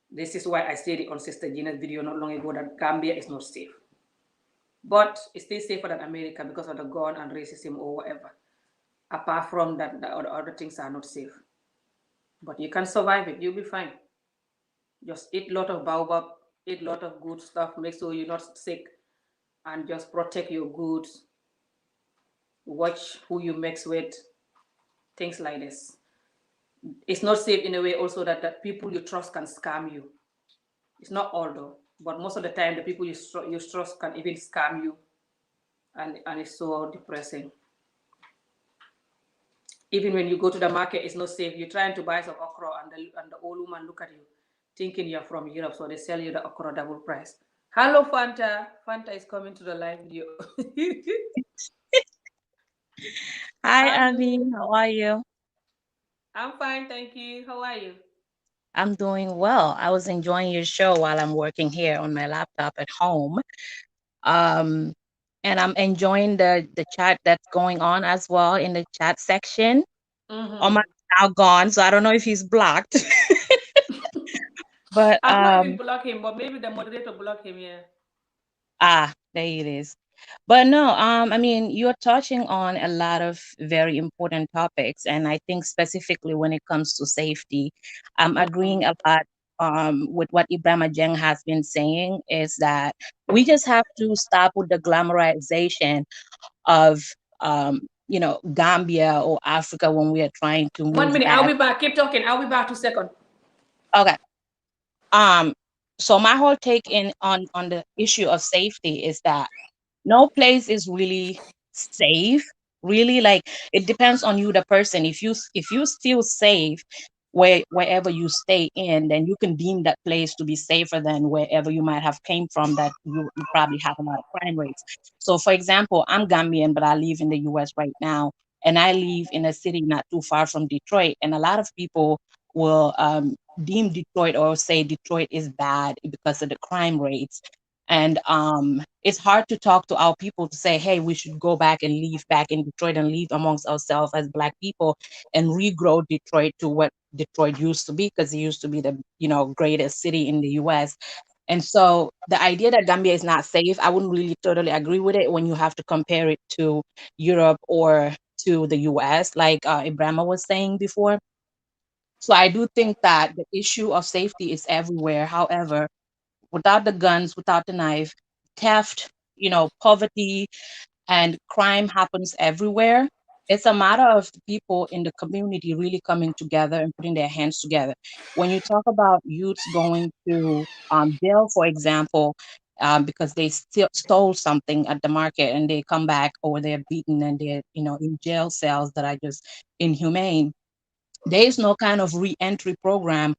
This is why I stated on Sister Gina's video not long ago that Gambia is not safe. But it's still safer than America because of the gun and racism or whatever. Apart from that, the other things are not safe. But you can survive it. You'll be fine. Just eat a lot of baobab, eat a lot of good stuff. Make sure you're not sick, and just protect your goods. Watch who you mix with. Things like this. It's not safe in a way also that people you trust can scam you. It's not all though, but most of the time the people you trust can even scam you, and it's so depressing. Even when you go to the market, it's not safe. You're trying to buy some okra, and the old woman look at you, thinking you're from Europe, so they sell you the okra double price. Hello, Fanta. Fanta is coming to the live video. Hi, Abby. Hello. How are you? I'm fine, thank you. How are you? I'm doing well. I was enjoying your show while I'm working here on my laptop at home. Um, and I'm enjoying the chat that's going on as well in the chat section. Oh my, Mm-hmm. now gone, so I don't know if he's blocked. But I've not even blocked him, but maybe the moderator blocked him. Yeah. there it is. But no, I mean, you're touching on a lot of very important topics, and I think specifically when it comes to safety, I'm agreeing a lot with what Ibrahima Jeng has been saying, is that we just have to stop with the glamorization of, Gambia or Africa when we are trying to One move minute, I'll back. be back. Keep talking. I'll be back 2 seconds. Okay. Um, so my whole take in on the issue of safety is that no place is really safe, really. Like, it depends on you, the person. If you feel safe wherever you stay in, then you can deem that place to be safer than wherever you might have came from, that you probably have a lot of crime rates. So for example, I'm Gambian, but I live in the US right now, and I live in a city not too far from Detroit, and a lot of people will deem Detroit or say Detroit is bad because of the crime rates. And it's hard to talk to our people to say, hey, we should go back and live back in Detroit and live amongst ourselves as Black people and regrow Detroit to what Detroit used to be, because it used to be the greatest city in the US. And so the idea that Gambia is not safe, I wouldn't really totally agree with it when you have to compare it to Europe or to the US, like Ibrahima was saying before. So I do think that the issue of safety is everywhere. However, without the guns, without the knife, theft, poverty, and crime happens everywhere. It's a matter of the people in the community really coming together and putting their hands together. When you talk about youths going to jail, for example, because they stole something at the market and they come back, or they're beaten and they're in jail cells that are just inhumane, there is no kind of re-entry program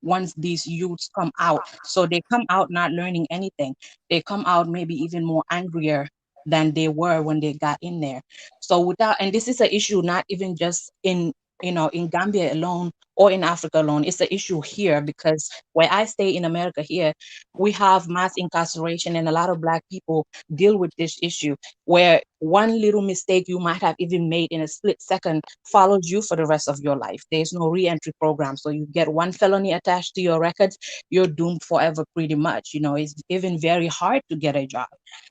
once these youths come out. So they come out not learning anything. They come out maybe even more angrier than they were when they got in there. So without, and this is an issue not even just in Gambia alone or in Africa alone. It's an issue here because where I stay in America here, we have mass incarceration, and a lot of Black people deal with this issue where one little mistake you might have even made in a split second follows you for the rest of your life. There's no re-entry program. So you get one felony attached to your records, you're doomed forever pretty much. It's even very hard to get a job.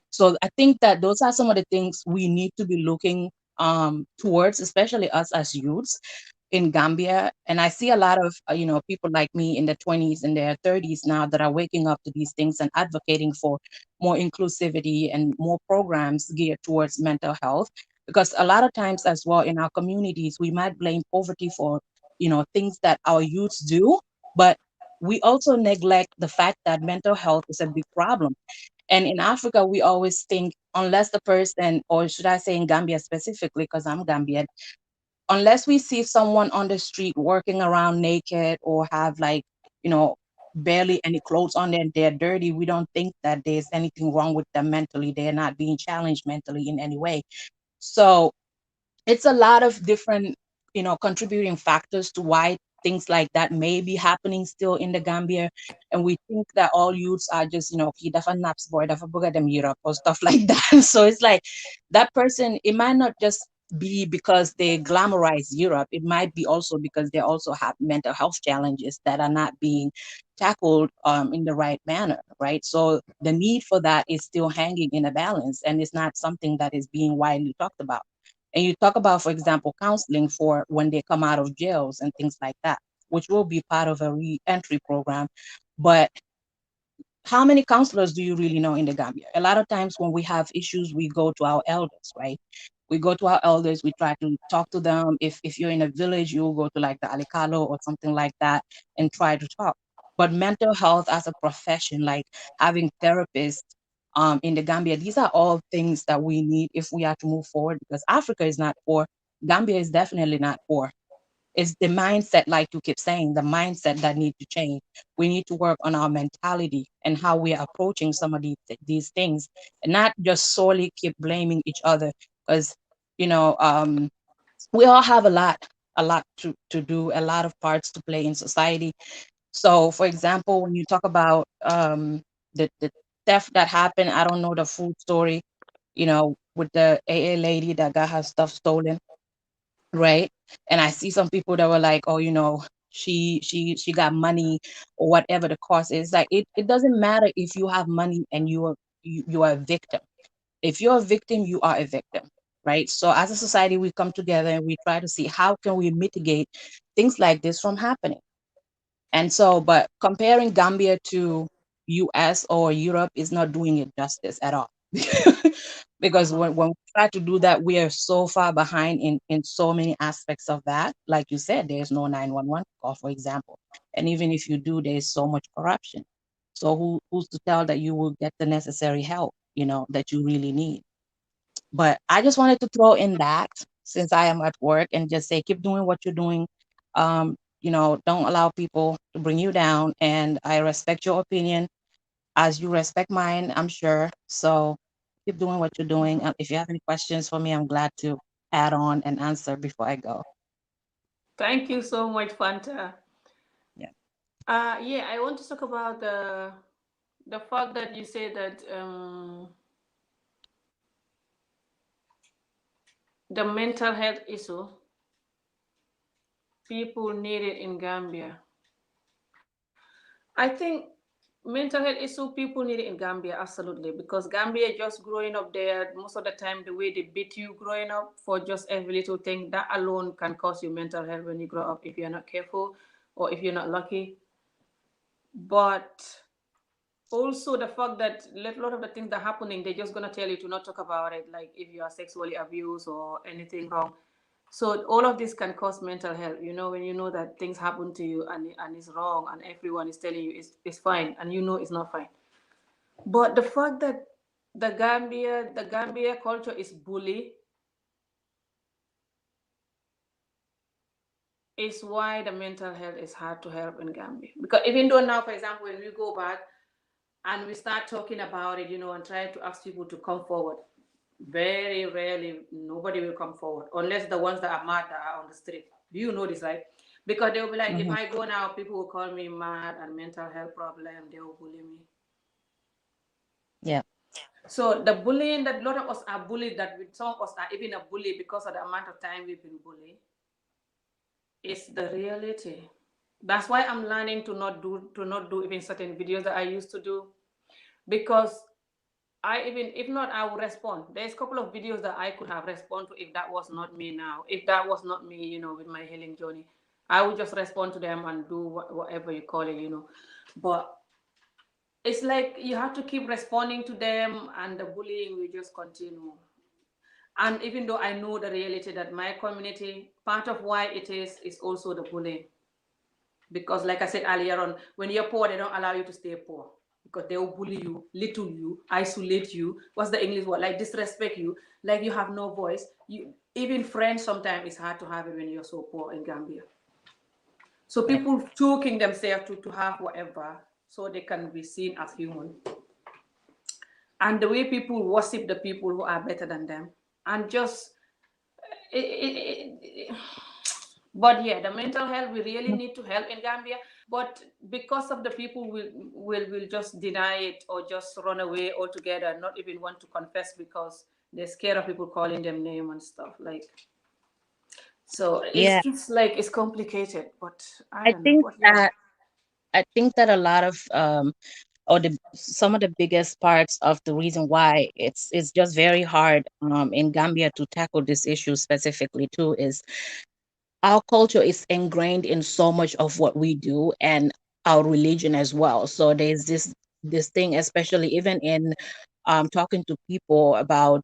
So I think that those are some of the things we need to be looking towards, especially us as youths in Gambia. And I see a lot of people like me in their 20s and their 30s now that are waking up to these things and advocating for more inclusivity and more programs geared towards mental health. Because a lot of times as well in our communities, we might blame poverty for things that our youths do, but we also neglect the fact that mental health is a big problem. And in Africa, we always think, unless the person, or should I say in Gambia specifically, because I'm Gambian, unless we see someone on the street working around naked or have, like, you know, barely any clothes on them, they're dirty, we don't think that there's anything wrong with them mentally. They're not being challenged mentally in any way. So it's a lot of different contributing factors to why things like that may be happening still in the Gambia. And we think that all youths are just "Ki dafa naps boy dafa buga dem Europe" or stuff like that. So it's like that person, it might not just be because they glamorize Europe. It might be also because they also have mental health challenges that are not being tackled in the right manner, right? So the need for that is still hanging in a balance, and it's not something that is being widely talked about. And you talk about, for example, counseling for when they come out of jails and things like that, which will be part of a re-entry program. But how many counselors do you really know in the Gambia? A lot of times when we have issues, we go to our elders, right? We go to our elders, we try to talk to them. If you're in a village, you'll go to like the Alikalo or something like that and try to talk. But mental health as a profession, like having therapists in the Gambia, these are all things that we need if we are to move forward, because Africa is not poor. Gambia is definitely not poor. It's the mindset, like you keep saying, the mindset that need to change. We need to work on our mentality and how we are approaching some of these things, and not just solely keep blaming each other. Because you know, we all have a lot to do, a lot of parts to play in society. So, for example, when you talk about the theft that happened, I don't know the full story. With the AA lady that got her stuff stolen, right? And I see some people that were like, oh, she got money or whatever the cost is. Like it doesn't matter if you have money and you are a victim. If you're a victim, you are a victim, right? So as a society, we come together and we try to see how can we mitigate things like this from happening. And so, but comparing Gambia to US or Europe is not doing it justice at all. Because Uh-huh. when we try to do that, we are so far behind in so many aspects of that. Like you said, there's no 911 call, for example. And even if you do, there's so much corruption. So who's to tell that you will get the necessary help, that you really need? But I just wanted to throw in that, since I am at work, and just say keep doing what you're doing. Don't allow people to bring you down. And I respect your opinion as you respect mine, I'm sure. So keep doing what you're doing. If you have any questions for me, I'm glad to add on and answer before I go. Thank you so much, Fanta. Yeah. Yeah, I want to talk about the fact that you say that the mental health issue people need it in Gambia. I think mental health issue people need it in Gambia absolutely, because Gambia just growing up there most of the time, the way they beat you growing up for just every little thing, that alone can cause you mental health when you grow up if you're not careful or if you're not lucky. But also the fact that a lot of the things that are happening, they're just gonna tell you to not talk about it, like if you are sexually abused or anything wrong. So all of this can cause mental health. When you know that things happen to you and it's wrong, and everyone is telling you it's fine, and you know it's not fine. But the fact that the Gambia culture is bully is why the mental health is hard to help in Gambia. Because even though now, for example, when we go back and we start talking about it, and trying to ask people to come forward, very rarely nobody will come forward unless the ones that are mad that are on the street. Do you know this, right? Because they'll be like, if Hmm. I go now, people will call me mad and mental health problem. They will bully me. Yeah. So the bullying, that a lot of us are bullied, that some of us are even a bully because of the amount of time we've been bullied, is the reality. That's why I'm learning to not do even certain videos that I used to do, because I even if not, I will respond. There's a couple of videos that I could have responded to if that was not me now. If that was not me, with my healing journey, I would just respond to them and do whatever you call it. But it's like you have to keep responding to them, and the bullying will just continue. And even though I know the reality that my community, part of why it is also the bullying. Because like I said earlier on, when you're poor, they don't allow you to stay poor, because they will bully you, little you, isolate you. What's the English word? Like disrespect you, like you have no voice. You even friends sometimes it's hard to have it when you're so poor in Gambia. So Yep. people choking themselves to have whatever so they can be seen as human. And the way people worship the people who are better than them, and just it, but yeah, the mental health we really need to help in Gambia. But because of the people will just deny it or just run away altogether, not even want to confess because they're scared of people calling them name and stuff like. So it's Yeah. just like it's complicated, but I I don't know. think But yeah. that I think that a lot of or the some of the biggest parts of the reason why it's just very hard in Gambia to tackle this issue specifically too is our culture is ingrained in so much of what we do and our religion as well. So there's this thing, especially even in talking to people about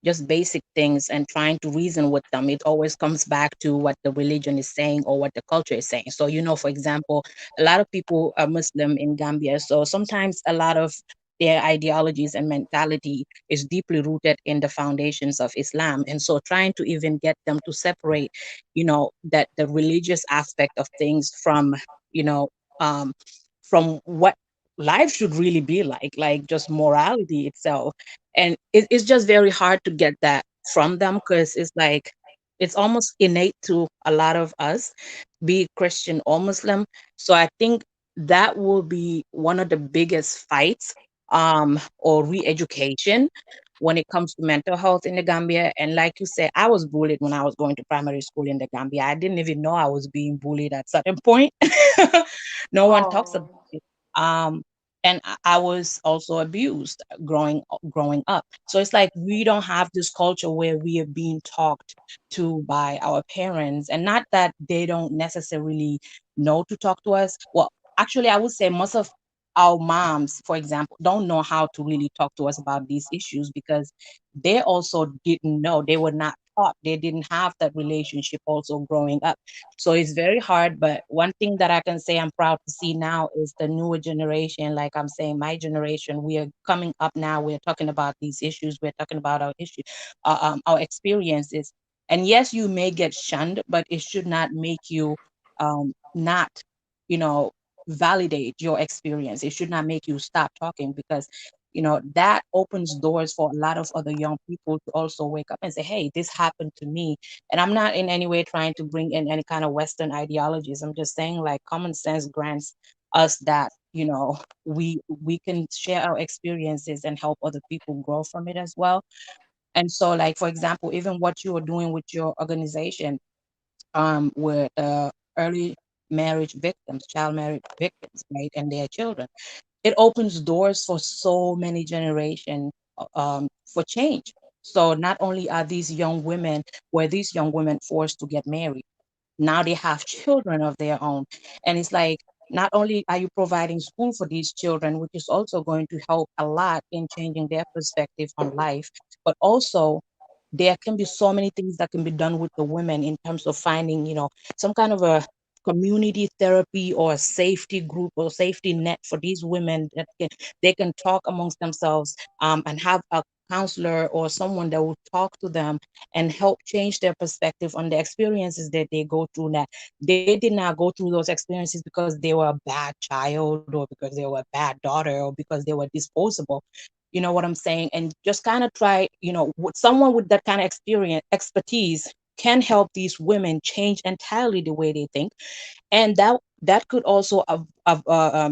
just basic things and trying to reason with them. It always comes back to what the religion is saying or what the culture is saying. So, for example, a lot of people are Muslim in Gambia. So sometimes a lot of their ideologies and mentality is deeply rooted in the foundations of Islam. And so trying to even get them to separate, that the religious aspect of things you know, um, from what life should really be like just morality itself. And it's just very hard to get that from them because it's like it's almost innate to a lot of us, be it Christian or Muslim. So I think that will be one of the biggest fights or re-education when it comes to mental health in the Gambia. And like you said, I was bullied when I was going to primary school in the Gambia. I didn't even know I was being bullied at certain point. No one talks about Oh, it. Um, and I was also abused growing up. So it's like we don't have this culture where we are being talked to by our parents, and not that they don't necessarily know to talk to us. Well, actually, I would say most of our moms, for example, don't know how to really talk to us about these issues because they also didn't know. They were not taught. They didn't have that relationship also growing up. So it's very hard. But one thing that I can say I'm proud to see now is the newer generation. Like I'm saying, my generation, we are coming up now. We're talking about these issues. We're talking about our experiences. And yes, you may get shunned, but it should not make you not, you know, validate your experience. It should not make you stop talking because that opens doors for a lot of other young people to also wake up and say, hey, this happened to me. And I'm not in any way trying to bring in any kind of Western ideologies. I'm just saying, like, common sense grants us that we can share our experiences and help other people grow from it as well. And so, like, for example, even what you are doing with your organization with early marriage victims, child marriage victims, right, and their children, it opens doors for so many generations for change. So not only are these young women forced to get married, now they have children of their own. And it's like, not only are you providing school for these children, which is also going to help a lot in changing their perspective on life, but also there can be so many things that can be done with the women in terms of finding, some kind of a community therapy or a safety group or safety net for these women that they can talk amongst themselves, and have a counselor or someone that will talk to them and help change their perspective on the experiences that they go through, that they did not go through those experiences because they were a bad child or because they were a bad daughter or because they were disposable. You know what I'm saying? And just kind of try, with someone with that kind of experience, expertise can help these women change entirely the way they think. And that could also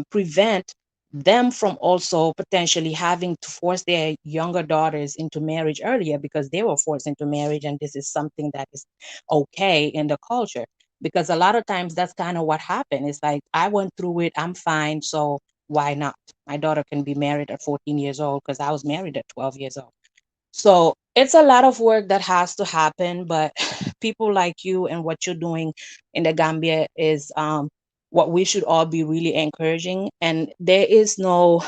prevent them from also potentially having to force their younger daughters into marriage earlier because they were forced into marriage, and this is something that is okay in the culture. Because a lot of times that's kind of what happened. It's like, I went through it, I'm fine, so why not? My daughter can be married at 14 years old because I was married at 12 years old. So it's a lot of work that has to happen, but people like you and what you're doing in the Gambia is what we should all be really encouraging. And there is no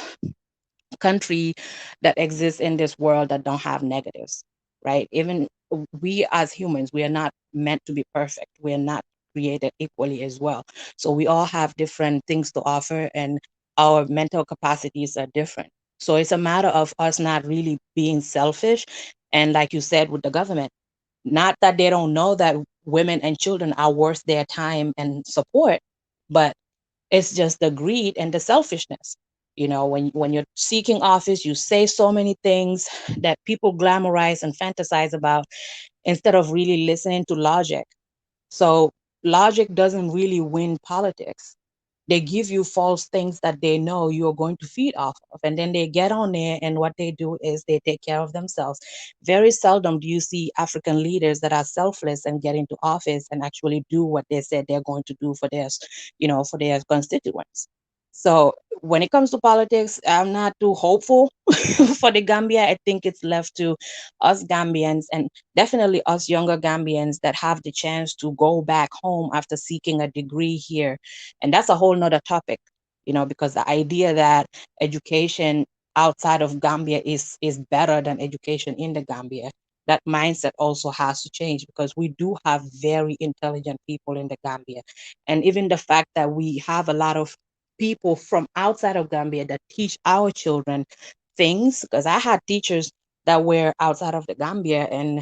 country that exists in this world that don't have negatives, right? Even we as humans, we are not meant to be perfect. We are not created equally as well. So we all have different things to offer, and our mental capacities are different. So it's a matter of us not really being selfish. And like you said with the government, not that they don't know that women and children are worth their time and support, but it's just the greed and the selfishness. When you're seeking office, you say so many things that people glamorize and fantasize about instead of really listening to logic. So logic doesn't really win politics. They give you false things that they know you're going to feed off of. And then they get on there, and what they do is they take care of themselves. Very seldom do you see African leaders that are selfless and get into office and actually do what they said they're going to do for for their constituents. So when it comes to politics, I'm not too hopeful for the Gambia. I think it's left to us Gambians, and definitely us younger Gambians that have the chance to go back home after seeking a degree here. And that's a whole nother topic, because the idea that education outside of Gambia is better than education in the Gambia, that mindset also has to change, because we do have very intelligent people in the Gambia. And even the fact that we have a lot of people from outside of Gambia that teach our children things, because I had teachers that were outside of the Gambia, and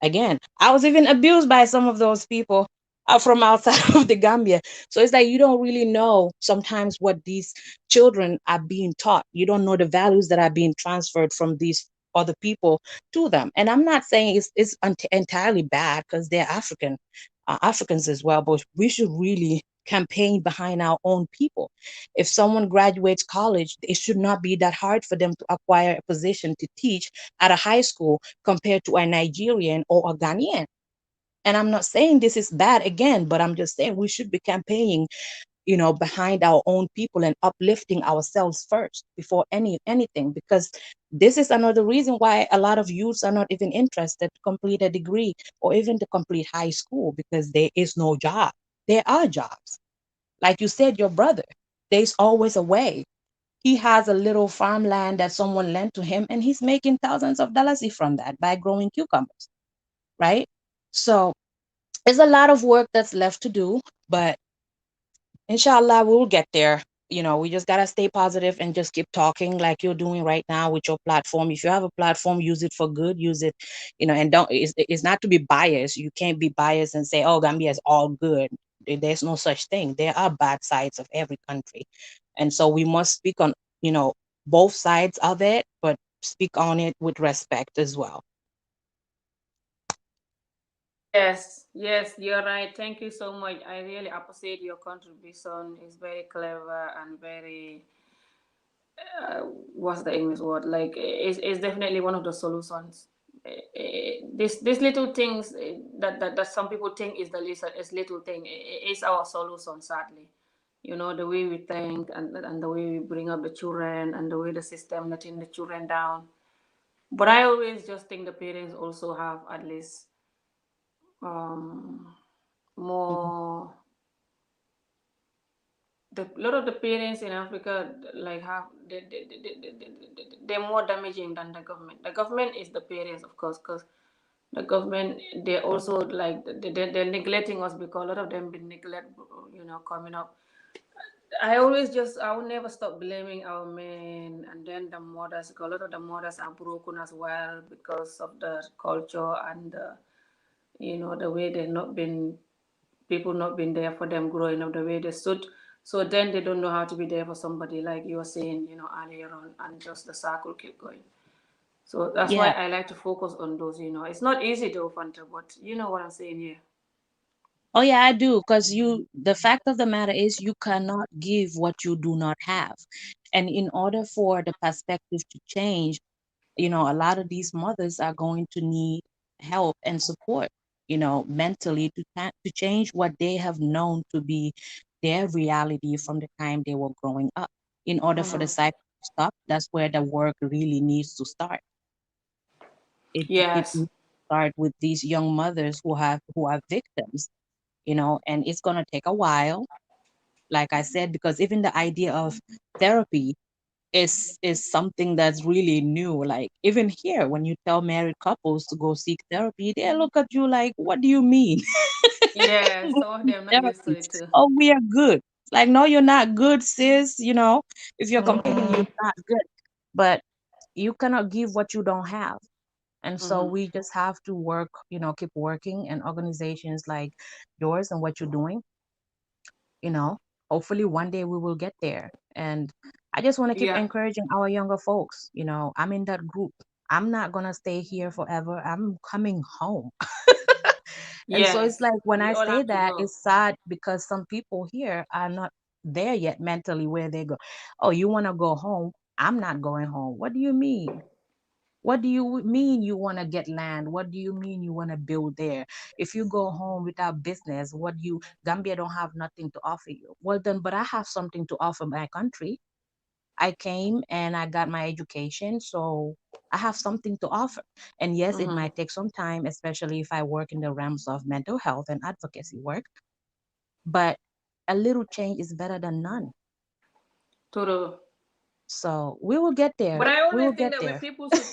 again, I was even abused by some of those people from outside of the Gambia. So it's like you don't really know sometimes what these children are being taught. You don't know the values that are being transferred from these other people to them. And I'm not saying it's entirely bad, because they're Africans as well, but we should really campaign behind our own people. If someone graduates college, it should not be that hard for them to acquire a position to teach at a high school compared to a Nigerian or a Ghanaian. And I'm not saying this is bad again, but I'm just saying we should be campaigning, behind our own people and uplifting ourselves first before anything. Because this is another reason why a lot of youths are not even interested to complete a degree or even to complete high school, because there is no job. There are jobs. Like you said, your brother, there's always a way. He has a little farmland that someone lent to him, and he's making thousands of dollars from that by growing cucumbers, right? So there's a lot of work that's left to do, but inshallah, we will get there. We just gotta stay positive and just keep talking like you're doing right now with your platform. If you have a platform, use it for good. Use it, and don't. It's not to be biased. You can't be biased and say, "Oh, Gambia is all good." There's no such thing. There are bad sides of every country, and so we must speak on, you know, both sides of it, but speak on it with respect as well. Yes, yes, you're right. Thank you so much. I really appreciate your contribution. It's very clever and very, what's the English word? Like, it's definitely one of the solutions. This little things that some people think is little thing, is our solution, sadly. The way we think, and the way we bring up the children, and the way the system letting the children down. But I always just think the parents also have at least, um, Mhm. more, the lot of the parents in Africa, like, have they're more damaging than the government. The government is the parents, of course, because the government, they're also like they're neglecting us, because a lot of them been neglect, coming up. I will never stop blaming our men, and then the mothers, 'cause a lot of the mothers are broken as well because of the culture, and the way they've not been, people not been there for them growing up the way they should. So then they don't know how to be there for somebody, like you were saying, earlier on, and just the circle keep going. So that's why Yeah. I like to focus on those. It's not easy though, Fanta, but you know what I'm saying here. Oh yeah, I do. Because the fact of the matter is, you cannot give what you do not have. And in order for the perspective to change, a lot of these mothers are going to need help and support, mentally to change what they have known to be their reality from the time they were growing up. In order for the Hmm. cycle to stop, that's where the work really needs to start. It Yes. needs to start with these young mothers who are victims, and it's gonna take a while, like I said, because even the idea of therapy is something that's really new. Like even here, when you tell married couples to go seek therapy, they look at you like, "What do you mean?" Yeah, Go some of seek them not used to therapy. it too. Oh, we are good. It's like, no, you're not good, sis. If you're complaining, Mm-hmm. you're not good. But you cannot give what you don't have. And so Mm-hmm. we just have to work, keep working, and organizations like yours and what you're doing, you know, hopefully one day we will get there. And I just want to keep Yeah. encouraging our younger folks. I'm in that group. I'm not going to stay here forever. I'm coming home. And so it's Yes. like when We I all say have to that, go. it's sad because some people here are not there yet mentally where they go, oh, you want to go home? I'm not going home. What do you mean? What do you mean you want to get land? What do you mean you want to build there? If you go home without business, what do you, Gambia don't have nothing to offer you. Well, then, but I have something to offer my country. I came and I got my education, so I have something to offer. And yes, it Mm-hmm. might take some time, especially if I work in the realms of mental health and advocacy work, but a little change is better than none. True. So we will get But there. I We always will think get that when there. people should,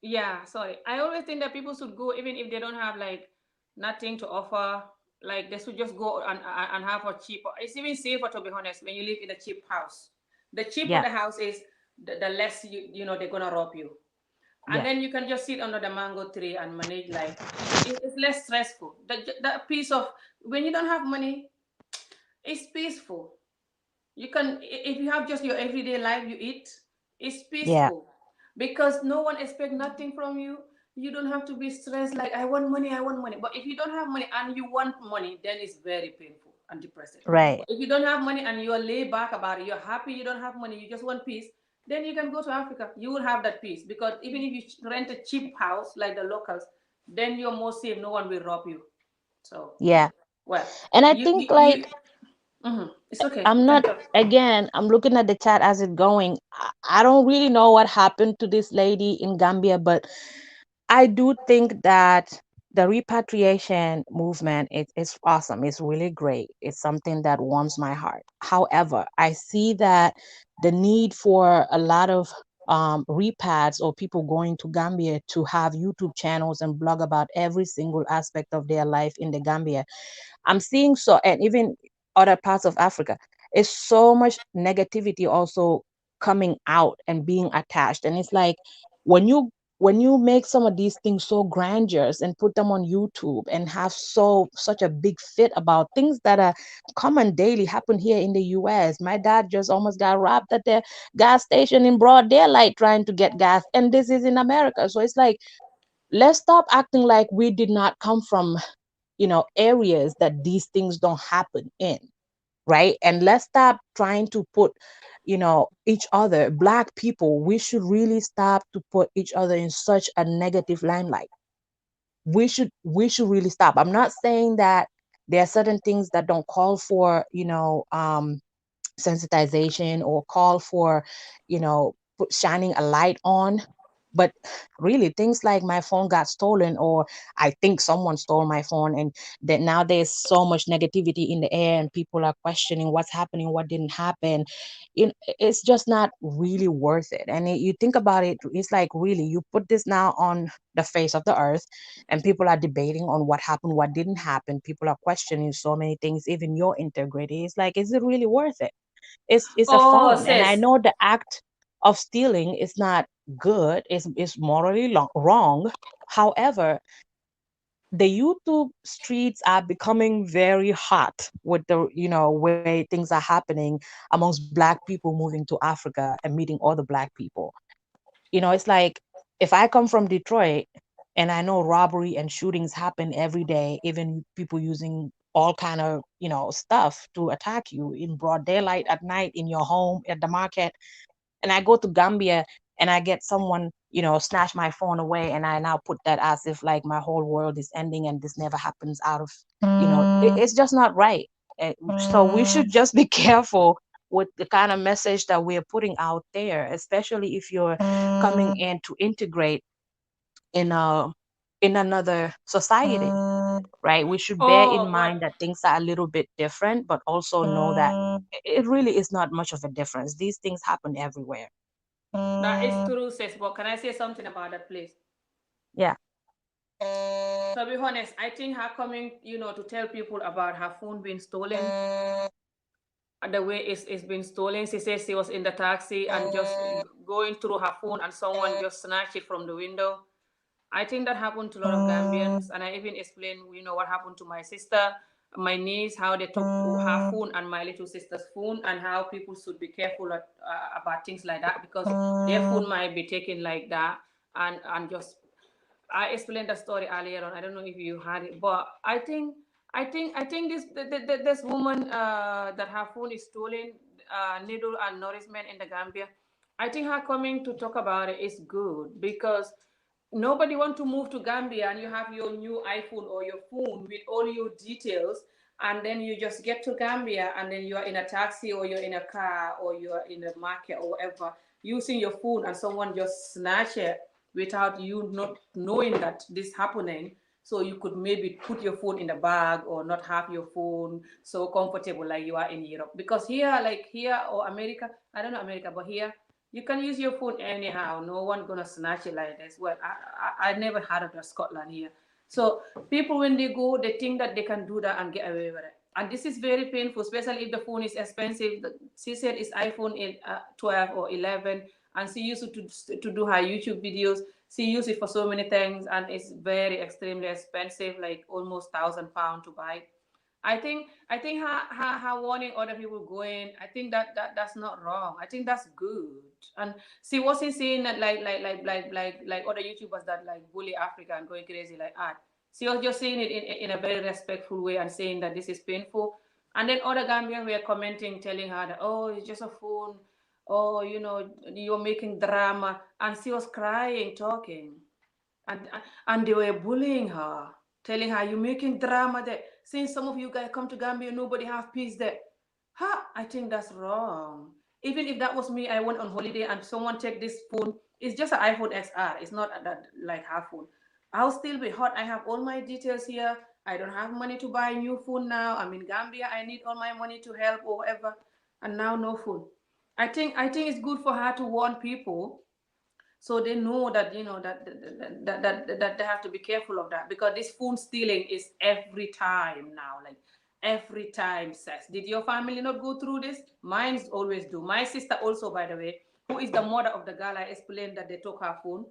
yeah, sorry. I always think that people should go even if they don't have like nothing to offer. Like they should just go and have a cheap. It's even safer to be honest when you live in a cheap house. The cheaper Yeah, the house is, the less you know they're gonna rob you. And yeah, then you can just sit under the mango tree and manage life. It's less stressful. That piece of when you don't have money, it's peaceful. You can, if you have just your everyday life you eat, it's yeah, peaceful because no one expect nothing from you. You don't have to be stressed like I want money, I want money. But if you don't have money and you want money, then it's very painful and depressing. right. But if you don't have money and you're laid back about it, you're happy you don't have money, you just want peace, then you can go to Africa. You will have that peace because even if you rent a cheap house like the locals, then you're more safe. No one will rob you. So, Yeah. well, And I you think you, you like it's okay. You I'm can not, talk. again, I'm looking at the chat as it going. I don't really know what happened to this lady in Gambia, but I do think that the repatriation movement is awesome. It's really great. It's something that warms my heart. However, I see that the need for a lot of repats or people going to Gambia to have YouTube channels and blog about every single aspect of their life in the Gambia. I'm seeing so, and even other parts of Africa, is so much negativity also coming out and being attached. And it's like when you make some of these things so grandiose and put them on YouTube and have such a big fit about things that are common daily happen here in the US. My dad just almost got robbed at the gas station in broad daylight trying to get gas, and this is in America. So it's like, let's stop acting like we did not come from areas that these things don't happen in, right? And let's stop trying to put each other, black people, we should really stop to put each other in such a negative limelight. We should really stop. I'm not saying that there are certain things that don't call for sensitization or call for shining a light on, but really things like my phone got stolen, or I think someone stole my phone, and that now there's so much negativity in the air and people are questioning what's happening, what didn't happen. It's just not really worth it. And you think about it, it's like, really, you put this now on the face of the earth and people are debating on what happened, what didn't happen, people are questioning so many things, even your integrity. It's like, is it really worth it? It's a Oh, phone, and I sis. know the act of stealing is not good. It's morally wrong. However, the YouTube streets are becoming very hot with the way things are happening amongst black people moving to Africa and meeting other black people. It's like, if I come from Detroit and I know robbery and shootings happen every day, even people using all kind of stuff to attack you in broad daylight, at night, in your home, at the market, and I go to Gambia and I get someone, snatch my phone away, and I now put that as if like my whole world is ending and this never happens out of, it's just not right. So we should just be careful with the kind of message that we're putting out there, especially if you're coming in to integrate in another society, right? We should bear in Oh, but mind that things are a little bit different, but also know that it really is not much of a difference. These things happen everywhere. that is true, sis. But can I say something about that place? Yeah. To be honest, I think her coming, to tell people about her phone being stolen, the way it's been stolen. She says she was in the taxi and just going through her phone and someone just snatched it from the window. I think that happened to a lot of Gambians, and I even explained, what happened to my sister, my niece, how they took her phone and my little sister's phone, and how people should be careful about things like that because their phone might be taken like that, and just I explained the story earlier on. I don't know if you had it, but I think I think this woman that her phone is stolen, needle and nourishment in the Gambia. I think her coming to talk about it is good because nobody want to move to Gambia and you have your new iPhone or your phone with all your details, and then you just get to Gambia and then you are in a taxi or you're in a car or you are in a market or whatever using your phone and someone just snatch it without you not knowing that this happening, so you could maybe put your phone in the bag or not have your phone so comfortable like you are in Europe. Because here, like here or America, I don't know America, but here you can use your phone anyhow. No one gonna snatch it like this. Well, I never heard of that Scotland here. So people when they go, they think that they can do that and get away with it. And this is very painful, especially if the phone is expensive. She said it's iPhone 12 or 11, and she used it to do her YouTube videos. She used it for so many things, and it's very extremely expensive, like almost £1,000 to buy. I think her warning other people going. I think that's not wrong. I think that's good. And she wasn't saying that like other YouTubers that like bully Africa and going crazy like art. She was just saying it in a very respectful way and saying that this is painful. And then other Gambians were commenting, telling her that, oh, it's just a phone. Oh, you're making drama. And she was crying, talking. And they were bullying her, telling her, you're making drama there. Since some of you guys come to Gambia, nobody have peace there. Ha! I think that's wrong. Even if that was me, I went on holiday and someone take this phone. It's just an iPhone XR. It's not that like her phone. I'll still be hot. I have all my details here. I don't have money to buy a new phone now. I'm in Gambia. I need all my money to help or whatever. And now no phone. I think it's good for her to warn people so they know that that they have to be careful of that, because this phone stealing is every time now, like every time. Says, did your family not go through this? Mine's always do. My sister also, by the way, who is the mother of the girl I explained that they took her phone,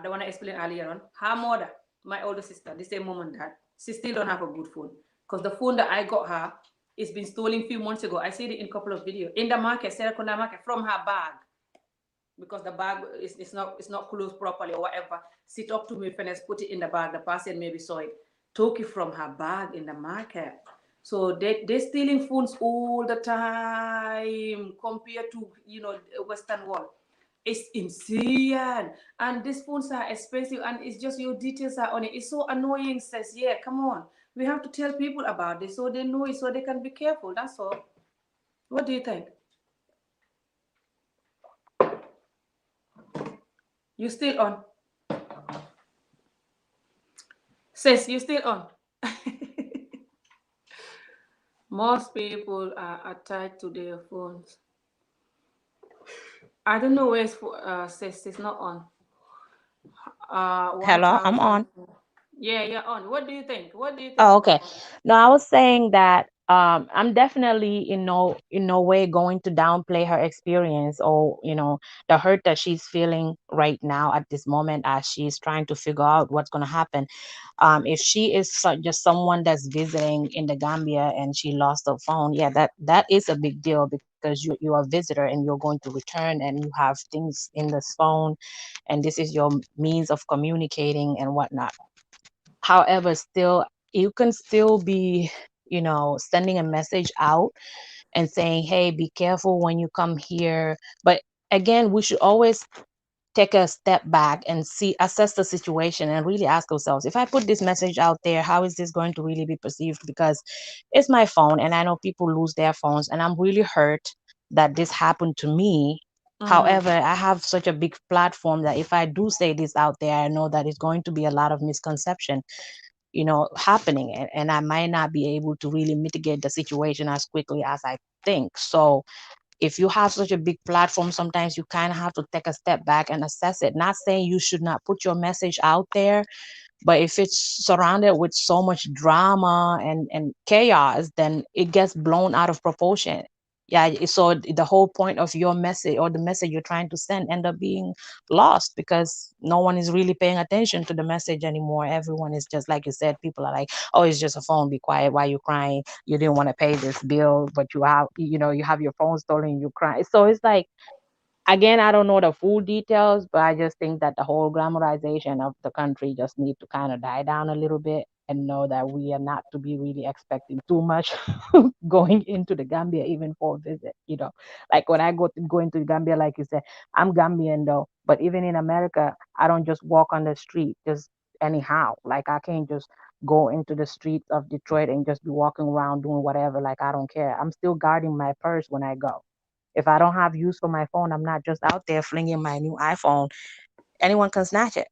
the one I explained earlier on, her mother, my older sister, the same mom and dad, she still don't have a good phone, because the phone that I got her is been stolen a few months ago. I see it in a couple of videos in the market, Serakunda market, from her bag, because the bag is not closed properly or whatever. She talked to me, finish, put it in the bag. The person maybe saw it, took it from her bag in the market. So they stealing phones all the time compared to Western world. It's insane, and these phones are expensive, and it's just your details are on it. It's so annoying. Says, yeah, come on, we have to tell people about this so they know it, so they can be careful. That's all. What do you think? You still on? Says you still on? Most people are attached to their phones. I don't know where says it's not on. One Hello, I'm thousand. on. Yeah, you're on. What do you think? What do you think Oh, about okay. that? No, I was saying that I'm definitely in no way going to downplay her experience, or the hurt that she's feeling right now at this moment as she's trying to figure out what's going to happen. If she is just someone that's visiting in the Gambia and she lost her phone, yeah, that is a big deal, because you're a visitor and you're going to return and you have things in this phone, and this is your means of communicating and whatnot. However, still, you can still be, sending a message out and saying, hey, be careful when you come here. But again, we should always take a step back and assess the situation and really ask ourselves, if I put this message out there, how is this going to really be perceived? Because it's my phone and I know people lose their phones, and I'm really hurt that this happened to me. Mm-hmm. However, I have such a big platform that if I do say this out there, I know that it's going to be a lot of misconception happening, and I might not be able to really mitigate the situation as quickly as I think. So if you have such a big platform, sometimes you kind of have to take a step back and assess it. Not saying you should not put your message out there, but if it's surrounded with so much drama and chaos, then it gets blown out of proportion. Yeah, so the whole point of your message, or the message you're trying to send, end up being lost, because no one is really paying attention to the message anymore. Everyone is just like you said. People are like, "Oh, it's just a phone. Be quiet. Why you crying? You didn't want to pay this bill, but you have your phone stolen. You cry." So it's like, again, I don't know the full details, but I just think that the whole glamorization of the country just need to kind of die down a little bit. and know that we are not to be really expecting too much going into the Gambia even for a visit. Like when I go into Gambia, like you said, I'm Gambian though, but even in America, I don't just walk on the street just anyhow. Like I can't just go into the streets of Detroit and just be walking around doing whatever. Like I don't care. I'm still guarding my purse when I go. If I don't have use for my phone, I'm not just out there flinging my new iPhone. Anyone can snatch it.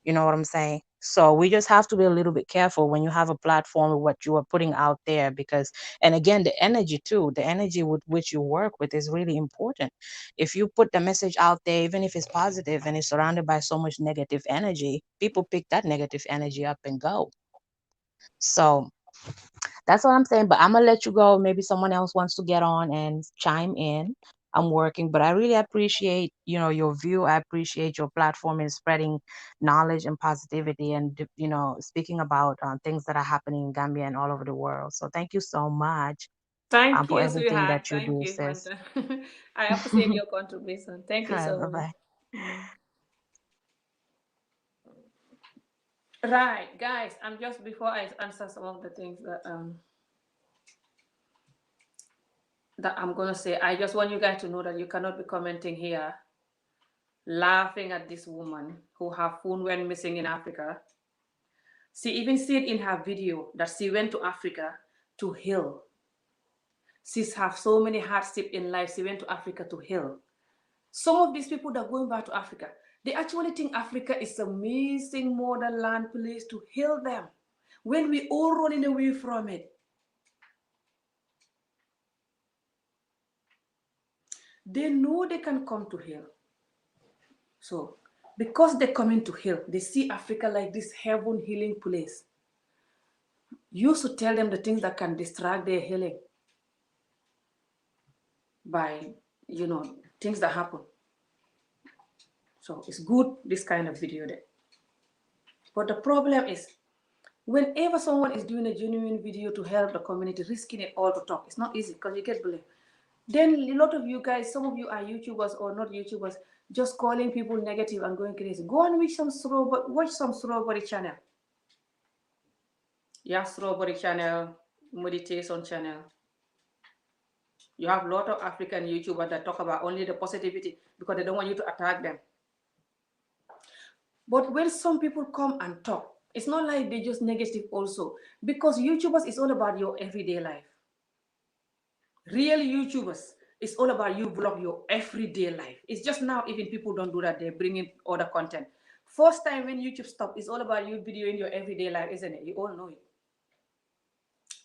You know what I'm saying? So we just have to be a little bit careful when you have a platform of what you are putting out there because, and again, the energy too, the energy with which you work with is really important. If you put the message out there, even if it's positive and it's surrounded by so much negative energy, people pick that negative energy up and go. So that's what I'm saying. But I'm gonna let you go. Maybe someone else wants to get on and chime in. I'm working, but I really appreciate, your view. I appreciate your platform in spreading knowledge and positivity and, speaking about things that are happening in Gambia and all over the world. So thank you so much Thank for you, everything sweetheart. that you Thank do, you, sis. Hunter. I appreciate your contribution. Thank you so much. Bye-bye. Mm. Right, guys. I'm just before I answer some of the things that I'm gonna say. I just want you guys to know that you cannot be commenting here, laughing at this woman who her phone went missing in Africa. She even said in her video that she went to Africa to heal. She's have so many hardship in life. She went to Africa to heal. Some of these people that are going back to Africa, they actually think Africa is an amazing modern land place to heal them. When we all running away from it, they know they can come to heal. So, because they're coming to heal, they see Africa like this heaven healing place. You should tell them the things that can distract their healing by, things that happen. So it's good, this kind of video there. But the problem is, whenever someone is doing a genuine video to help the community, risking it all to talk, it's not easy because you get blamed. Then a lot of you guys, some of you are YouTubers or not YouTubers, just calling people negative and going crazy. Go and watch some strawberry channel. Yeah, strawberry channel, meditation channel. You have a lot of African YouTubers that talk about only the positivity because they don't want you to attack them. But when some people come and talk, it's not like they just negative also, because YouTubers is all about your everyday life. Real YouTubers is all about you vlog your everyday life. It's just now even people don't do that, they're bringing other content. First time when YouTube stopped, it's all about you videoing your everyday life, isn't it? You all know it.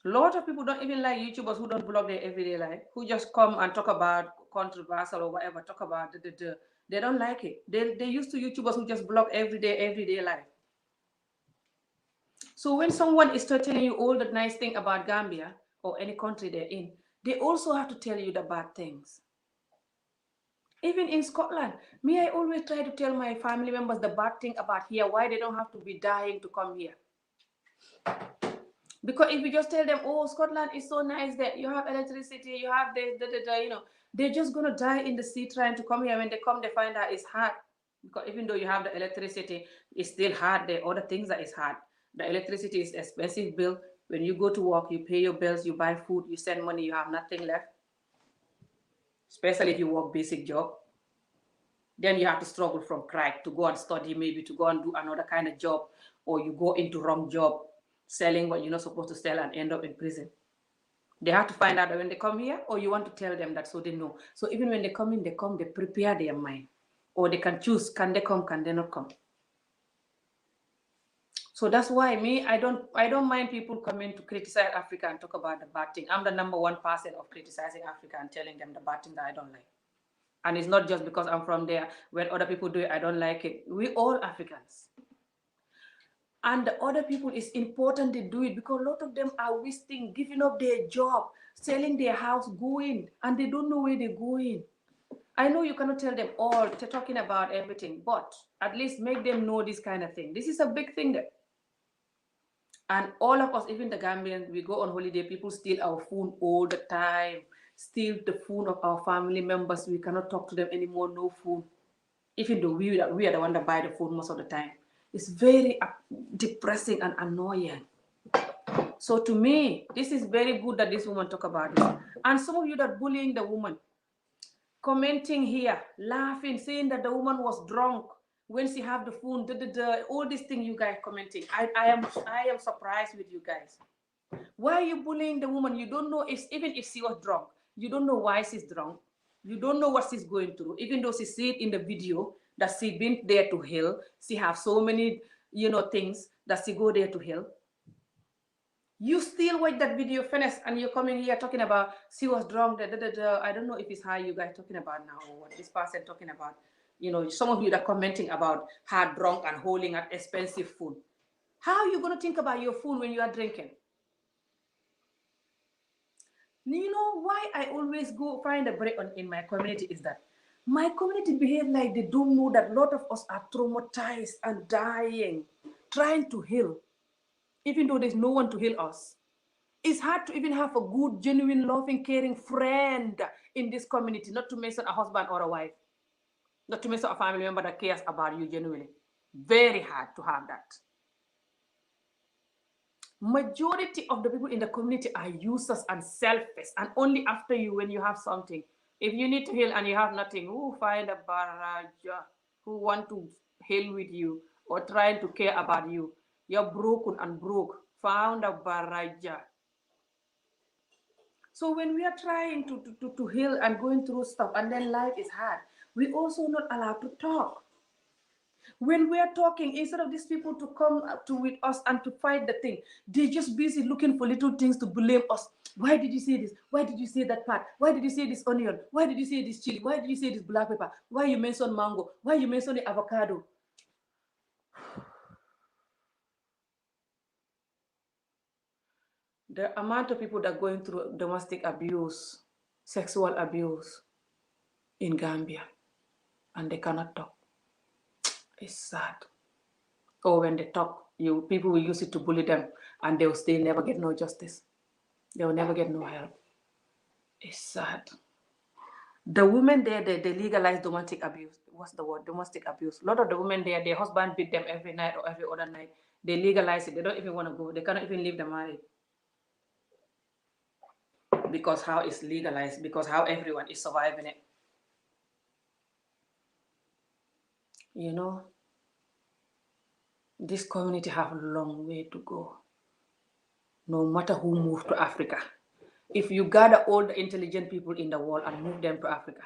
A lot of people don't even like YouTubers who don't vlog their everyday life, who just come and talk about controversial or whatever, talk about they don't like it. They used to YouTubers who just vlog everyday life. So when someone is telling you all the nice thing about Gambia or any country they're in, they also have to tell you the bad things. Even in Scotland, me, I always try to tell my family members the bad thing about here, why they don't have to be dying to come here. Because if you just tell them, oh, Scotland is so nice that you have electricity, you have they're just going to die in the sea trying to come here. When they come, they find out it's hard. Because even though you have the electricity, it's still hard. There are other things that is hard. The electricity is expensive bill. When you go to work, you pay your bills, you buy food, you send money, you have nothing left. Especially if you work basic job. Then you have to struggle from crack to go and study, maybe to go and do another kind of job, or you go into wrong job, selling what you're not supposed to sell and end up in prison. They have to find out that when they come here, or you want to tell them that so they know. So even when they come in, they prepare their mind. Or they can choose, can they come, can they not come? So that's why me, I don't mind people coming to criticize Africa and talk about the bad thing. I'm the number one person of criticizing Africa and telling them the bad thing that I don't like. And it's not just because I'm from there. When other people do it, I don't like it. We all Africans. And the other people, it's important they do it because a lot of them are wasting, giving up their job, selling their house, going, and they don't know where they're going. I know you cannot tell them all, they're talking about everything, but at least make them know this kind of thing. This is a big thing there. And all of us, even the Gambians, we go on holiday, people steal our phone all the time, steal the phone of our family members. We cannot talk to them anymore, no phone. Even though we are the one that buy the phone most of the time. It's very depressing and annoying. So to me, this is very good that this woman talk about this. And some of you that bullying the woman, commenting here, laughing, saying that the woman was drunk when she have the phone, all these things you guys commenting. I am surprised with you guys. Why are you bullying the woman? You don't know if even if she was drunk, you don't know why she's drunk. You don't know what she's going through. Even though she said in the video that she been there to hell, she have so many, things that she go there to hell. You still watch that video finish and you're coming here talking about she was drunk. I don't know if it's how you guys talking about now or what this person talking about. Some of you that are commenting about her drunk and holding an expensive food. How are you going to think about your food when you are drinking? You know why I always go find a break in my community is that my community behave like they don't know that a lot of us are traumatized and dying, trying to heal, even though there's no one to heal us. It's hard to even have a good, genuine, loving, caring friend in this community, not to mention a husband or a wife, not to mention a family member that cares about you genuinely. Very hard to have that. Majority of the people in the community are users and selfish, and only after you when you have something. If you need to heal and you have nothing, who find a baraja who want to heal with you or trying to care about you? You're broken and broke. Found a baraja. So when we are trying to heal and going through stuff and then life is hard, we also not allowed to talk. When we are talking, instead of these people to come up to with us and to fight the thing, they just busy looking for little things to blame us. Why did you say this? Why did you say that part? Why did you say this onion? Why did you say this chili? Why did you say this black pepper? Why you mention mango? Why you mention the avocado? The amount of people that are going through domestic abuse, sexual abuse in Gambia, and they cannot talk. It's sad. Or when they talk, people will use it to bully them, and they'll still never get no justice. They will never get no help. It's sad. The women there, they legalize domestic abuse. What's the word? Domestic abuse. A lot of the women there, their husband beat them every night or every other night. They legalize it. They don't even want to go. They cannot even leave the marriage. Because how it's legalized, because how everyone is surviving it. This community have a long way to go. No matter who moved to Africa. If you gather all the intelligent people in the world and move them to Africa,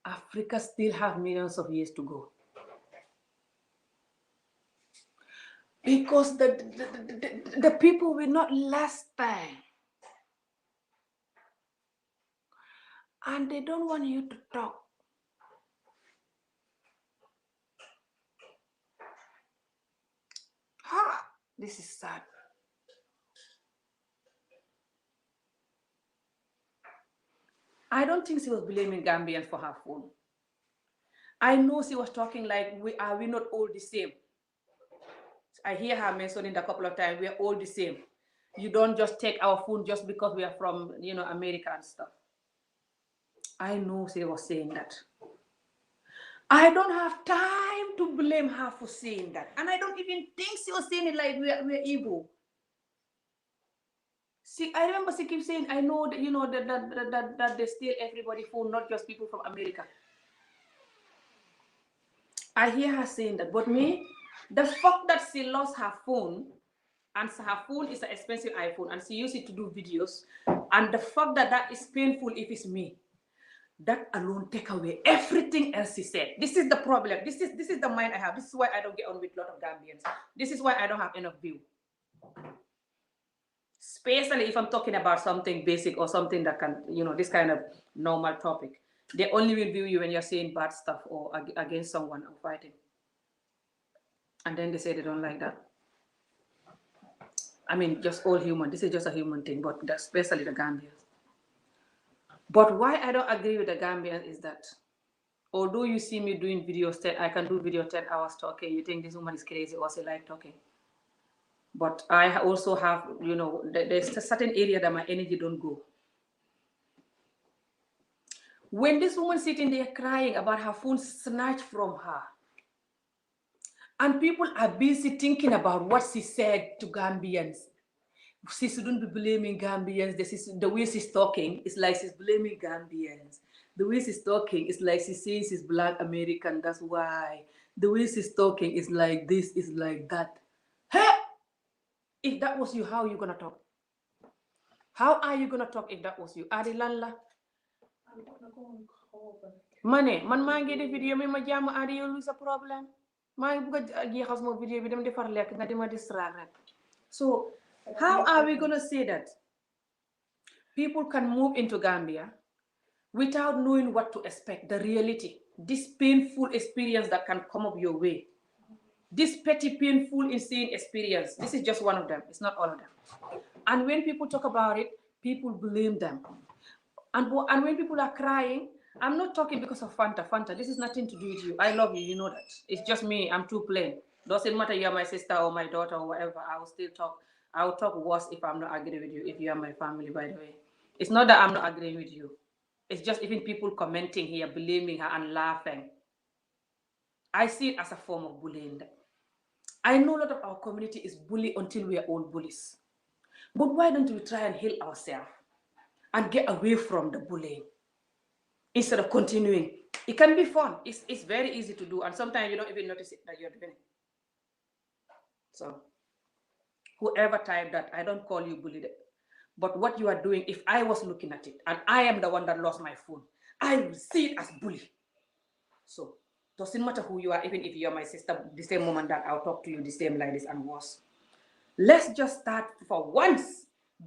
Africa still have millions of years to go. Because the people will not last time. And they don't want you to talk. This is sad. I don't think she was blaming Gambians for her phone. I know she was talking like, we not all the same. I hear her mentioning a couple of times, we are all the same. You don't just take our phone just because we are from, America and stuff. I know she was saying that. I don't have time to blame her for saying that. And I don't even think she was saying it like we're evil. See, I remember she keeps saying, I know that, that they steal everybody's phone, not just people from America. I hear her saying that, but me, the fact that she lost her phone, and her phone is an expensive iPhone, and she used it to do videos, and the fact that that is painful if it's me, that alone take away everything else she said. This is the problem. This is the mind I have. This is why I don't get on with a lot of Gambians. This is why I don't have enough view. Especially if I'm talking about something basic or something that can, this kind of normal topic. They only will view you when you're saying bad stuff or against someone or fighting. And then they say they don't like that. I mean, just all human. This is just a human thing, but especially the Gambians. But why I don't agree with the Gambians is that although you see me doing videos, I can do video 10 hours talking, you think this woman is crazy or she like talking. But I also have, there's a certain area that my energy don't go. When this woman sitting there crying about her phone snatched from her, And people are busy thinking about what she said to Gambians. She shouldn't be blaming Gambians. The way she's talking is like she's blaming Gambians. The way she's talking is like she says she's Black American. That's why. The way she's talking is like this, is like that. Hey! If that was you, how are you gonna talk? How are you gonna talk if that was you? Adi Lalla. Mane, man maa ngi def vidéo mi ma jàmm Adi yow lu sa problème. Maa ngi bugg a jeexal sama vidéo bi dem defar lekk nga di ma distract rek. So, how are we gonna say that people can move into Gambia without knowing what to expect, the reality, this painful experience that can come up your way, this petty, painful, insane experience? This is just one of them. It's not all of them. And when people talk about it, people blame them. And when people are crying, I'm not talking because of Fanta. Fanta, this is nothing to do with you. I love you, you know that. It's just me. I'm too plain. Doesn't matter you're my sister or my daughter or whatever. I will still talk. I will talk worse if I'm not agreeing with you, if you are my family, by the way. It's not that I'm not agreeing with you. It's just even people commenting here, blaming her and laughing. I see it as a form of bullying. I know a lot of our community is bullied until we are all bullies. But why don't we try and heal ourselves and get away from the bullying instead of continuing? It can be fun. It's very easy to do, and sometimes you don't even notice it that you're doing it. So whoever typed that, I don't call you bullied. But what you are doing, if I was looking at it and I am the one that lost my phone, I will see it as bully. So doesn't matter who you are, even if you're my sister, the same moment that I'll talk to you the same like this and worse. Let's just start for once.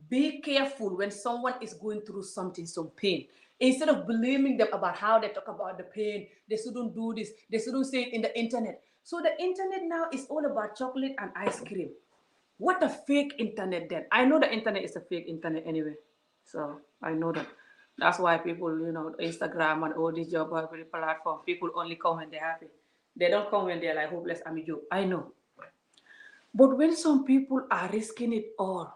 Be careful when someone is going through something, some pain. Instead of blaming them about how they talk about the pain, they shouldn't do this, they shouldn't say it in the internet. So the internet now is all about chocolate and ice cream. What a fake internet then. I know the internet is a fake internet anyway. So I know that. That's why people, Instagram and all these job platforms, people only come when they're happy. They don't come when they're like hopeless amijo. I know. But when some people are risking it all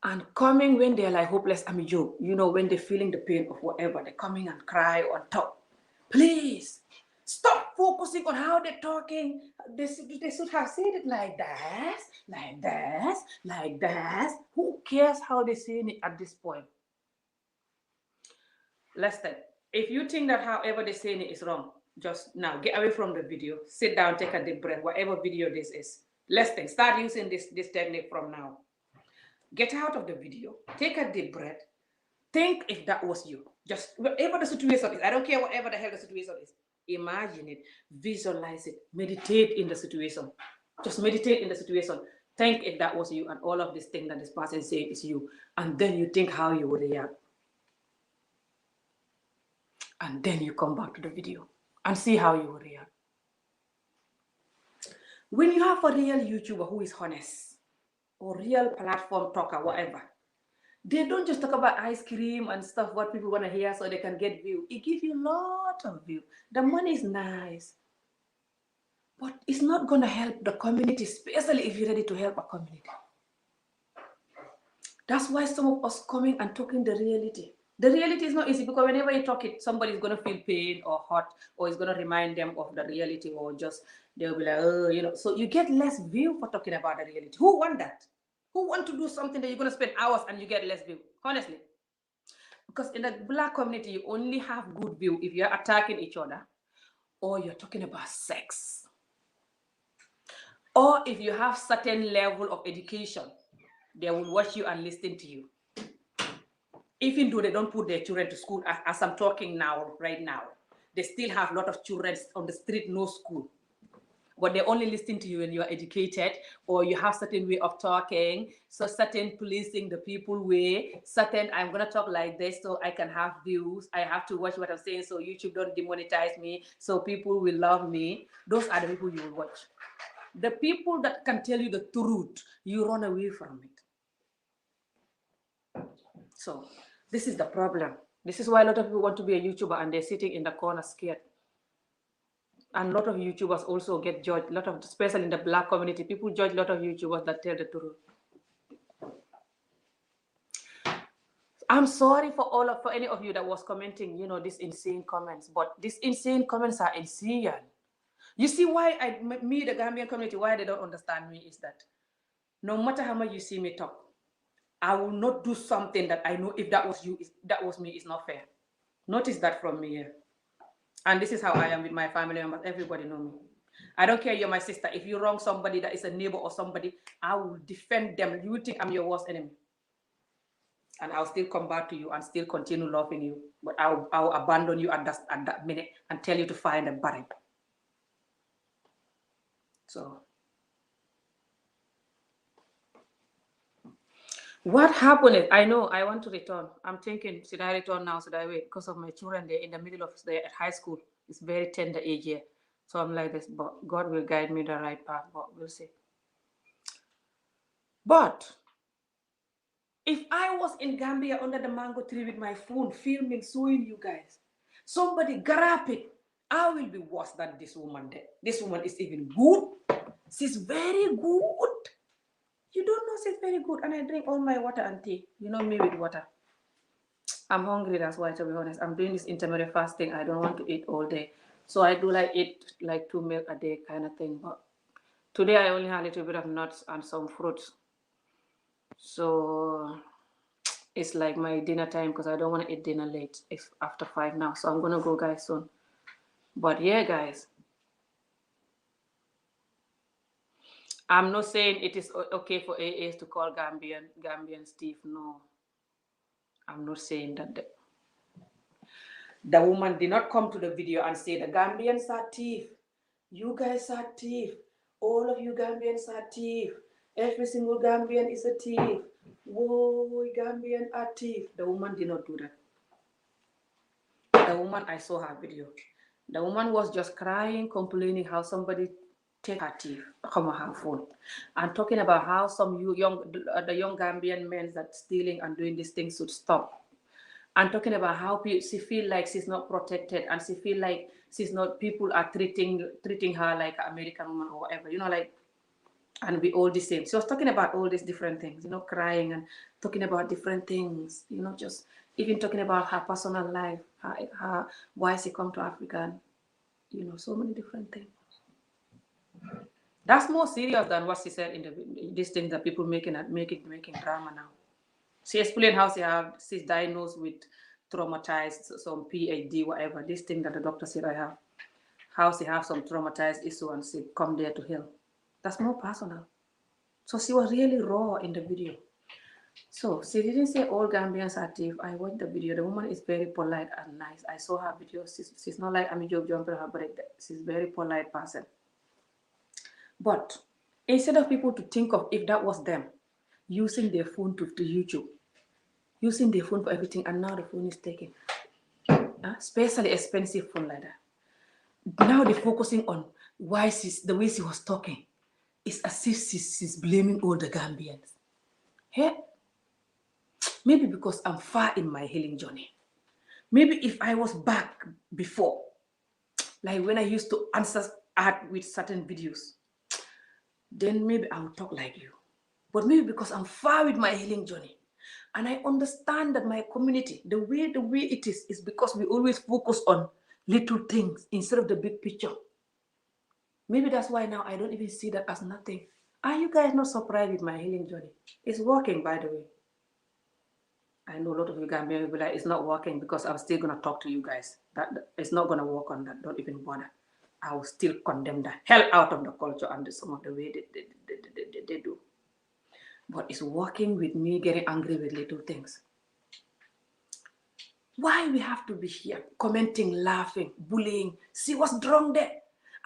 and coming when they're like hopeless amijo, when they're feeling the pain of whatever, they're coming and cry on top. Please stop focusing on how they're talking. They should have said it like that, like that, like that. Who cares how they're saying it at this point? Listen, if you think that however they're saying it is wrong, just now get away from the video, sit down, take a deep breath, whatever video this is. Listen, start using this technique from now. Get out of the video, take a deep breath, think if that was you. Just whatever the situation is, I don't care whatever the hell the situation is. Imagine it, visualize it, meditate in the situation. Just meditate in the situation. Think if that was you and all of this thing that this person is saying is you. And then you think how you would react. And then you come back to the video and see how you will react. When you have a real YouTuber who is honest, or real platform talker, whatever, they don't just talk about ice cream and stuff, what people want to hear so they can get view. It gives you a lot of view. The money is nice, but it's not going to help the community, especially if you're ready to help a community. That's why some of us coming and talking the reality. The reality is not easy because whenever you talk it, somebody's going to feel pain or hurt, or it's going to remind them of the reality, or just they'll be like, oh, so you get less view for talking about the reality. Who want that? Who want to do something that you're going to spend hours and you get less view? Honestly. Because in the Black community, you only have good view if you're attacking each other, or you're talking about sex, or if you have certain level of education, they will watch you and listen to you. Even though they don't put their children to school, as I'm talking now, right now, they still have a lot of children on the street, no school. But they only listen to you when you are educated, or you have certain way of talking, so certain policing the people way, certain I'm gonna talk like this so I can have views, I have to watch what I'm saying so YouTube don't demonetize me, so people will love me. Those are the people you will watch. The people that can tell you the truth, you run away from it. So this is the problem. This is why a lot of people want to be a YouTuber and they're sitting in the corner scared. And a lot of YouTubers also get judged. Especially in the Black community, people judge a lot of YouTubers that tell the truth. I'm sorry for any of you that was commenting, these insane comments. But these insane comments are insane. You see why me, the Gambian community, why they don't understand me is that no matter how much you see me talk, I will not do something that I know if that was you, that was me, is not fair. Notice that from me here. And this is how I am with my family members. Everybody know me. I don't care you're my sister. If you wrong somebody that is a neighbor or somebody, I will defend them. You think I'm your worst enemy. And I'll still come back to you and still continue loving you. But I'll abandon you at that minute and tell you to find a barrack. So what happened is, I know I want to return. I'm thinking, should I return now? Should I wait? Because of my children, they're in the middle of at high school. It's very tender age here. So I'm like this, but God will guide me the right path, but we'll see. But if I was in Gambia under the mango tree with my phone, filming, showing you guys, somebody grab it, I will be worse than this woman there. This woman is even good. She's very good. You don't know she's very good. And I drink all my water and tea. You know me with water. I'm hungry, that's why, to be honest. I'm doing this intermittent fasting. I don't want to eat all day. So I do like eat like 2 meals a day kind of thing. But today I only had a little bit of nuts and some fruits. So it's like my dinner time because I don't want to eat dinner late. It's after 5 now. So I'm going to go, guys, soon. But yeah, guys. I'm not saying it is okay for AAs to call Gambians thief. No. I'm not saying that. The woman did not come to the video and say the Gambians are thief. You guys are thief. All of you Gambians are thief. Every single Gambian is a thief. Whoa, Gambian are thief. The woman did not do that. The woman, I saw her video. The woman was just crying, complaining how somebody take her thief from her phone, and talking about how some the young Gambian men that stealing and doing these things should stop. And talking about how she feel like she's not protected, and she feel like she's not. People are treating her like an American woman or whatever, like, and we all the same. She was talking about all these different things, crying and talking about different things, just even talking about her personal life, her why she come to Africa, and so many different things. That's more serious than what she said in these things that people making drama now. She explained how she's diagnosed with traumatized, some PhD, whatever, this thing that the doctor said I have. How she have some traumatized issue and she come there to heal. That's more personal. So she was really raw in the video. So she didn't say all Gambians are thief. I watched the video. The woman is very polite and nice. I saw her video. She's not like I'm a job jumper, but she's very polite person. But instead of people to think of if that was them, using their phone to YouTube, using their phone for everything, and now the phone is taken. Especially expensive phone like that. Now they're focusing on why the way she was talking. It's as if she's blaming all the Gambians. Hey? Maybe because I'm far in my healing journey. Maybe if I was back before, like when I used to answer art with certain videos, then maybe I would talk like you. But maybe because I'm far with my healing journey, and I understand that my community, the way it is because we always focus on little things instead of the big picture. Maybe that's why now I don't even see that as nothing. Are you guys not surprised with my healing journey? It's working, by the way. I know a lot of you Gambians will be like, it's not working because I'm still going to talk to you guys. That it's not going to work on that. Don't even bother. I will still condemn the hell out of the culture and some of the way they do. But it's working with me getting angry with little things. Why we have to be here commenting, laughing, bullying? She was drunk there.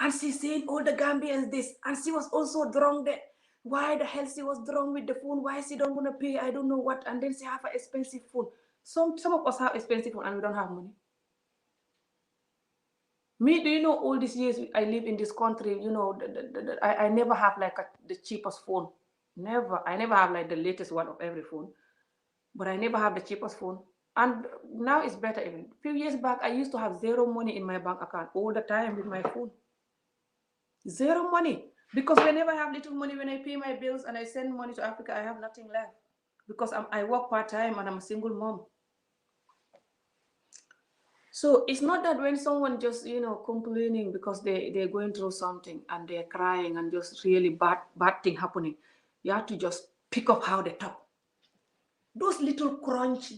And she's saying all the Gambians this. And she was also drunk there. Why the hell she was drunk with the phone? Why she don't want to pay? I don't know what. And then she have an expensive phone. Some of us have expensive phone and we don't have money. Me, do you know all these years I live in this country, I never have like the cheapest phone. Never. I never have like the latest one of every phone. But I never have the cheapest phone. And now it's better even. A few years back, I used to have zero money in my bank account all the time with my phone. Zero money. Because whenever I have little money, when I pay my bills and I send money to Africa, I have nothing left. Because I work part-time and I'm a single mom. So it's not that when someone just, complaining because they're going through something and they're crying and just really bad thing happening, you have to just pick up how they talk. Those little crunch,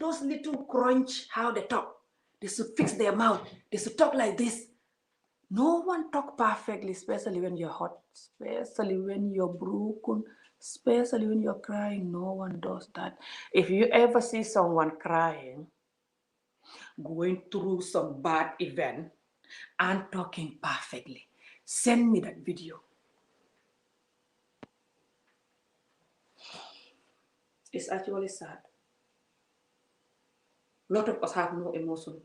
how they talk. They should fix their mouth. They should talk like this. No one talk perfectly, especially when you're hot, especially when you're broken, especially when you're crying. No one does that. If you ever see someone crying, going through some bad event, and talking perfectly, send me that video. It's actually sad. A lot of us have no emotion.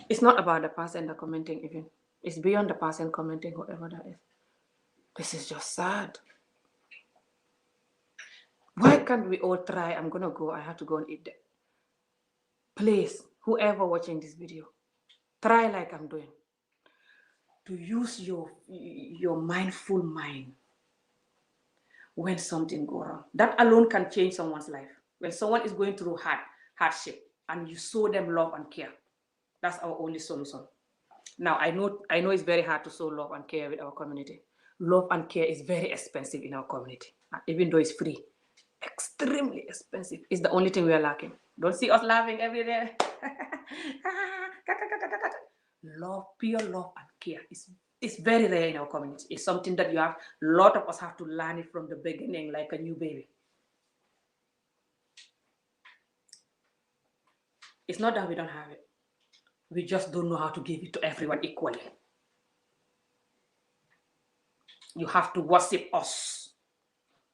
It's not about the person that commenting even. It's beyond the person commenting, whoever that is. This is just sad. Why can't we all try? I'm gonna go. I have to go and eat. Please, whoever watching this video, try like I'm doing. To use your mindful mind when something go wrong. That alone can change someone's life. When someone is going through hardship and you show them love and care, that's our only solution. Now, I know it's very hard to show love and care with our community. Love and care is very expensive in our community, even though it's free. Extremely expensive. It's the only thing we are lacking. Don't see us laughing every day. Love, pure love and care is very rare in our community. It's something that a lot of us have to learn it from the beginning, like a new baby. It's not that we don't have it. We just don't know how to give it to everyone equally. You have to worship us,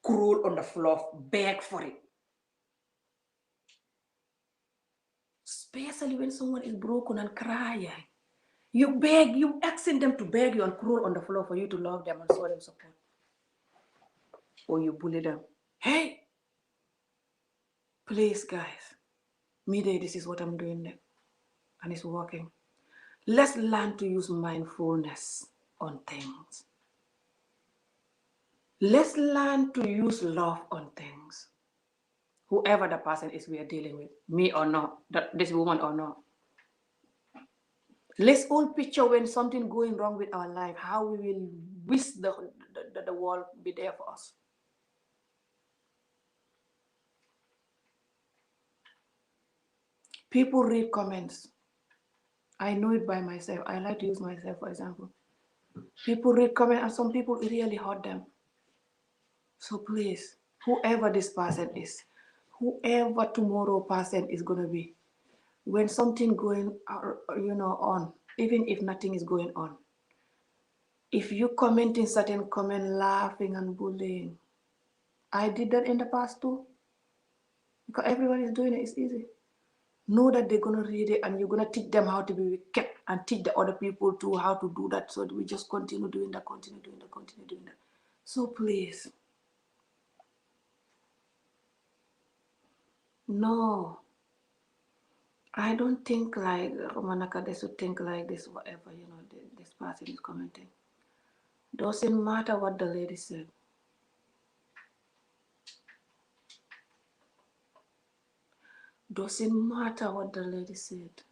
crawl on the floor, beg for it. Especially when someone is broken and crying. You asking them to beg you and crawl on the floor for you to love them and show them support. Or you bully them. Hey, please guys, midday, this is what I'm doing now. And it's working. Let's learn to use mindfulness on things. Let's learn to use love on things. Whoever the person is we are dealing with, me or not, this woman or not. Let's all picture when something going wrong with our life, how we will wish the world be there for us. People read comments. I know it by myself. I like to use myself, for example. People read comments and some people really hurt them. So please, whoever this person is, whoever tomorrow person is going to be, when something going on, even if nothing is going on, if you commenting certain comment, laughing and bullying, I did that in the past too, because everyone is doing it. It's easy. Know that they're gonna read it and you're gonna teach them how to be wicked and teach the other people too how to do that. So we just continue doing that, continue doing that, continue doing that. So please, no, I don't think like Romanaka, they should think like this, whatever, this person is commenting. Doesn't matter what the lady said. Doesn't matter what the lady said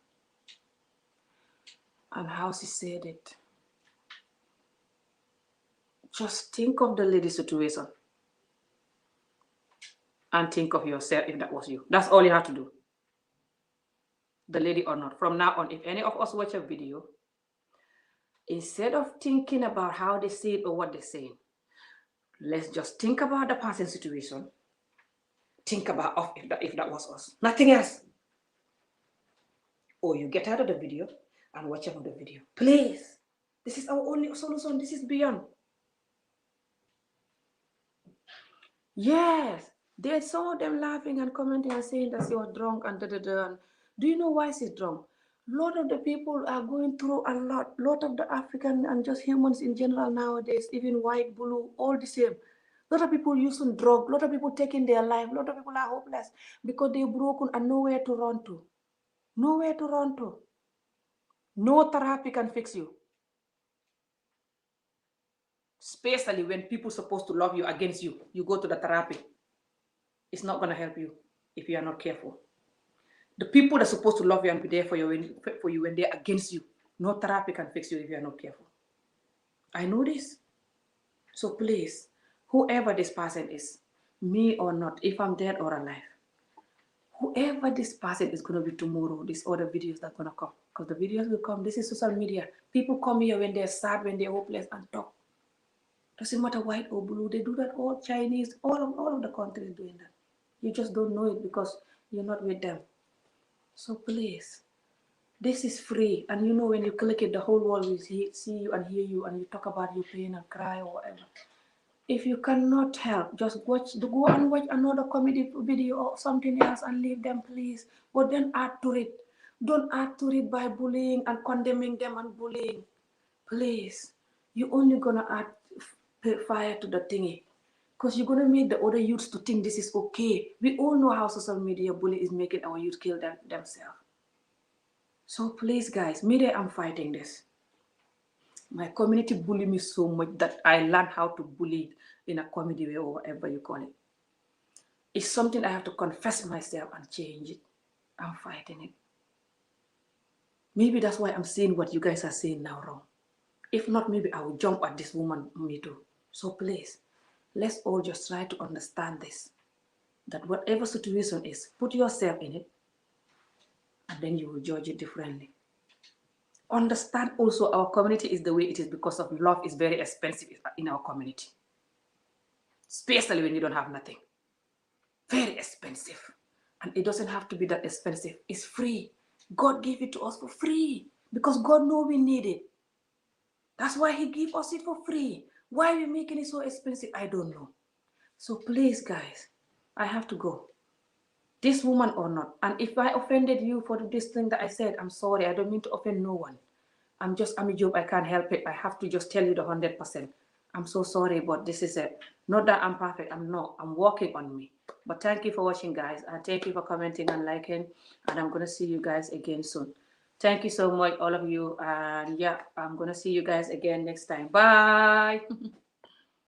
and how she said it. Just think of the lady's situation and think of yourself if that was you. That's all you have to do. The lady or not. From now on, if any of us watch a video, instead of thinking about how they say it or what they're saying, let's just think about the person's situation. Think about if that was us. Nothing else. Or you get out of the video and watch another video. Please. This is our only solution. This is beyond. Yes. There's some of them laughing and commenting and saying that she was drunk and da. Do you know why she's drunk? A lot of the people are going through a lot of the African and just humans in general nowadays, even white, blue, all the same. A lot of people using drugs, a lot of people taking their life, a lot of people are hopeless because they're broken and nowhere to run to. Nowhere to run to. No therapy can fix you. Especially when people supposed to love you against you go to the therapy. It's not going to help you if you are not careful. The people that are supposed to love you and be there for you when they're against you. No therapy can fix you if you're not careful. I know this. So please, whoever this person is, me or not, if I'm dead or alive, whoever this person is going to be tomorrow, these other videos that are going to come. Because the videos will come. This is social media. People come here when they're sad, when they're hopeless, and talk. Doesn't matter white or blue. They do that. All Chinese, all of the countries doing that. You just don't know it because you're not with them. So please, this is free. And you know when you click it, the whole world will see you and hear you, and you talk about your pain and cry or whatever. If you cannot help, just go and watch another comedy video or something else and leave them, please. But then add to it. Don't add to it by bullying and condemning them and bullying. Please. You're only gonna add fire to the thingy. Because you're gonna make the other youths to think this is okay. We all know how social media bullying is making our youth kill themselves. So please, guys, me I'm fighting this. My community bully me so much that I learned how to bully in a comedy way or whatever you call it. It's something I have to confess myself and change it. I'm fighting it. Maybe that's why I'm saying what you guys are saying now wrong. If not, maybe I will jump at this woman, me too. So please, let's all just try to understand this. That whatever situation is, put yourself in it, and then you will judge it differently. Understand also our community is the way it is because of love is very expensive in our community. Especially when you don't have nothing. Very expensive. And it doesn't have to be that expensive. It's free. God gave it to us for free. Because God knows we need it. That's why he gave us it for free. Why are we making it so expensive? I don't know. So please, guys, I have to go. This woman or not. And if I offended you for this thing that I said, I'm sorry. I don't mean to offend no one. I'm a job. I can't help it. I have to just tell you the 100%. I'm so sorry, but this is it. Not that I'm perfect. I'm not. I'm working on me. But thank you for watching, guys. And thank you for commenting and liking. And I'm going to see you guys again soon. Thank you so much, all of you. And yeah, I'm going to see you guys again next time. Bye.